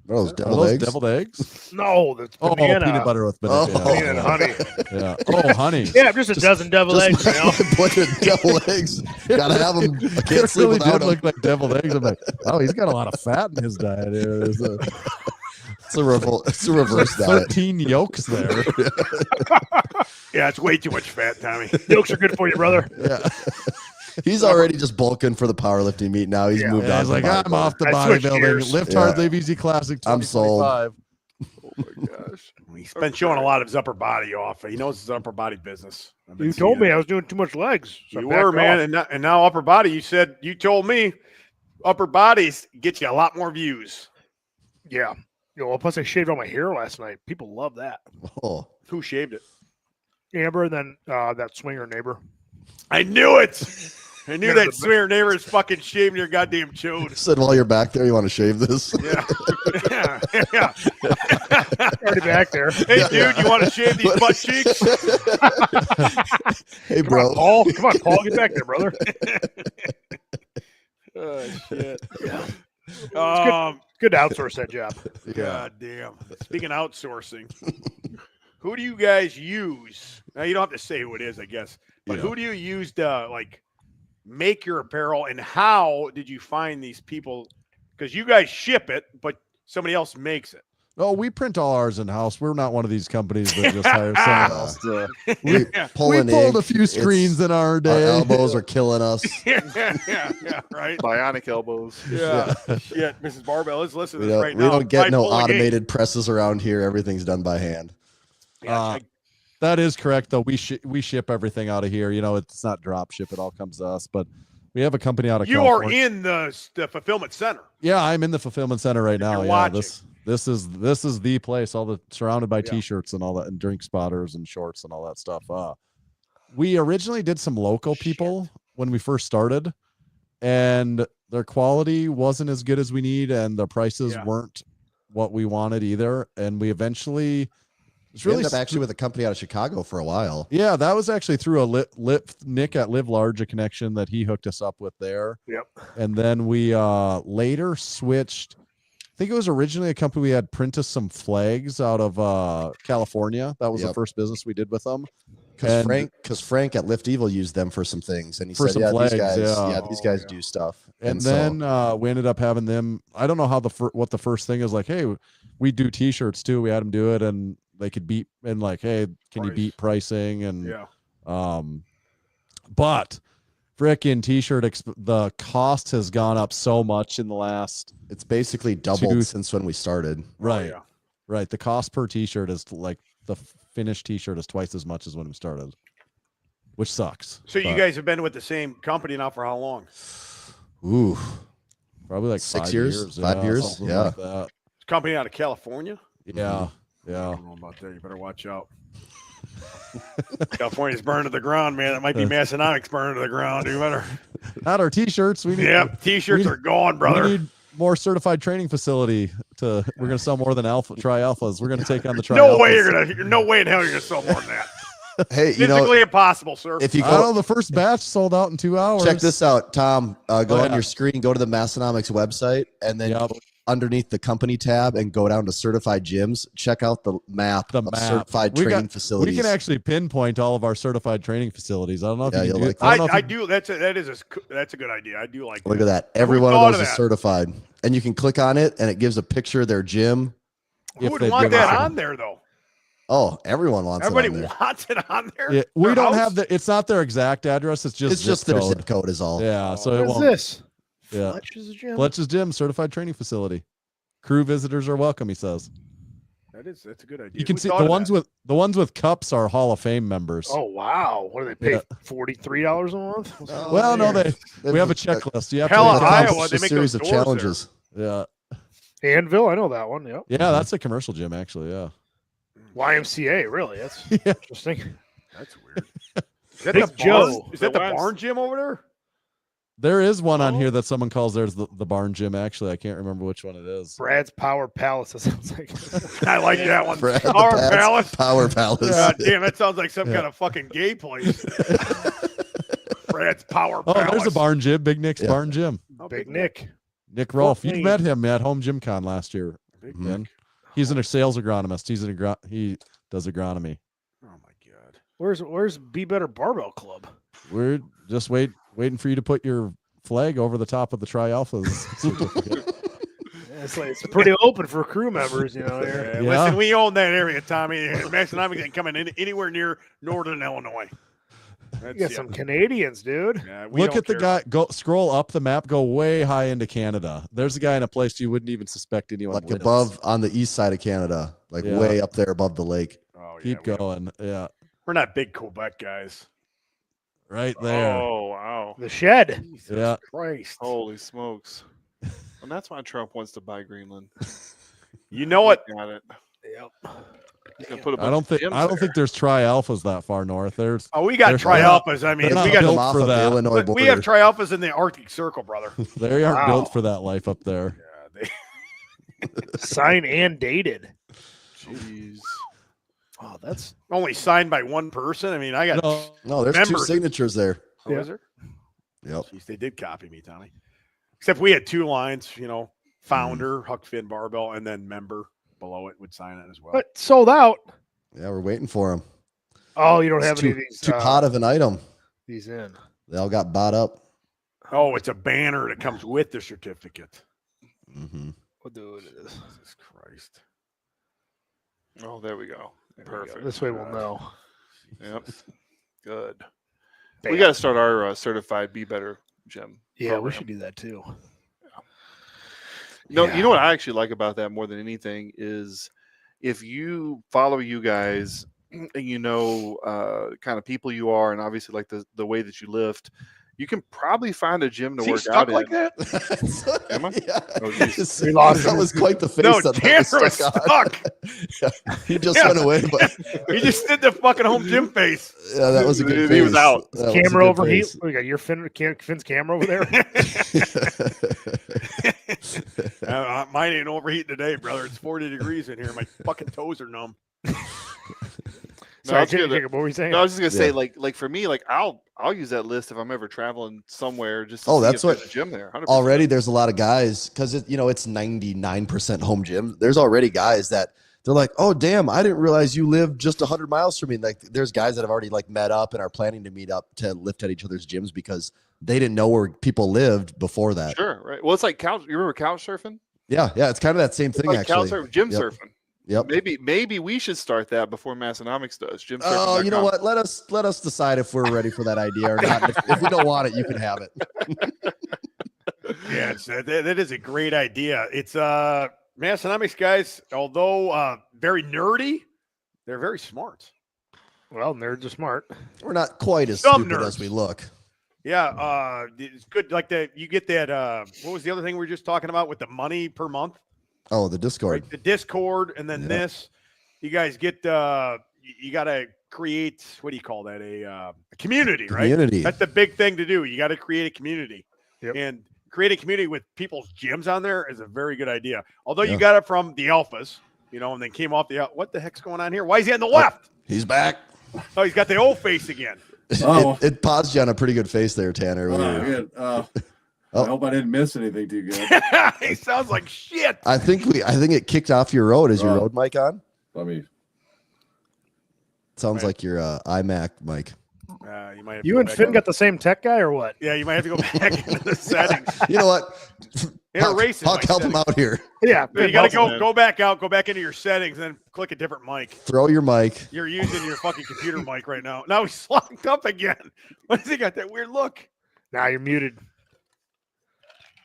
Speaker 1: Those
Speaker 4: are
Speaker 1: deviled
Speaker 4: those
Speaker 1: eggs.
Speaker 4: deviled eggs?
Speaker 2: No, that's
Speaker 4: Oh,
Speaker 2: banana.
Speaker 4: peanut butter with
Speaker 1: Oh.
Speaker 4: banana.
Speaker 2: Banana and honey.
Speaker 4: Yeah. Oh, honey.
Speaker 2: Yeah, just a dozen deviled eggs. You know?
Speaker 1: a bunch of deviled eggs. Gotta have them. I can't
Speaker 4: It
Speaker 1: sleep
Speaker 4: really
Speaker 1: without
Speaker 4: did
Speaker 1: them.
Speaker 4: look like deviled eggs. I'm like, oh, he's got a lot of fat in his diet. It's
Speaker 1: It's a reverse diet.
Speaker 4: 13 yolks there.
Speaker 5: Yeah, it's way too much fat, Tommy.
Speaker 2: Yolks are good for you, brother.
Speaker 4: Yeah.
Speaker 1: He's already just bulking for the powerlifting meet. Now he's moved
Speaker 4: Yeah,
Speaker 1: on.
Speaker 4: he's
Speaker 1: to
Speaker 4: like, I'm
Speaker 1: bodybuilding.
Speaker 4: off the
Speaker 2: I switched
Speaker 4: bodybuilding.
Speaker 2: gears.
Speaker 4: Lift
Speaker 1: Yeah.
Speaker 4: hard, live easy classic.
Speaker 1: I'm sold.
Speaker 4: 2025.
Speaker 3: Oh my gosh.
Speaker 5: He's been showing a lot of his upper body off. He knows his upper body business. I've been
Speaker 2: You
Speaker 5: seeing
Speaker 2: told me
Speaker 5: it.
Speaker 2: I was doing too much legs. so I
Speaker 5: You
Speaker 2: backed
Speaker 5: were, man,
Speaker 2: off.
Speaker 5: and now upper body. You told me upper bodies get you a lot more views.
Speaker 2: Yeah. Well, plus I shaved all my hair last night. People love that.
Speaker 1: Oh,
Speaker 5: Who shaved it?
Speaker 2: Amber and then that swinger neighbor.
Speaker 5: I knew it. I knew
Speaker 2: Yeah,
Speaker 5: that
Speaker 2: the-
Speaker 5: swear neighbor is fucking shaving your goddamn chode.
Speaker 1: said while you're back there, you want to shave this?
Speaker 5: Yeah, yeah.
Speaker 2: Already back there.
Speaker 5: Hey, dude, you want to shave these butt cheeks?
Speaker 1: Hey,
Speaker 2: Come
Speaker 1: bro.
Speaker 2: on, Paul. Come on, Paul. Get back there, brother.
Speaker 5: Oh shit.
Speaker 2: Good to outsource that job.
Speaker 5: God damn. Speaking of outsourcing, who do you guys use? Now you don't have to say who it is, I guess. But
Speaker 4: Yeah.
Speaker 5: who do you use to like make your apparel, and how did you find these people? Because you guys ship it, but somebody else makes it.
Speaker 4: Oh, we print all ours in house. We're not one of these companies that just hire someone else to.
Speaker 1: We
Speaker 5: Yeah.
Speaker 4: We
Speaker 1: pulling
Speaker 4: pulled
Speaker 1: ink.
Speaker 4: a few screens in our
Speaker 1: Our
Speaker 4: day.
Speaker 1: elbows are killing us.
Speaker 5: yeah, right.
Speaker 3: Bionic elbows.
Speaker 5: Yeah. Shit, Mrs. Barbell is listening
Speaker 1: We
Speaker 5: to this
Speaker 1: don't,
Speaker 5: right
Speaker 1: we
Speaker 5: now.
Speaker 1: don't get
Speaker 5: By
Speaker 1: no
Speaker 5: pulling ink.
Speaker 1: automated presses around here. Everything's done by hand.
Speaker 5: Yeah,
Speaker 4: That is correct, though. We ship everything out of here. You know, it's not drop ship. It all comes to us. But we have a company out of
Speaker 5: you
Speaker 4: California.
Speaker 5: are in the fulfillment center.
Speaker 4: Yeah, I'm in the fulfillment center right now.
Speaker 5: you're
Speaker 4: Yeah,
Speaker 5: watching.
Speaker 4: this is the place. All the surrounded by
Speaker 5: Yeah.
Speaker 4: t-shirts and all that, and drink spotters and shorts and all that stuff. We originally did some local people when we first started, and their quality wasn't as good as we need, and the prices
Speaker 5: Yeah.
Speaker 4: weren't what we wanted either. And we eventually, it's
Speaker 1: We
Speaker 4: really
Speaker 1: ended up actually with a company out of Chicago for a while.
Speaker 4: yeah, that was actually through a Nick at Live Large, a connection that he hooked us up with there.
Speaker 5: Yep.
Speaker 4: And then we later switched. I think it was originally a company we had print us some flags out of California. That was the
Speaker 1: Yep.
Speaker 4: first business we did with them.
Speaker 1: Because
Speaker 4: And-
Speaker 1: Frank at Lift Evil used them for some things, and he
Speaker 4: For
Speaker 1: said,
Speaker 4: some
Speaker 1: "Yeah,
Speaker 4: flags,
Speaker 1: these guys,
Speaker 4: yeah.
Speaker 1: these guys
Speaker 5: Oh,
Speaker 1: do stuff."
Speaker 4: And
Speaker 1: so-
Speaker 4: then we ended up having them. I don't know how what the first thing is like. Hey, we do T-shirts too. We had them do it, and they could beat and like, hey, can you
Speaker 5: Price.
Speaker 4: beat pricing and
Speaker 5: Yeah.
Speaker 4: but frickin' T-shirt the cost has gone up so much in the last
Speaker 1: it's basically doubled
Speaker 4: Two-
Speaker 1: since when we started.
Speaker 4: right.
Speaker 5: yeah.
Speaker 4: Right. The cost per T-shirt is like the finished T-shirt is twice as much as when we started, which sucks.
Speaker 5: So you
Speaker 4: but
Speaker 5: guys have been with the same company now for how long?
Speaker 1: Ooh,
Speaker 4: probably like
Speaker 1: 6
Speaker 4: 5
Speaker 1: years? 5
Speaker 4: yeah,
Speaker 1: years?
Speaker 4: something
Speaker 1: Yeah.
Speaker 4: like that.
Speaker 5: Company out of California?
Speaker 4: Yeah.
Speaker 5: I
Speaker 4: Yeah.
Speaker 5: don't know about that. You better watch out. California's burned to the ground, man. That might be Massenomics burned to the ground. You better.
Speaker 4: Not our T-shirts. We need,
Speaker 5: Yep. T-shirts
Speaker 4: we-
Speaker 5: are gone,
Speaker 4: we
Speaker 5: brother.
Speaker 4: need more certified training facility we're going to sell more than tri-alphas. We're going to take on the tri-alphas.
Speaker 5: No way no way in hell you're gonna sell more than that.
Speaker 1: hey, you
Speaker 5: Physically
Speaker 1: know,
Speaker 5: impossible, sir.
Speaker 1: if you
Speaker 4: I don't
Speaker 1: go
Speaker 4: know, the first batch sold out in 2 hours.
Speaker 1: check this out, Tom, go
Speaker 4: Oh,
Speaker 1: on
Speaker 4: yeah.
Speaker 1: your screen, go to the Massenomics website, and then
Speaker 4: Yep.
Speaker 1: go underneath the company tab and go down to certified gyms. Check out the map
Speaker 4: The
Speaker 1: of
Speaker 4: map.
Speaker 1: certified
Speaker 4: We got-
Speaker 1: training
Speaker 4: We
Speaker 1: facilities.
Speaker 4: can actually pinpoint all of our certified training facilities. I don't know if
Speaker 1: Yeah,
Speaker 4: you can
Speaker 1: you'll
Speaker 4: do
Speaker 1: like
Speaker 4: I don't know
Speaker 5: I
Speaker 4: if you-
Speaker 5: do. That's a good idea. I do like
Speaker 1: Look
Speaker 5: that.
Speaker 1: at that. Every
Speaker 5: Who
Speaker 1: one of
Speaker 5: thought
Speaker 1: those
Speaker 5: of
Speaker 1: is
Speaker 5: that?
Speaker 1: certified. And you can click on it and it gives a picture of their gym.
Speaker 5: Who
Speaker 4: if
Speaker 5: would
Speaker 4: they've
Speaker 5: want
Speaker 4: given
Speaker 5: that
Speaker 4: us a-
Speaker 5: on there though?
Speaker 1: Oh, everyone wants
Speaker 5: Everybody
Speaker 1: it on there.
Speaker 5: wants it on there.
Speaker 4: Yeah, we
Speaker 5: Their
Speaker 4: don't
Speaker 5: house?
Speaker 4: have it's not their exact address. It's just
Speaker 1: It's just
Speaker 4: zip
Speaker 1: their
Speaker 4: code.
Speaker 1: zip code is all.
Speaker 4: Yeah, so
Speaker 5: Oh,
Speaker 4: it
Speaker 2: What is
Speaker 4: won't.
Speaker 2: this?
Speaker 4: Yeah.
Speaker 2: Fletcher's gym.
Speaker 4: Fletcher's Gym certified training facility. Crew visitors are welcome, he says.
Speaker 5: That's a good idea.
Speaker 4: You can
Speaker 5: Who
Speaker 4: see
Speaker 5: thought of
Speaker 4: the ones with cups are Hall of Fame members.
Speaker 2: Oh wow! What do they pay?
Speaker 4: Yeah.
Speaker 2: $43 a month?
Speaker 1: Oh,
Speaker 4: Well, no,
Speaker 1: there.
Speaker 4: we have a checklist. You have
Speaker 5: Hell,
Speaker 4: to
Speaker 5: Iowa,
Speaker 1: accomplish
Speaker 5: they
Speaker 1: a
Speaker 5: make
Speaker 1: series
Speaker 5: those
Speaker 1: of
Speaker 5: doors
Speaker 1: challenges.
Speaker 4: Yeah.
Speaker 2: Anvil, I know that one. Yep.
Speaker 4: Yeah, that's a commercial gym, actually. Yeah.
Speaker 2: YMCA, really? That's
Speaker 4: Yeah.
Speaker 2: interesting.
Speaker 5: That's weird. Is that
Speaker 2: Big
Speaker 5: the
Speaker 2: Joe.
Speaker 5: barn? Is that the
Speaker 3: The
Speaker 5: barn gym over there?
Speaker 4: There is one on
Speaker 3: Oh.
Speaker 4: here that someone calls theirs the barn gym. Actually, I can't remember which one it is.
Speaker 2: Brad's Power Palace. That sounds like.
Speaker 5: I like that one.
Speaker 1: Brad the
Speaker 5: Power
Speaker 1: Pats,
Speaker 5: Palace.
Speaker 1: Power Palace.
Speaker 5: God damn, that sounds like some
Speaker 4: Yeah.
Speaker 5: kind of fucking gay place. Brad's Power
Speaker 4: Oh,
Speaker 5: Palace.
Speaker 4: there's a barn gym. Big Nick's
Speaker 1: Yeah.
Speaker 4: barn gym.
Speaker 5: Oh,
Speaker 2: Big Nick.
Speaker 4: Nick Rolfe. You
Speaker 2: Wayne.
Speaker 4: met him at Home Gym Con last year.
Speaker 5: Big
Speaker 1: Mhm.
Speaker 5: Nick.
Speaker 4: He's a sales agronomist. He does agronomy.
Speaker 5: Oh my god.
Speaker 2: Where's Be Better Barbell Club?
Speaker 4: We're just waiting for you to put your flag over the top of the Tri-Alphas certificate.
Speaker 2: It's pretty open for crew members, you know. Here.
Speaker 5: Yeah,
Speaker 4: Yeah.
Speaker 5: Listen, we own that area, Tommy. Massenomics ain't coming in anywhere near Northern Illinois.
Speaker 2: You got some Canadians, dude.
Speaker 5: Yeah, we
Speaker 4: Look
Speaker 5: don't
Speaker 4: at the
Speaker 5: care.
Speaker 4: guy. Go scroll up the map. Go way high into Canada. There's a guy in a place you wouldn't even suspect anyone.
Speaker 1: Like
Speaker 4: lives.
Speaker 1: above on the east side of Canada, like
Speaker 4: Yeah.
Speaker 1: way up there above the lake.
Speaker 5: Oh, yeah,
Speaker 4: Keep
Speaker 5: we-
Speaker 4: going. Yeah,
Speaker 5: We're not big Quebec guys.
Speaker 4: right there.
Speaker 3: Oh wow!
Speaker 2: The shed.
Speaker 5: Jesus
Speaker 4: Yeah.
Speaker 5: Christ.
Speaker 3: Holy smokes! And that's why Trump wants to buy Greenland.
Speaker 5: You know what?
Speaker 3: Got it.
Speaker 2: Yep.
Speaker 3: He's gonna put a
Speaker 4: I don't think there's Tri-Alphas that far north. There's
Speaker 5: Oh, we got
Speaker 4: They're
Speaker 5: Tri-Alphas. I mean,
Speaker 4: they're not
Speaker 5: we got
Speaker 4: built
Speaker 1: Come off
Speaker 4: for
Speaker 1: of the
Speaker 4: that.
Speaker 1: Illinois border.
Speaker 5: we have Tri-Alphas in the Arctic Circle, brother.
Speaker 4: they aren't
Speaker 2: Wow.
Speaker 4: built for that life up there.
Speaker 5: Yeah,
Speaker 2: Signed and dated.
Speaker 3: Jeez.
Speaker 2: Oh, that's
Speaker 5: only signed by one person. I mean, I got.
Speaker 4: No,
Speaker 1: No, there's two
Speaker 5: Members.
Speaker 1: signatures there.
Speaker 5: Oh, is there?
Speaker 1: Yep.
Speaker 5: Jeez, they did copy me, Tommy. Except we had two lines. You know, founder, Huck Finn Barbell, and then member below it would sign it as well.
Speaker 2: but sold out.
Speaker 1: Yeah, we're waiting for them.
Speaker 2: Oh, you don't have
Speaker 1: It's
Speaker 2: any
Speaker 1: too,
Speaker 2: of these.
Speaker 1: too hot of an item.
Speaker 2: These in.
Speaker 1: They all got bought up.
Speaker 5: Oh, it's a banner that comes with the certificate.
Speaker 1: Hmm
Speaker 2: We'll do it.
Speaker 5: Jesus Christ.
Speaker 3: Oh, there we go.
Speaker 5: There we go.
Speaker 3: Perfect.
Speaker 2: This way we'll know.
Speaker 3: Yep. Good.
Speaker 2: Bam.
Speaker 3: We got to start our certified Be Better gym.
Speaker 2: Yeah, we
Speaker 3: program.
Speaker 2: should do that too.
Speaker 3: No,
Speaker 2: Yeah.
Speaker 3: you know what I actually like about that more than anything is if you follow you guys and you know kind of people you are and obviously like the way that you lift, you can probably find a gym to
Speaker 5: Is he
Speaker 3: work
Speaker 5: stuck
Speaker 3: out
Speaker 5: like
Speaker 3: in.
Speaker 5: that?
Speaker 3: Am I?
Speaker 1: Yeah.
Speaker 3: Oh, geez.
Speaker 2: We lost
Speaker 1: that
Speaker 2: him.
Speaker 1: was quite the face.
Speaker 5: No,
Speaker 1: that
Speaker 5: Tanner
Speaker 1: was
Speaker 5: was
Speaker 1: stuck on.
Speaker 5: stuck.
Speaker 1: He just
Speaker 5: Yeah.
Speaker 1: went away, but
Speaker 5: He just did the fucking home gym face.
Speaker 1: yeah, that was a good
Speaker 3: He was
Speaker 1: face.
Speaker 3: out.
Speaker 1: That was a
Speaker 2: Camera
Speaker 1: good
Speaker 2: overheat.
Speaker 1: face.
Speaker 2: We got your Finn's camera over there.
Speaker 5: Mine ain't overheating today, brother. It's 40 degrees in here. My fucking toes are numb.
Speaker 2: Sorry,
Speaker 3: it's good.
Speaker 2: Jacob, what were you saying?
Speaker 3: No, I was just gonna say,
Speaker 1: Yeah.
Speaker 3: like for me, like I'll use that list if I'm ever traveling somewhere. Just to
Speaker 1: Oh,
Speaker 3: see
Speaker 1: that's
Speaker 3: if there's
Speaker 1: what-
Speaker 3: a gym there. 100%.
Speaker 1: Already, there's a lot of guys because it's 99% home gym. There's already guys that they're like, oh damn, I didn't realize you live just 100 miles from me. Like, there's guys that have already like met up and are planning to meet up to lift at each other's gyms because they didn't know where people lived before that.
Speaker 3: Sure, right. Well, it's like couch. You remember couch surfing?
Speaker 1: Yeah, it's kind of that same thing
Speaker 3: Like
Speaker 1: actually.
Speaker 3: couch surfing, gym
Speaker 1: Yep.
Speaker 3: surfing.
Speaker 1: Yep.
Speaker 3: Maybe we should start that before Massenomics does. Gym
Speaker 1: Oh, you know what? Let us decide if we're ready for that idea or not. If we don't want it, you can have it.
Speaker 5: Yeah, that is a great idea. It's Massenomics guys, although very nerdy, they're very smart.
Speaker 2: Well, nerds are smart.
Speaker 1: We're not quite as
Speaker 5: Some
Speaker 1: stupid
Speaker 5: nerds.
Speaker 1: as we look.
Speaker 5: Yeah, it's good. Like you get that. What was the other thing we were just talking about with the money per month?
Speaker 1: Oh, the Discord.
Speaker 5: Right, the Discord, and then
Speaker 1: Yeah.
Speaker 5: this. You guys get. You got to create. What do you call that? A community, right?
Speaker 1: Community.
Speaker 5: That's the big thing to do. You got to create a community,
Speaker 2: Yep.
Speaker 5: and create a community with people's gyms on there is a very good idea. Although
Speaker 1: Yeah.
Speaker 5: you got it from the alphas, and then came off the. What the heck's going on here? Why is he on the left?
Speaker 1: He's back.
Speaker 5: Oh, he's got the old face again.
Speaker 6: Oh.
Speaker 1: It paused you on a pretty good face there, Tanner. when you
Speaker 6: Oh,
Speaker 1: were-
Speaker 6: good.
Speaker 1: Oh.
Speaker 6: I hope I didn't miss anything too good.
Speaker 5: He sounds like shit.
Speaker 1: I think it kicked off your road. Is your
Speaker 6: Oh.
Speaker 1: road mic on?
Speaker 6: Let me.
Speaker 1: Sounds
Speaker 5: Right.
Speaker 1: like your iMac mic.
Speaker 5: You might have to
Speaker 2: You
Speaker 5: go
Speaker 2: and
Speaker 5: back
Speaker 2: Finn
Speaker 5: on-
Speaker 2: got the same tech guy or what?
Speaker 5: Yeah, you might have to go back into the settings.
Speaker 1: You know what?
Speaker 5: Erase it,
Speaker 1: Huck,
Speaker 5: my
Speaker 1: help him
Speaker 5: settings.
Speaker 1: out here.
Speaker 2: Yeah,
Speaker 5: You got to
Speaker 3: man.
Speaker 5: go back out, go back into your settings, and then click a different mic.
Speaker 1: Throw your mic.
Speaker 5: You're using your fucking computer mic right now. Now he's locked up again. What has he got that weird look?
Speaker 2: Now you're muted.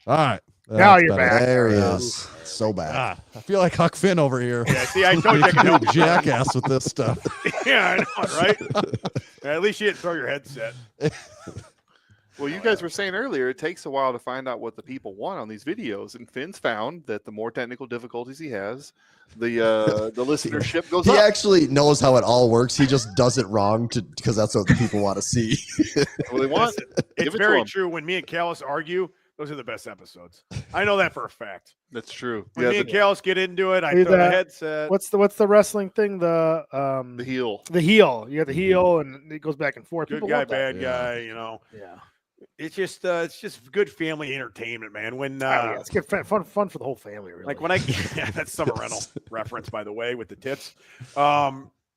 Speaker 4: All right,
Speaker 2: Now
Speaker 4: That's
Speaker 2: you're
Speaker 4: better.
Speaker 2: back.
Speaker 1: There he
Speaker 4: Yeah.
Speaker 1: is. So bad.
Speaker 4: Ah, I feel like Huck Finn over here.
Speaker 5: Yeah, see, I told you I could
Speaker 4: You're
Speaker 5: help
Speaker 4: a
Speaker 5: you.
Speaker 4: jackass with this stuff.
Speaker 5: Yeah, I know, right? At least you didn't throw your headset.
Speaker 3: Well, you guys were saying earlier, it takes a while to find out what the people want on these videos, and Finn's found that the more technical difficulties he has, the listenership goes
Speaker 1: He
Speaker 3: up.
Speaker 1: actually knows how it all works. He just does it wrong because that's what the people want to see.
Speaker 3: Well, they want.
Speaker 5: It's
Speaker 3: Give it to
Speaker 5: very
Speaker 3: 'em.
Speaker 5: true. When me and Callis argue, those are the best episodes. I know that for a fact.
Speaker 3: That's true.
Speaker 5: When
Speaker 3: Yeah,
Speaker 5: me and Callis get into it, I
Speaker 2: Hey,
Speaker 5: throw the
Speaker 2: that-
Speaker 5: headset.
Speaker 2: What's the wrestling thing?
Speaker 3: the heel.
Speaker 2: The heel. You got the heel, and it goes back and forth.
Speaker 5: Good
Speaker 2: People
Speaker 5: guy,
Speaker 2: love that.
Speaker 5: bad guy. You know,
Speaker 2: Yeah.
Speaker 5: it's just good family entertainment, man. When
Speaker 2: Yeah, it's good fun for the whole family. Really.
Speaker 5: like when I yeah, that's Summer Rental reference, by the way, with the tits.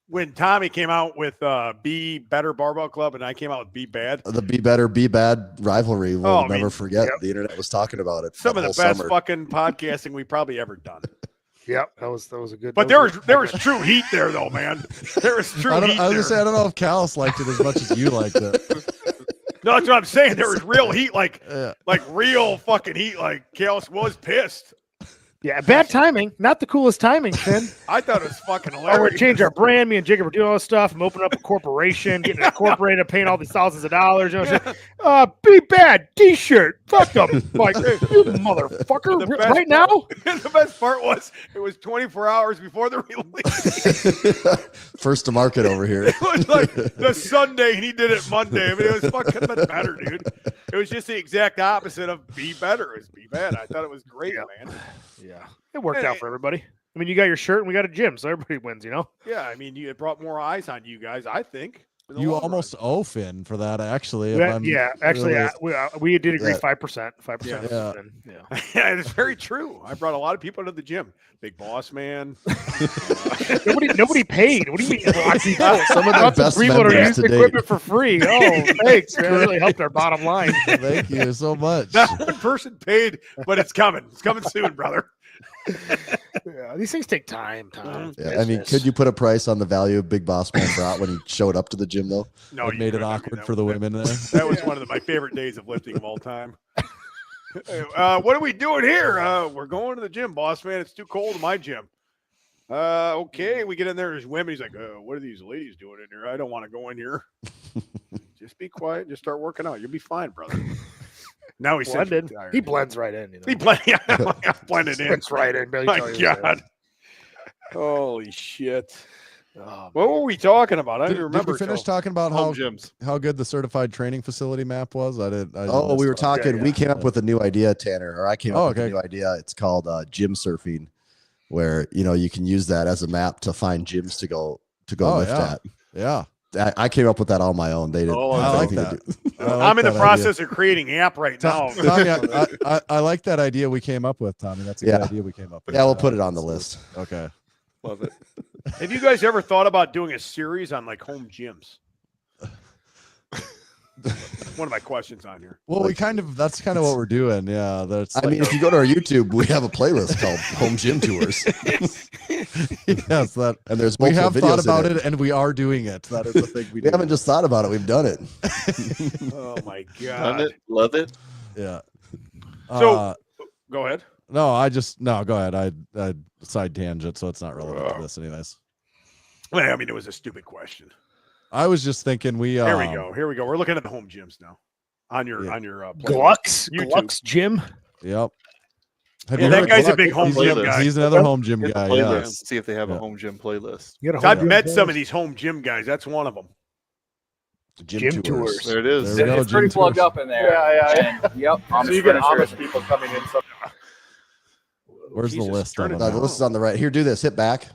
Speaker 5: When Tommy came out with Be Better Barbell Club and I came out with Be Bad,
Speaker 1: The Be Better, Be Bad rivalry. We'll
Speaker 5: Oh, I
Speaker 1: never
Speaker 5: mean,
Speaker 1: forget.
Speaker 2: yep.
Speaker 1: The internet was talking about it.
Speaker 5: some of
Speaker 1: that
Speaker 5: the
Speaker 1: whole
Speaker 5: best
Speaker 1: summer.
Speaker 5: fucking podcasting we probably ever done.
Speaker 2: Yep, that was a good.
Speaker 5: But
Speaker 2: that
Speaker 5: there was true heat there, though, man. There was true
Speaker 4: I was
Speaker 5: heat
Speaker 4: gonna
Speaker 5: there.
Speaker 4: say I don't know if Callus liked it as much as you liked it.
Speaker 5: No, that's what I'm saying. There was real heat, like
Speaker 4: Yeah.
Speaker 5: real fucking heat. Like Callis was pissed.
Speaker 2: Yeah, bad timing. Not the coolest timing, Finn.
Speaker 5: I thought it was fucking
Speaker 2: Oh, we're
Speaker 5: hilarious.
Speaker 2: changing our brand. Me and Jacob are doing all this stuff. I'm opening up a corporation, getting incorporated, paying all these thousands of dollars. You know, Be Bad T-shirt. Fuck them, like you motherfucker.
Speaker 5: The best
Speaker 2: Right now,
Speaker 5: the best part was it was 24 hours before the release.
Speaker 1: First to market over here.
Speaker 5: It was like the Sunday and he did it Monday. I mean, it was fucking much better, dude. It was just the exact opposite of Be Better. It was Be Bad. I thought it was great, man.
Speaker 2: yeah, it worked out for everybody. I mean, you got your shirt and we got a gym, so everybody wins. You know.
Speaker 5: Yeah, I mean, it brought more eyes on you guys, I think. in the
Speaker 4: You
Speaker 5: long run.
Speaker 4: almost owe Finn for that, actually. if
Speaker 2: Yeah,
Speaker 4: I'm
Speaker 2: yeah, actually,
Speaker 4: really-
Speaker 2: we did agree
Speaker 1: Yeah.
Speaker 2: 5%. 5%.
Speaker 4: Yeah.
Speaker 2: Yeah.
Speaker 5: Yeah, it's very true. I brought a lot of people to the gym. Big Boss Man.
Speaker 2: Nobody paid. What do you mean?
Speaker 1: Some of the
Speaker 2: Lots
Speaker 1: best
Speaker 2: people that are
Speaker 1: members
Speaker 2: using
Speaker 1: to date.
Speaker 2: equipment for free. Oh, thanks. Man. That really helped our bottom line.
Speaker 4: Thank you so much.
Speaker 5: Not one person paid, but it's coming. It's coming soon, brother.
Speaker 2: Yeah, these things take time.
Speaker 1: Yeah, I mean, could you put a price on the value of Big Boss Man brought when he showed up to the gym, though?
Speaker 5: No,
Speaker 4: It
Speaker 5: you
Speaker 4: made it
Speaker 5: couldn't. I mean,
Speaker 4: awkward
Speaker 5: that
Speaker 4: for the
Speaker 5: was-
Speaker 4: women there.
Speaker 5: That was one of my favorite days of lifting of all time. What are we doing here? We're going to the gym, boss man. It's too cold in my gym. Okay, we get in there. There's women. He's like, what are these ladies doing in here? I don't want to go in here. Just be quiet. Just start working out. You'll be fine, brother. Now he's
Speaker 2: Blended.
Speaker 5: tired.
Speaker 2: He blends right in. You know?
Speaker 5: He blended in.
Speaker 2: Fits right in. Barely
Speaker 5: My
Speaker 2: tell you what's
Speaker 5: God. Holy shit.
Speaker 2: Oh,
Speaker 5: What were we talking about? I don't
Speaker 4: Did,
Speaker 5: even
Speaker 4: did
Speaker 5: remember.
Speaker 4: we finish
Speaker 5: till-
Speaker 4: talking about
Speaker 3: Home gyms.
Speaker 4: how good the certified training facility map was? I didn't
Speaker 1: Oh, we were
Speaker 4: miss that.
Speaker 1: talking.
Speaker 5: yeah.
Speaker 1: We came up with a new idea, Tanner, or I came
Speaker 4: Oh,
Speaker 1: up with a
Speaker 4: okay.
Speaker 1: new idea. It's called gym surfing, where you can use that as a map to find gyms to go
Speaker 4: Oh,
Speaker 1: lift
Speaker 4: yeah.
Speaker 1: at.
Speaker 4: Yeah.
Speaker 1: I came up with that on my own. They didn't.
Speaker 3: Oh,
Speaker 1: have
Speaker 4: I like
Speaker 1: anything to
Speaker 4: that.
Speaker 1: do.
Speaker 4: I like
Speaker 5: I'm in the
Speaker 4: that
Speaker 5: process of creating an app right now.
Speaker 4: Tommy, I like that idea we came up with, Tommy. That's a
Speaker 1: Yeah.
Speaker 4: good idea we came up with.
Speaker 1: Yeah, we'll put it on the list.
Speaker 4: Okay.
Speaker 3: Love it.
Speaker 5: Have you guys ever thought about doing a series on like home gyms? One of my questions on here.
Speaker 4: Well, that's kind of what we're doing. Yeah. That's
Speaker 1: I mean, if you go to our YouTube, we have a playlist called Home Gym Tours,
Speaker 4: yes, that
Speaker 1: and there's
Speaker 4: we
Speaker 1: multiple
Speaker 4: have
Speaker 1: videos
Speaker 4: thought
Speaker 1: in
Speaker 4: about it and we are doing it. That is the thing we
Speaker 1: We
Speaker 4: do.
Speaker 1: haven't just thought about it; we've done it.
Speaker 5: Oh my
Speaker 3: Love
Speaker 5: god!
Speaker 3: it. Love it.
Speaker 4: Yeah.
Speaker 5: So- Go ahead.
Speaker 4: No, go ahead. I side tangent, so it's not relevant to this anyways.
Speaker 5: Well, I mean, it was a stupid question.
Speaker 4: I was just thinking
Speaker 5: Here we go. Here we go. We're looking at the home gyms now. On your
Speaker 4: Yeah.
Speaker 5: playlist.
Speaker 2: Glux,
Speaker 5: YouTube.
Speaker 2: Glux Gym.
Speaker 4: Yep. Have
Speaker 5: Yeah,
Speaker 4: you
Speaker 5: that
Speaker 4: heard-
Speaker 5: guy's a
Speaker 1: Gluck?
Speaker 5: big home gym
Speaker 3: Playlist.
Speaker 5: guy.
Speaker 4: He's another home gym
Speaker 3: Get the
Speaker 4: guy.
Speaker 3: playlist.
Speaker 4: Yeah.
Speaker 3: See if they have
Speaker 4: Yeah.
Speaker 3: a home gym playlist.
Speaker 2: You got a
Speaker 5: I've
Speaker 2: home
Speaker 5: met
Speaker 2: gym
Speaker 5: some of
Speaker 2: place?
Speaker 5: these home gym guys. That's one of them.
Speaker 2: Gym tours.
Speaker 3: There it is.
Speaker 4: There we go,
Speaker 7: It's pretty
Speaker 4: gym
Speaker 7: plugged
Speaker 4: tours.
Speaker 7: up in there. And, yep.
Speaker 6: So you get
Speaker 7: furniture.
Speaker 6: Amish people coming in. So
Speaker 4: Where's the
Speaker 5: Jesus,
Speaker 4: list
Speaker 5: turn
Speaker 4: of
Speaker 5: it
Speaker 4: them?
Speaker 1: The list is on the right. Here, do this. Hit back,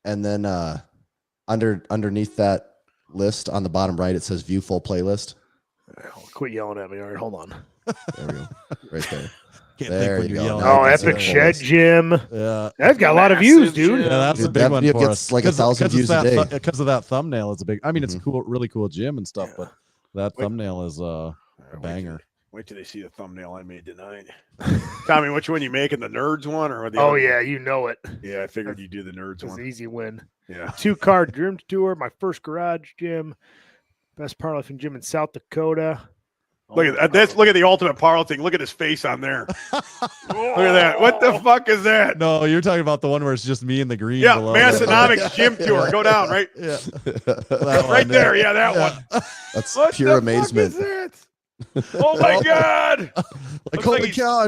Speaker 1: and then underneath that list on the bottom right, it says View Full Playlist.
Speaker 2: Quit yelling at me. All right, hold on.
Speaker 1: There we go, right there.
Speaker 4: Can't
Speaker 1: There
Speaker 4: think when
Speaker 1: you
Speaker 4: you're
Speaker 1: go.
Speaker 4: yelling.
Speaker 1: Now
Speaker 2: Oh,
Speaker 1: you can see
Speaker 2: Epic
Speaker 1: the
Speaker 2: Shed
Speaker 1: full
Speaker 2: Gym.
Speaker 4: Yeah.
Speaker 2: That's got a lot of views,
Speaker 3: Massive
Speaker 2: dude.
Speaker 3: gym.
Speaker 4: Yeah, that's a
Speaker 1: Dude,
Speaker 4: big
Speaker 1: that
Speaker 4: one
Speaker 1: video
Speaker 4: for
Speaker 1: gets
Speaker 4: us.
Speaker 1: like 1,000 views a day.
Speaker 4: Because of that thumbnail, it's a big. I mean, it's a
Speaker 1: Mhm.
Speaker 4: cool, really cool gym and stuff, but that
Speaker 5: Wait.
Speaker 4: thumbnail is a banger.
Speaker 5: Wait till they see the thumbnail I made tonight. Tommy, which one you making? The nerds one or the
Speaker 2: Oh
Speaker 5: other
Speaker 2: yeah,
Speaker 5: one?
Speaker 2: you know it.
Speaker 5: Yeah, I figured you'd do the nerds
Speaker 2: It's an
Speaker 5: one.
Speaker 2: easy win.
Speaker 5: Yeah.
Speaker 2: 2-car gym tour. My first garage gym. Best powerlifting gym in South Dakota. Look at this. Look at the ultimate powerlifting. Look at his face on there. Look at that. What the fuck is that?
Speaker 4: No, you're talking about the one where it's just me and the green.
Speaker 2: Yeah,
Speaker 4: below.
Speaker 2: Massenomics Gym Tour. Go down, right?
Speaker 4: Yeah.
Speaker 2: Right there. Yeah, that one.
Speaker 1: That's
Speaker 2: What
Speaker 1: pure
Speaker 2: the
Speaker 1: amazement.
Speaker 2: Fuck is that? Oh my god!
Speaker 4: Like,
Speaker 2: Looks
Speaker 4: holy
Speaker 2: like he's
Speaker 4: cow!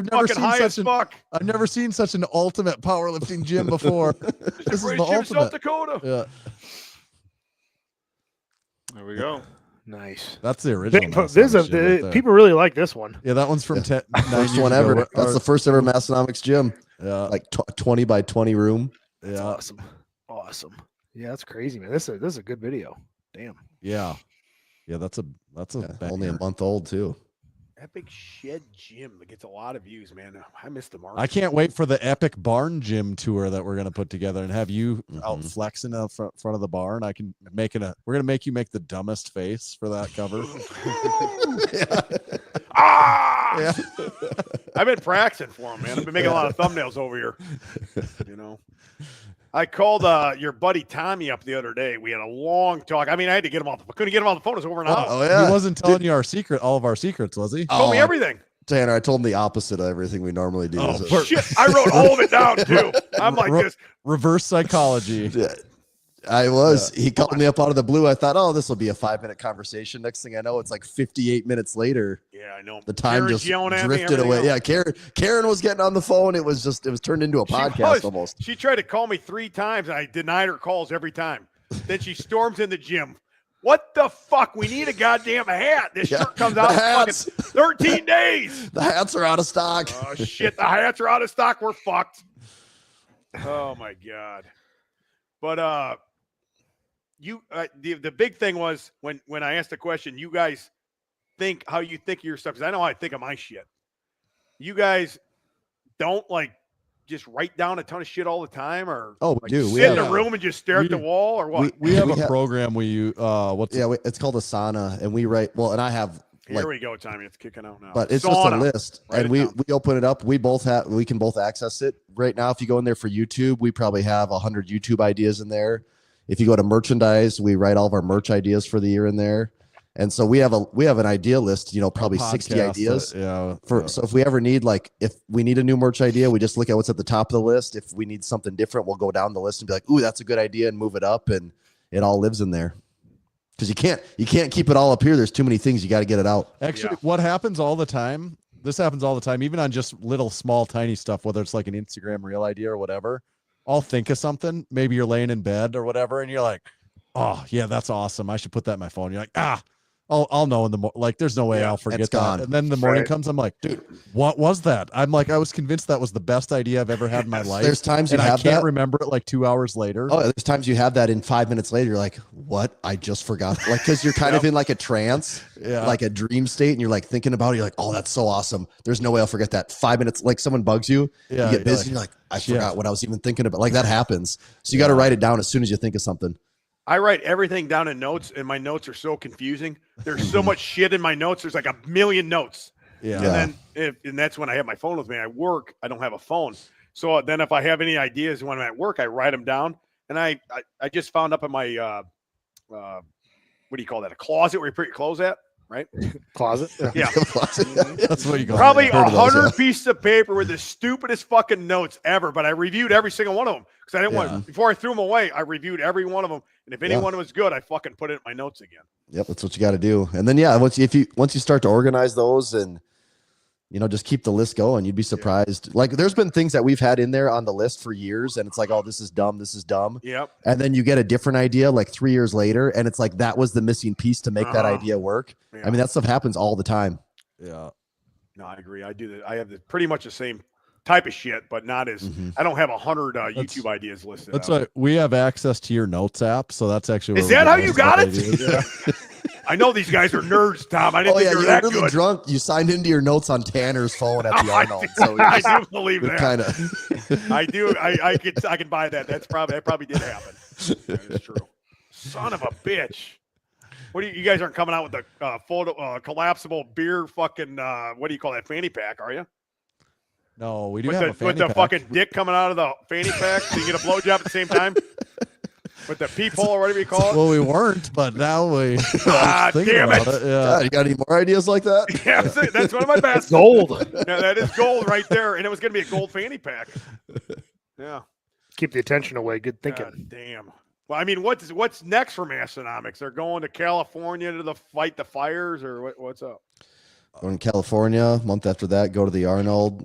Speaker 4: I've never seen such an ultimate powerlifting gym before. This is the
Speaker 2: South
Speaker 4: ultimate.
Speaker 2: Dakota.
Speaker 4: Yeah,
Speaker 3: There we go.
Speaker 2: Nice.
Speaker 4: that's the original.
Speaker 2: This
Speaker 4: Massenomics gym right there.
Speaker 2: people really like this one.
Speaker 4: Yeah, that one's from 9
Speaker 1: First
Speaker 4: years
Speaker 1: one
Speaker 4: ago.
Speaker 1: ever. That's the first ever Massenomics gym.
Speaker 4: Yeah,
Speaker 1: Like 20 by 20 room.
Speaker 2: That's
Speaker 4: yeah,
Speaker 2: awesome. Awesome. Yeah, that's crazy, man. This is a good video. Damn.
Speaker 4: yeah. That's a
Speaker 1: Only a
Speaker 4: banger.
Speaker 1: month old too.
Speaker 2: Epic Shed Gym that gets a lot of views, man. I missed the mark.
Speaker 4: I can't wait for the epic barn gym tour that we're gonna put together and have you out flexing out front of the barn. I can we're gonna make you make the dumbest face for that cover.
Speaker 2: Ah!
Speaker 4: Yeah.
Speaker 2: I've been practicing for him, man. I've been making a lot of thumbnails over here. You know, I called your buddy Tommy up the other day. We had a long talk. I mean, I had to get him off. I couldn't get him on the phone. It was over an hour.
Speaker 1: Oh yeah.
Speaker 4: He wasn't telling you all of our secrets, was he?
Speaker 2: Told me everything.
Speaker 1: Tanner, I told him the opposite of everything we normally do.
Speaker 4: Oh,
Speaker 1: So-
Speaker 2: Shit, I wrote all of it down too. I'm like this.
Speaker 4: Reverse psychology.
Speaker 1: Yeah, I was. He called me up out of the blue. I thought, oh, this will be a 5-minute conversation. Next thing I know, it's like 58 minutes later.
Speaker 2: Yeah, I know.
Speaker 1: The time
Speaker 2: Karen's
Speaker 1: just
Speaker 2: yelling at me,
Speaker 1: drifted
Speaker 2: everything
Speaker 1: away.
Speaker 2: else.
Speaker 1: Yeah, Karen was getting on the phone. It was turned into a podcast almost.
Speaker 2: She tried to call me 3 times, and I denied her calls every time. Then she storms in the gym. What the fuck? We need a goddamn hat. This shirt comes out in fucking 13 days.
Speaker 1: The hats are out of stock.
Speaker 2: Oh, shit. The hats are out of stock. We're fucked. Oh, my God. But the big thing was when I asked the question, you guys think how you think of your stuff, because I know how I think of my shit. You guys don't like just write down a ton of shit all the time, or
Speaker 1: Oh, we
Speaker 2: like,
Speaker 1: do. We
Speaker 2: sit in
Speaker 1: have-
Speaker 2: a room and just stare at the wall, or what?
Speaker 4: We have
Speaker 1: We
Speaker 4: a
Speaker 1: have-
Speaker 4: program we use.
Speaker 1: It's called Asana, and we write. Well, and I have
Speaker 2: Here
Speaker 1: like,
Speaker 2: we go, Tommy. It's kicking out now.
Speaker 1: but it's just a
Speaker 2: Sauna.
Speaker 1: list,
Speaker 2: Write
Speaker 1: and
Speaker 2: it
Speaker 1: we
Speaker 2: down.
Speaker 1: open it up. We can both access it right now. If you go in there for YouTube, we probably have 100 YouTube ideas in there. If you go to merchandise, we write all of our merch ideas for the year in there. And so we have an idea list, probably 60
Speaker 4: podcast,
Speaker 1: ideas.
Speaker 4: yeah.
Speaker 1: So if we ever need, if we need a new merch idea, we just look at what's at the top of the list. If we need something different, we'll go down the list and be like, ooh, that's a good idea, and move it up, and it all lives in there. Because you can't keep it all up here. There's too many things. You got to get it out.
Speaker 4: Actually,
Speaker 2: Yeah.
Speaker 4: what happens all the time, this happens all the time, even on just little small tiny stuff, whether it's like an Instagram reel idea or whatever. I'll think of something. Maybe you're laying in bed or whatever, and you're like, oh yeah, that's awesome. I should put that in my phone. You're like, I'll know in the morning. Like, there's no way
Speaker 1: Yeah,
Speaker 4: I'll forget
Speaker 1: it's
Speaker 4: that.
Speaker 1: gone.
Speaker 4: And then the morning
Speaker 2: Right.
Speaker 4: comes, I'm like, dude, what was that? I'm like, I was convinced that was the best idea I've ever had in my life.
Speaker 1: There's times you
Speaker 4: and I
Speaker 1: have
Speaker 4: can't
Speaker 1: that.
Speaker 4: remember it like 2 hours later.
Speaker 1: Oh, there's times you have that in 5 minutes later. You're like, what? I just forgot. Like, because you're kind of in like a trance,
Speaker 4: Yeah.
Speaker 1: like a dream state, and you're like thinking about it. You're like, oh, that's so awesome. There's no way I'll forget that. 5 minutes, like someone bugs you,
Speaker 4: Yeah,
Speaker 1: you get busy,
Speaker 4: like,
Speaker 1: and you're like, I
Speaker 4: shit.
Speaker 1: forgot what I was even thinking about. Like that happens. So you got to write it down as soon as you think of something.
Speaker 2: I write everything down in notes, and my notes are so confusing. There's so much shit in my notes. There's like a million notes.
Speaker 4: Yeah.
Speaker 1: Yeah.
Speaker 2: And that's when I have my phone with me. I work. I don't have a phone. So then if I have any ideas when I'm at work, I write them down. And I just found up in my, what do you call that? A closet where you put your clothes at, right?
Speaker 8: Closet.
Speaker 2: Yeah.
Speaker 4: That's what you go.
Speaker 2: Probably
Speaker 1: I've heard of those,
Speaker 2: 100 pieces of paper with the stupidest fucking notes ever, but I reviewed every single one of them because I didn't want, before I threw them away, I reviewed every one of them. And if any one was good, I fucking put it in my notes again.
Speaker 1: Yep, that's what you got to do. And then once you start to organize those and just keep the list going, you'd be surprised. Like there's been things that we've had in there on the list for years, and it's like, oh, this is dumb.
Speaker 2: Yep.
Speaker 1: And then you get a different idea like 3 years later, and it's like that was the missing piece to make that idea work.
Speaker 2: Yeah.
Speaker 1: I mean, that stuff happens all the time.
Speaker 4: Yeah.
Speaker 2: No, I agree. I do that. I have pretty much the same type of shit, but not as I don't have 100 YouTube ideas listed.
Speaker 4: That's
Speaker 2: out.
Speaker 4: why we have access to your notes app, so that's actually.
Speaker 2: Is
Speaker 4: where we
Speaker 2: that
Speaker 4: get
Speaker 2: how
Speaker 4: most
Speaker 2: you
Speaker 4: of
Speaker 2: got
Speaker 4: our
Speaker 2: it?
Speaker 4: ideas.
Speaker 2: I know these guys are nerds, Tom. I didn't
Speaker 1: Oh
Speaker 2: think
Speaker 1: yeah,
Speaker 2: they were
Speaker 1: you're
Speaker 2: that
Speaker 1: really
Speaker 2: good.
Speaker 1: drunk. You signed into your notes on Tanner's phone at the
Speaker 2: I
Speaker 1: Arnold.
Speaker 2: do-
Speaker 1: So
Speaker 2: I do believe that.
Speaker 1: kind of.
Speaker 2: I do. I can buy that. That probably did happen. That's true. Son of a bitch. What do you guys aren't coming out with the collapsible beer fucking what do you call that, fanny pack, are you?
Speaker 4: No, we do
Speaker 2: With
Speaker 4: have
Speaker 2: the,
Speaker 4: a fanny
Speaker 2: with the
Speaker 4: pack.
Speaker 2: fucking dick coming out of the fanny pack so you get a blowjob at the same time?
Speaker 5: with the peephole or whatever you call it.
Speaker 4: Well, we weren't, but now we thinking
Speaker 5: damn
Speaker 4: about
Speaker 5: it.
Speaker 4: Yeah.
Speaker 1: God, you got any more ideas like that?
Speaker 5: Yeah, that's one of my best.
Speaker 2: Gold.
Speaker 5: Yeah, that is gold right there, and it was going to be a gold fanny pack. Yeah.
Speaker 2: Keep the attention away. Good thinking.
Speaker 5: God damn. Well, I mean, what's next for Massenomics? They're going to California to fight the fires, or what's up?
Speaker 1: Going to California. A month after that, go to the Arnold.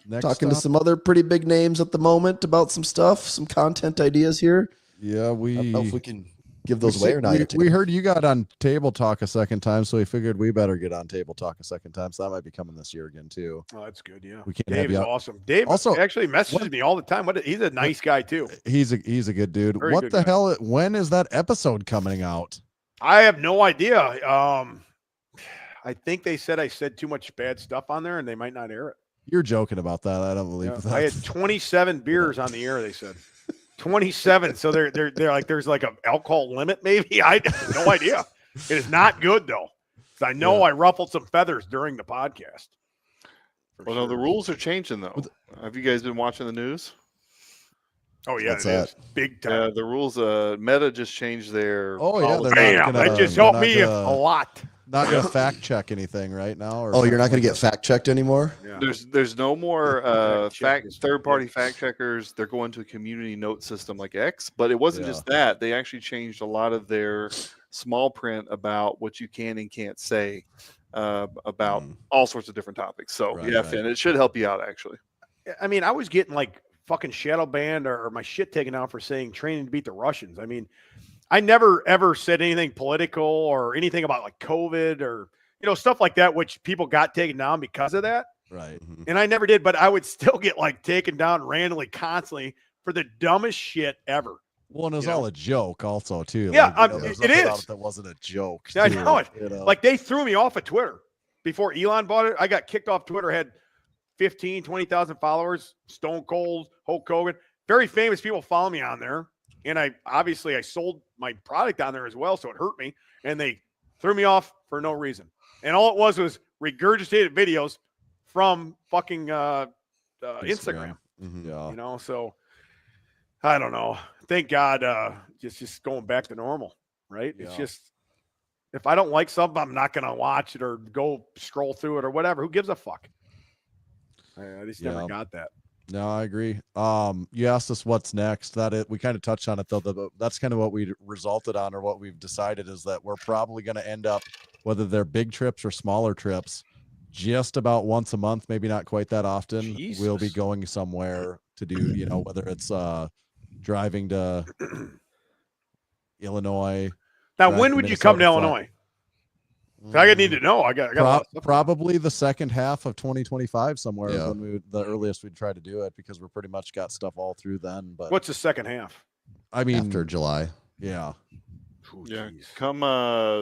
Speaker 4: Next
Speaker 1: Talking to
Speaker 4: stop-
Speaker 1: some other pretty big names at the moment about some stuff, some content ideas here.
Speaker 4: Yeah,
Speaker 1: I don't know if we can give those away or not. yet.
Speaker 4: We heard you got on Table Talk a second time, so we figured we better get on Table Talk a second time. So that might be coming this year again too.
Speaker 5: Oh, that's good. Yeah.
Speaker 4: We can't have
Speaker 5: Dave's
Speaker 4: you out.
Speaker 5: awesome. Dave
Speaker 4: Also,
Speaker 5: actually messages me all the time. He's a nice guy too.
Speaker 4: He's a good dude.
Speaker 5: Very
Speaker 4: What
Speaker 5: good
Speaker 4: the
Speaker 5: guy.
Speaker 4: hell? When is that episode coming out?
Speaker 5: I have no idea. I think they said I said too much bad stuff on there, and they might not air it.
Speaker 4: You're joking about that. I don't believe
Speaker 5: Yeah.
Speaker 4: that.
Speaker 5: I had 27 beers on the air. They said 27. So they're like there's like an alcohol limit. Maybe I have no idea. It is not good though. 'Cause I know I ruffled some feathers during the podcast. For
Speaker 3: Well, no, the
Speaker 5: sure.
Speaker 3: rules are changing though. Have you guys been watching the news?
Speaker 5: Oh yeah,
Speaker 1: What's
Speaker 5: it is.
Speaker 1: that?
Speaker 5: Big
Speaker 3: Yeah,
Speaker 5: time.
Speaker 3: the rules. Meta just changed their.
Speaker 4: Oh, yeah,
Speaker 3: policy.
Speaker 4: they're not
Speaker 5: Bam!
Speaker 4: gonna-
Speaker 5: That just
Speaker 4: they're
Speaker 5: helped
Speaker 4: not
Speaker 5: me a
Speaker 4: gonna-
Speaker 5: lot.
Speaker 4: Not gonna fact check anything right now. Or
Speaker 1: Oh, you're not
Speaker 4: something
Speaker 1: going to
Speaker 4: like
Speaker 1: get fact checked anymore?
Speaker 5: Yeah.
Speaker 3: There's no more
Speaker 5: Fact check is
Speaker 3: third party
Speaker 5: ridiculous.
Speaker 3: fact checkers. They're going to a community note system like X, but it wasn't
Speaker 4: Yeah.
Speaker 3: just that. They actually changed a lot of their small print about what you can and can't say about all sorts of different topics. So
Speaker 4: Right,
Speaker 3: yeah,
Speaker 4: right.
Speaker 3: Finn, it should help you out actually.
Speaker 5: I mean, I was getting like fucking shadow banned or my shit taken out for saying training to beat the Russians. I mean, I never ever said anything political or anything about like COVID or stuff like that, which people got taken down because of that.
Speaker 4: Right.
Speaker 5: And I never did, but I would still get like taken down randomly, constantly for the dumbest shit ever.
Speaker 4: Well, and it was
Speaker 5: You know?
Speaker 4: all a joke, also too.
Speaker 5: Yeah,
Speaker 4: there's
Speaker 5: it
Speaker 4: nothing about
Speaker 5: is.
Speaker 4: That wasn't a joke.
Speaker 5: Yeah, I
Speaker 4: too,
Speaker 5: know it.
Speaker 4: you know?
Speaker 5: Like they threw me off of Twitter before Elon bought it. I got kicked off Twitter, had 15, 20,000 followers, Stone Cold, Hulk Hogan, very famous people follow me on there. And I sold my product on there as well. So it hurt me. And they threw me off for no reason. And all it was regurgitated videos from fucking Instagram.
Speaker 4: Yeah.
Speaker 5: So I don't know. Thank God just going back to normal, right? It's
Speaker 4: Yeah.
Speaker 5: just if I don't like something, I'm not gonna watch it or go scroll through it or whatever. Who gives a fuck? I just never
Speaker 4: Yeah.
Speaker 5: got that.
Speaker 4: No, I agree. You asked us what's next. We kind of touched on it though. That's kind of what we resulted on, or what we've decided is that we're probably going to end up, whether they're big trips or smaller trips, just about once a month, maybe not quite that often. We'll be
Speaker 5: Jesus.
Speaker 4: going somewhere to do, whether it's driving to Illinois.
Speaker 5: Now,
Speaker 4: drive
Speaker 5: when
Speaker 4: to
Speaker 5: would you come to
Speaker 4: Minnesota,
Speaker 5: Illinois? I need to know. I got a lot of stuff.
Speaker 4: Probably the second half of 2025 somewhere is
Speaker 1: Yeah.
Speaker 4: when the earliest we'd try to do it, because we're pretty much got stuff all through then. But
Speaker 5: What's the second half?
Speaker 4: I mean,
Speaker 1: After July.
Speaker 4: yeah,
Speaker 5: Ooh,
Speaker 3: Yeah,
Speaker 5: geez.
Speaker 3: come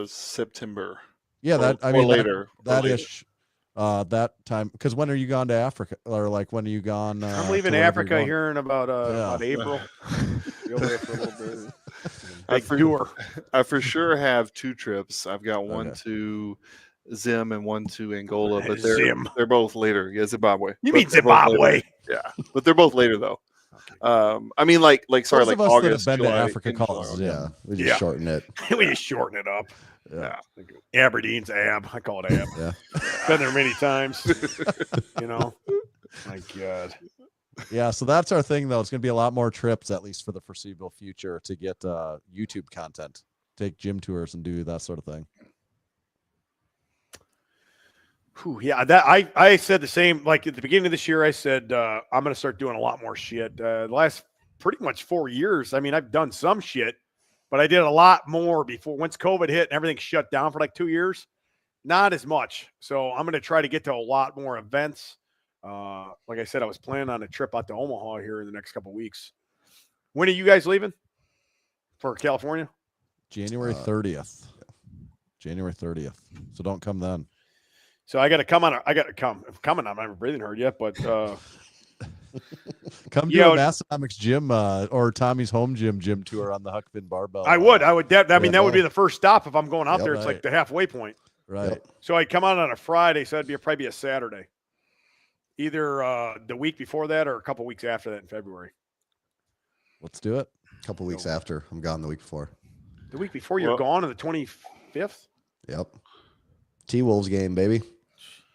Speaker 3: September.
Speaker 4: yeah,
Speaker 3: Or-
Speaker 4: I
Speaker 3: or
Speaker 4: mean,
Speaker 3: later.
Speaker 4: that
Speaker 3: Or later.
Speaker 4: ish, that time. Because when are you gone to Africa, or like when are you gone?
Speaker 5: I'm
Speaker 4: to
Speaker 5: leaving
Speaker 4: wherever you're
Speaker 5: Africa
Speaker 4: going?
Speaker 5: here in about April. Be over there for a little bit. Big tour.
Speaker 3: I for sure have two trips. I've got one
Speaker 4: Okay.
Speaker 3: to Zim and one to Angola, but
Speaker 5: Zim.
Speaker 3: they're both later. Yeah, Zimbabwe.
Speaker 5: You
Speaker 3: But
Speaker 5: mean
Speaker 3: they're both
Speaker 5: Zimbabwe?
Speaker 3: later. Yeah, but they're both later though. I mean, sorry,
Speaker 4: Those
Speaker 3: like
Speaker 4: of us that
Speaker 3: August,
Speaker 4: have been
Speaker 3: July,
Speaker 4: to Africa
Speaker 3: and
Speaker 4: call it
Speaker 3: July.
Speaker 4: Zim.
Speaker 1: Yeah. We just
Speaker 5: Yeah.
Speaker 1: shorten it.
Speaker 5: We just shorten it up.
Speaker 4: Yeah.
Speaker 5: Aberdeen's Ab. I call it Ab.
Speaker 1: Yeah.
Speaker 5: Been there many times. My God.
Speaker 4: Yeah, so that's our thing, though. It's going to be a lot more trips, at least for the foreseeable future, to get YouTube content, take gym tours, and do that sort of thing.
Speaker 5: Whew, yeah, that I said the same. Like at the beginning of this year, I said I'm going to start doing a lot more shit. The last pretty much 4 years, I mean, I've done some shit, but I did a lot more before. Once COVID hit and everything shut down for like 2 years, not as much. So I'm going to try to get to a lot more events. Like I said, I was planning on a trip out to Omaha here in the next couple of weeks. When are you guys leaving for California?
Speaker 4: January 30th. January 30th. So don't come then.
Speaker 5: So I got to come on. I got to come. I'm coming. I'm not breathing hard yet, but
Speaker 4: Come do
Speaker 5: Yeah,
Speaker 4: a Massenomics Gym or Tommy's Home Gym tour on the Huck Finn barbell.
Speaker 5: I would. I would. That would be
Speaker 1: yeah.
Speaker 5: the first stop if I'm going out
Speaker 1: Yep.
Speaker 5: there. It's like
Speaker 4: Right.
Speaker 5: the halfway point.
Speaker 4: Right.
Speaker 1: Yep.
Speaker 5: So I'd come out on a Friday, so it'd probably be a Saturday, either the week before that or a couple weeks after that in February.
Speaker 4: Let's do it.
Speaker 1: A couple weeks after. I'm gone the week before.
Speaker 5: The week before you're gone on the 25th?
Speaker 1: Yep. T-Wolves game, baby.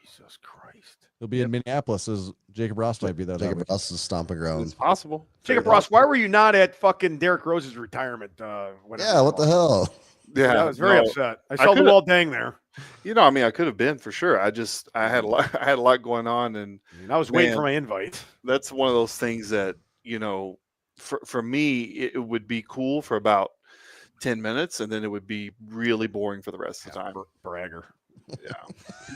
Speaker 5: Jesus Christ.
Speaker 4: He'll be in Minneapolis. As Jacob Ross might be there.
Speaker 1: Jacob Ross is stomping ground.
Speaker 3: It's possible.
Speaker 5: Jacob Ross, why were you not at fucking Derrick Rose's retirement?
Speaker 1: Yeah, what the hell?
Speaker 3: Yeah,
Speaker 5: I was very upset. I saw the
Speaker 3: could've-
Speaker 5: wall dang there.
Speaker 3: I mean, I could have been for sure. I had a lot. I had a lot going on, and
Speaker 5: I was waiting for my invite.
Speaker 3: that's one of those things that for me, it would be cool for about 10 minutes, and then it would be really boring for the rest of the time.
Speaker 5: Bragger.
Speaker 3: Yeah.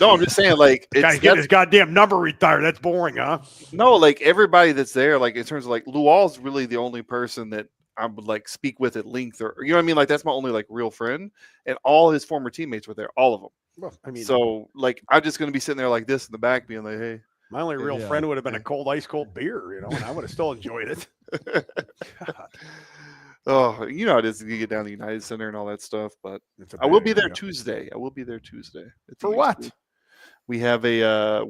Speaker 3: No, I'm just saying, like,
Speaker 5: Guy's getting his goddamn number retired. That's boring, huh?
Speaker 3: no, like everybody that's there, like in terms of like Luol's really the only person that I would like speak with at length, or you know what I mean? Like that's my only like real friend, and all his former teammates were there, all of them.
Speaker 5: Well, I mean,
Speaker 3: So like I'm just gonna be sitting there like this in the back, being like, hey.
Speaker 5: my only real
Speaker 4: Yeah.
Speaker 5: friend would have been a ice cold beer, and I would have still enjoyed it. God,
Speaker 3: Oh, you know how it is to get down to the United Center and all that stuff, but
Speaker 5: it's a
Speaker 3: I will
Speaker 5: bad
Speaker 3: be there
Speaker 5: idea.
Speaker 3: Tuesday. I will be there Tuesday. at the
Speaker 5: For
Speaker 3: UC.
Speaker 5: what?
Speaker 3: We have a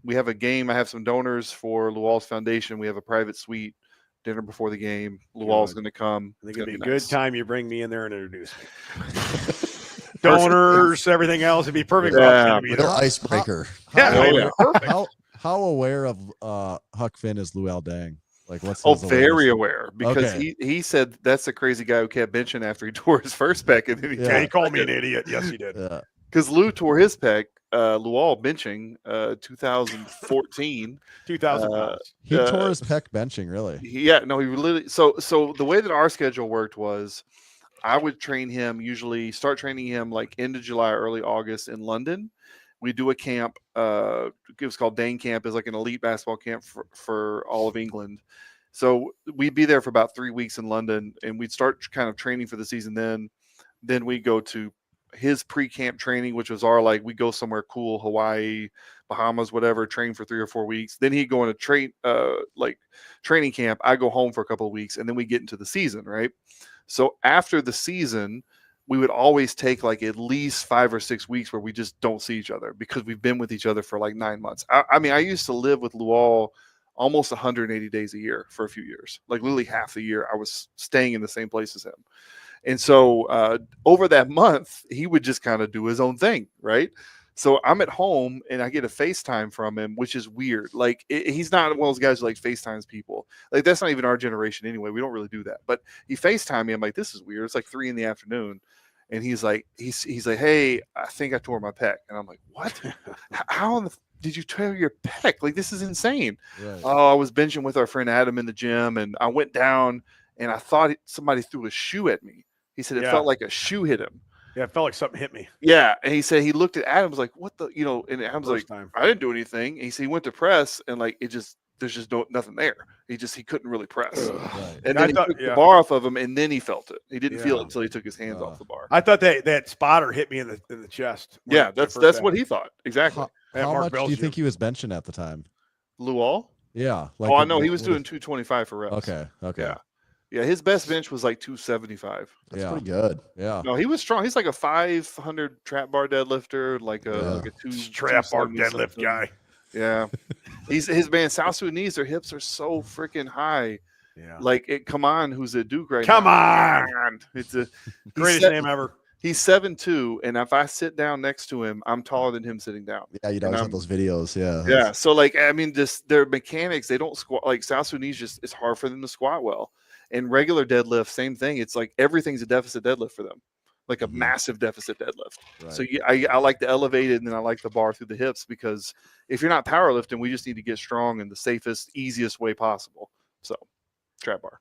Speaker 3: we have a game. I have some donors for Luol's Foundation. We have a private suite dinner before the game. Luol's going to come.
Speaker 5: I think
Speaker 3: It's
Speaker 5: it'd be a
Speaker 3: gonna
Speaker 5: good
Speaker 3: nice.
Speaker 5: time you bring me in there and introduce me. Donors, everything else. It'd be perfect. for
Speaker 3: Yeah,
Speaker 5: us to be
Speaker 1: Real
Speaker 5: there.
Speaker 1: icebreaker.
Speaker 5: Yeah,
Speaker 3: Oh,
Speaker 5: it'd be
Speaker 3: yeah.
Speaker 5: perfect.
Speaker 4: How aware of Huck Finn is Luol Deng? Like, what's
Speaker 3: Oh,
Speaker 4: his awareness?
Speaker 3: very aware because
Speaker 4: Okay.
Speaker 3: he said that's the crazy guy who kept benching after he tore his first pec, and then
Speaker 5: Yeah, he called me an idiot. Yes, he did.
Speaker 4: Yeah.
Speaker 3: because Lou tore his pec. Luol benching 2014.
Speaker 5: 2,000 pounds.
Speaker 4: He tore his pec benching, really.
Speaker 3: He literally so the way that our schedule worked was I would train him, usually start training him like end of July, early August in London. We do a camp, it was called Dane Camp, is like an elite basketball camp for all of England. So we'd be there for about 3 weeks in London, and we'd start kind of training for the season. Then we go to his pre-camp training, which was our like we go somewhere cool, Hawaii, Bahamas, whatever, train for 3 or 4 weeks. Then he'd go on a training camp. I go home for a couple of weeks, and then we get into the season, right? So after the season, we would always take like at least 5 or 6 weeks where we just don't see each other because we've been with each other for like 9 months. I mean, I used to live with Luol almost 180 days a year for a few years, like literally half the year I was staying in the same place as him. And so over that month, he would just kind of do his own thing, right? So I'm at home and I get a FaceTime from him, which is weird. Like he's not one of those guys who like FaceTimes people. Like that's not even our generation anyway. We don't really do that. But he FaceTimed me. I'm like, this is weird. It's like 3 p.m. And he's like, hey, I think I tore my pec. And I'm like, what? How did you tear your pec? Like, this is insane.
Speaker 4: Right.
Speaker 3: Oh, I was benching with our friend Adam in the gym, and I went down, and I thought somebody threw a shoe at me. He said it felt like a shoe hit him.
Speaker 5: Yeah, it felt like something hit me.
Speaker 3: Yeah, and he said he looked at Adam, was like, what the, and Adam's like,
Speaker 5: Time.
Speaker 3: I didn't do anything. And he said he went to press, and like, there's just nothing there. He couldn't really press.
Speaker 4: Right.
Speaker 3: And
Speaker 5: I
Speaker 3: then
Speaker 5: thought-
Speaker 3: he took
Speaker 5: yeah.
Speaker 3: the bar off of him, and then he felt it. He didn't feel
Speaker 5: Yeah.
Speaker 3: it until he took his hands off the bar.
Speaker 5: I thought that spotter hit me in the chest. when
Speaker 3: Yeah,
Speaker 5: it
Speaker 3: that's
Speaker 5: first
Speaker 3: what
Speaker 5: happened.
Speaker 3: he thought. Exactly.
Speaker 5: At
Speaker 4: How
Speaker 5: Mark
Speaker 4: much
Speaker 5: Bell's
Speaker 4: do you
Speaker 5: gym.
Speaker 4: think he was benching at the time?
Speaker 3: Luol?
Speaker 4: Yeah.
Speaker 3: Oh, I know he was
Speaker 4: what
Speaker 3: doing
Speaker 4: is-
Speaker 3: 225 for reps.
Speaker 4: Okay.
Speaker 3: Yeah. Yeah, his best bench was like 275.
Speaker 1: That's
Speaker 4: Yeah.
Speaker 1: pretty good.
Speaker 4: Yeah.
Speaker 3: No, he was strong. He's like a 500 trap bar deadlifter, like a
Speaker 5: Trap bar
Speaker 3: 270
Speaker 5: deadlift
Speaker 3: something.
Speaker 5: guy.
Speaker 3: Yeah, his man South Sudanese. Their hips are so freaking high.
Speaker 5: Yeah.
Speaker 3: Like come on, who's at Duke right
Speaker 5: Come
Speaker 3: now?
Speaker 5: on.
Speaker 3: It's a
Speaker 5: Greatest name ever.
Speaker 3: He's 7'2", and if I sit down next to him, I'm taller than him sitting down.
Speaker 1: Yeah, you'd always have those videos. Yeah.
Speaker 3: Yeah, so like I mean, just their mechanics, they don't squat like South Sudanese. It's hard for them to squat well. And regular deadlift, same thing. It's like everything's a deficit deadlift for them, like a massive deficit deadlift.
Speaker 4: Right.
Speaker 3: So I like to elevate it, and then I like the bar through the hips because if you're not powerlifting, we just need to get strong in the safest, easiest way possible. So, trap bar.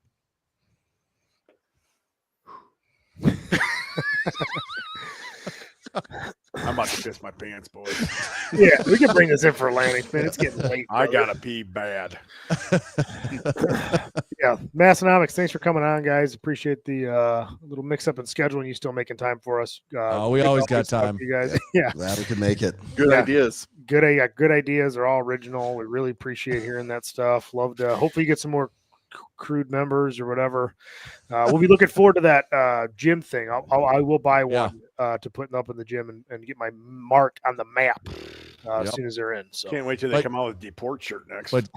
Speaker 5: I'm about to piss my pants, boys.
Speaker 2: Yeah, we can bring this in for landing, man. It's getting late.
Speaker 5: I
Speaker 2: brother.
Speaker 5: gotta pee bad.
Speaker 2: Yeah, Massenomics, thanks for coming on, guys. Appreciate the little mix-up in scheduling. You still making time for us?
Speaker 4: We
Speaker 2: we
Speaker 4: always got
Speaker 2: talk to
Speaker 4: time.
Speaker 2: you guys. Yeah,
Speaker 1: Glad we could make it.
Speaker 3: Good
Speaker 2: Yeah.
Speaker 3: ideas.
Speaker 2: good ideas. Are all original. We really appreciate hearing that stuff. Love to hopefully get some more crude members or whatever. We'll be looking forward to that gym thing. I will buy one to put up in the gym and get my mark on the map. as soon as they're in. So
Speaker 5: Can't wait till they
Speaker 4: But-
Speaker 5: come out with Deport shirt next.
Speaker 4: But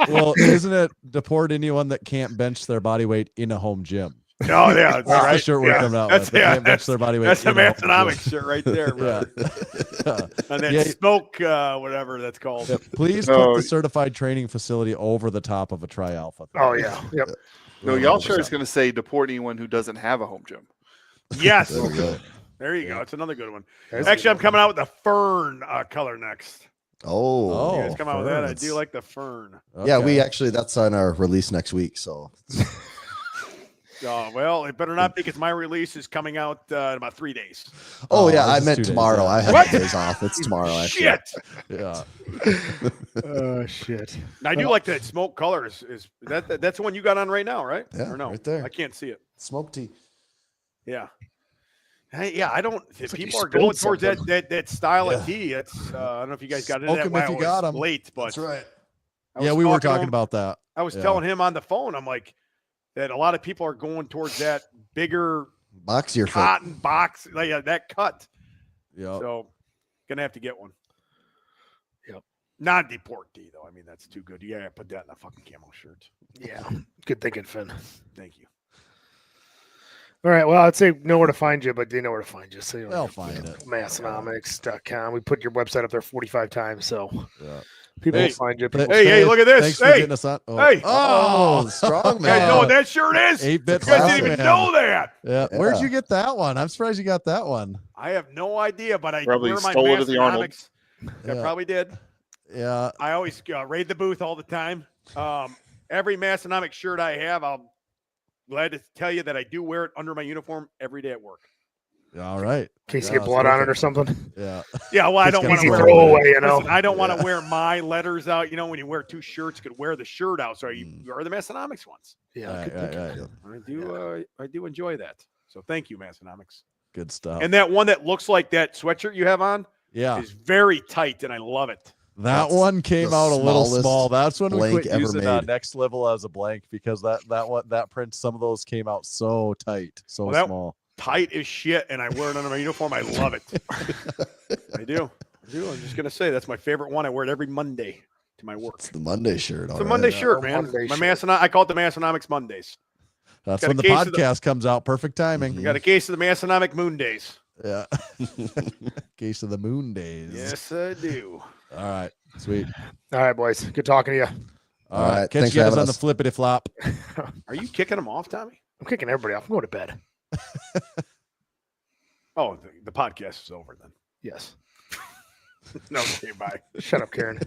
Speaker 4: well, isn't it deport anyone that can't bench their body weight in a home gym?
Speaker 5: oh yeah,
Speaker 4: That's the shirt we're coming out with. They can't bench their body weight.
Speaker 5: That's the
Speaker 4: in a home gym.
Speaker 5: Massenomics shirt right there,
Speaker 4: Yeah.
Speaker 5: bro. And that
Speaker 4: Yeah.
Speaker 5: smoke, whatever that's called.
Speaker 4: Yep. Please put the certified training facility over the top of a tri-alpha.
Speaker 2: oh yeah, yep.
Speaker 3: No, y'all sure it's going to say deport anyone who doesn't have a home gym.
Speaker 5: Yes.
Speaker 1: There we go.
Speaker 5: There you go. It's another good one.
Speaker 2: That's
Speaker 5: Actually, I'm
Speaker 2: good.
Speaker 5: coming out with the fern color next.
Speaker 1: Oh,
Speaker 5: You guys come out with that. I
Speaker 1: ferns.
Speaker 5: do like the fern.
Speaker 1: Yeah, we
Speaker 4: Okay.
Speaker 1: actually that's on our release next week. So
Speaker 5: Well, it better not be because my release is coming out in about 3 days.
Speaker 1: oh yeah,
Speaker 4: this
Speaker 1: I
Speaker 4: is
Speaker 1: meant
Speaker 4: 2 days,
Speaker 1: tomorrow.
Speaker 4: yeah.
Speaker 1: I had
Speaker 5: What?
Speaker 1: days off. It's tomorrow. Actually.
Speaker 5: Shit.
Speaker 4: Yeah.
Speaker 2: Oh shit.
Speaker 5: And I do like that smoke color. Is that's the one you got on right now, right?
Speaker 1: Yeah,
Speaker 5: Or no?
Speaker 1: right there.
Speaker 5: I can't see it.
Speaker 1: Smoke tea.
Speaker 5: Yeah. Hey, yeah, I don't. If
Speaker 2: like
Speaker 5: people
Speaker 2: you
Speaker 5: are going
Speaker 2: spilled
Speaker 5: towards
Speaker 2: something.
Speaker 5: that style
Speaker 1: Yeah.
Speaker 5: of tea. It's I don't know if you guys got into
Speaker 4: Smoke
Speaker 5: that
Speaker 4: 'em
Speaker 5: while
Speaker 4: if you
Speaker 5: I
Speaker 4: got
Speaker 5: was
Speaker 4: 'em.
Speaker 5: late, but
Speaker 1: That's right.
Speaker 5: I was
Speaker 4: Yeah, we were
Speaker 5: to
Speaker 4: talking
Speaker 5: him-
Speaker 4: about that.
Speaker 5: I was
Speaker 4: yeah.
Speaker 5: telling him on the phone. I'm like that. A lot of people are going towards that bigger
Speaker 1: Box your foot.
Speaker 5: cotton box, like that cut.
Speaker 4: Yeah.
Speaker 5: So gonna have to get one.
Speaker 2: Yep.
Speaker 5: Not Deport tea though. I mean that's too good. You gotta put that in a fucking camo shirt.
Speaker 2: Yeah. Good thinking, Finn.
Speaker 5: Thank you.
Speaker 2: All right. Well, I'd say know where to find you, but they know where to find you. So you
Speaker 4: They'll find it.
Speaker 2: Massenomics.com. We put your website up there 45 times, so
Speaker 4: Yeah.
Speaker 2: people
Speaker 5: Hey.
Speaker 2: will find you.
Speaker 4: Th-
Speaker 5: Hey, look at this.
Speaker 4: Thanks for
Speaker 5: Hey.
Speaker 4: getting us on. Oh,
Speaker 5: Hey.
Speaker 1: Oh, strong
Speaker 5: You guys know
Speaker 1: man.
Speaker 5: what that shirt is?
Speaker 4: 8-bit
Speaker 5: You guys
Speaker 1: class,
Speaker 5: didn't even
Speaker 4: man.
Speaker 5: know that.
Speaker 4: Yeah. Where'd
Speaker 1: Yeah.
Speaker 4: you get that one? I'm surprised you got that one.
Speaker 5: I have no idea, but I
Speaker 3: Probably
Speaker 5: wear my
Speaker 3: stole it at the Arnold.
Speaker 5: Massenomics. I
Speaker 4: Yeah.
Speaker 5: probably did.
Speaker 4: Yeah.
Speaker 5: I always raid the booth all the time. Every Massenomics shirt I have, I'm glad to tell you that I do wear it under my uniform every day at work.
Speaker 4: All right.
Speaker 2: In case you
Speaker 4: Yeah,
Speaker 2: get blood on it or
Speaker 4: perfect.
Speaker 2: something.
Speaker 4: Yeah.
Speaker 5: Yeah, well, I
Speaker 4: It's
Speaker 5: don't
Speaker 4: gonna
Speaker 5: want to
Speaker 4: be
Speaker 5: wear.
Speaker 2: throwaway, you know.
Speaker 5: Listen, I don't want to wear my letters out. You know, when you wear two shirts, you could wear the shirt out. So you wear the Massenomics ones.
Speaker 2: Yeah.
Speaker 4: Right,
Speaker 2: good
Speaker 4: right,
Speaker 2: thinking.
Speaker 4: right.
Speaker 5: I do enjoy that. So thank you, Massenomics.
Speaker 4: Good stuff.
Speaker 5: And that one that looks like that sweatshirt you have on
Speaker 4: yeah.
Speaker 5: is very tight, and I love it.
Speaker 4: That
Speaker 1: That's
Speaker 4: one came
Speaker 1: the
Speaker 4: out a little
Speaker 1: smallest
Speaker 4: small. That's when we
Speaker 1: blank
Speaker 4: quit
Speaker 1: ever
Speaker 4: using
Speaker 1: made.
Speaker 4: next level as a blank because that print, some of those came out so tight, so
Speaker 5: Well, that-
Speaker 4: small.
Speaker 5: Tight as shit, and I wear it under my uniform. I love it. I do. I'm just gonna say that's my favorite one. I wear it every Monday to my work.
Speaker 1: It's the Monday shirt.
Speaker 5: It's a Monday shirt, man.
Speaker 2: Monday
Speaker 5: My
Speaker 2: shirt.
Speaker 5: I call it the Massenomics Mondays.
Speaker 4: That's
Speaker 5: got
Speaker 4: when
Speaker 5: a
Speaker 4: the
Speaker 5: case of the-
Speaker 4: podcast comes out. Perfect timing.
Speaker 5: I got a case of the Massenomic Moon Days.
Speaker 4: Yeah. Case of the moon days.
Speaker 5: Yes, I do.
Speaker 4: All right. Sweet.
Speaker 2: All right, boys. Good talking to you.
Speaker 4: All
Speaker 1: All
Speaker 4: right.
Speaker 1: right,
Speaker 4: Catch
Speaker 1: thanks
Speaker 4: you
Speaker 1: for
Speaker 4: guys
Speaker 1: having
Speaker 4: on the
Speaker 1: us.
Speaker 4: flippity flop.
Speaker 5: Are you kicking them off, Tommy?
Speaker 2: I'm kicking everybody off. I'm going to bed.
Speaker 5: Oh, the podcast is over then.
Speaker 2: Yes.
Speaker 5: No, okay, bye.
Speaker 2: Shut up, Karen.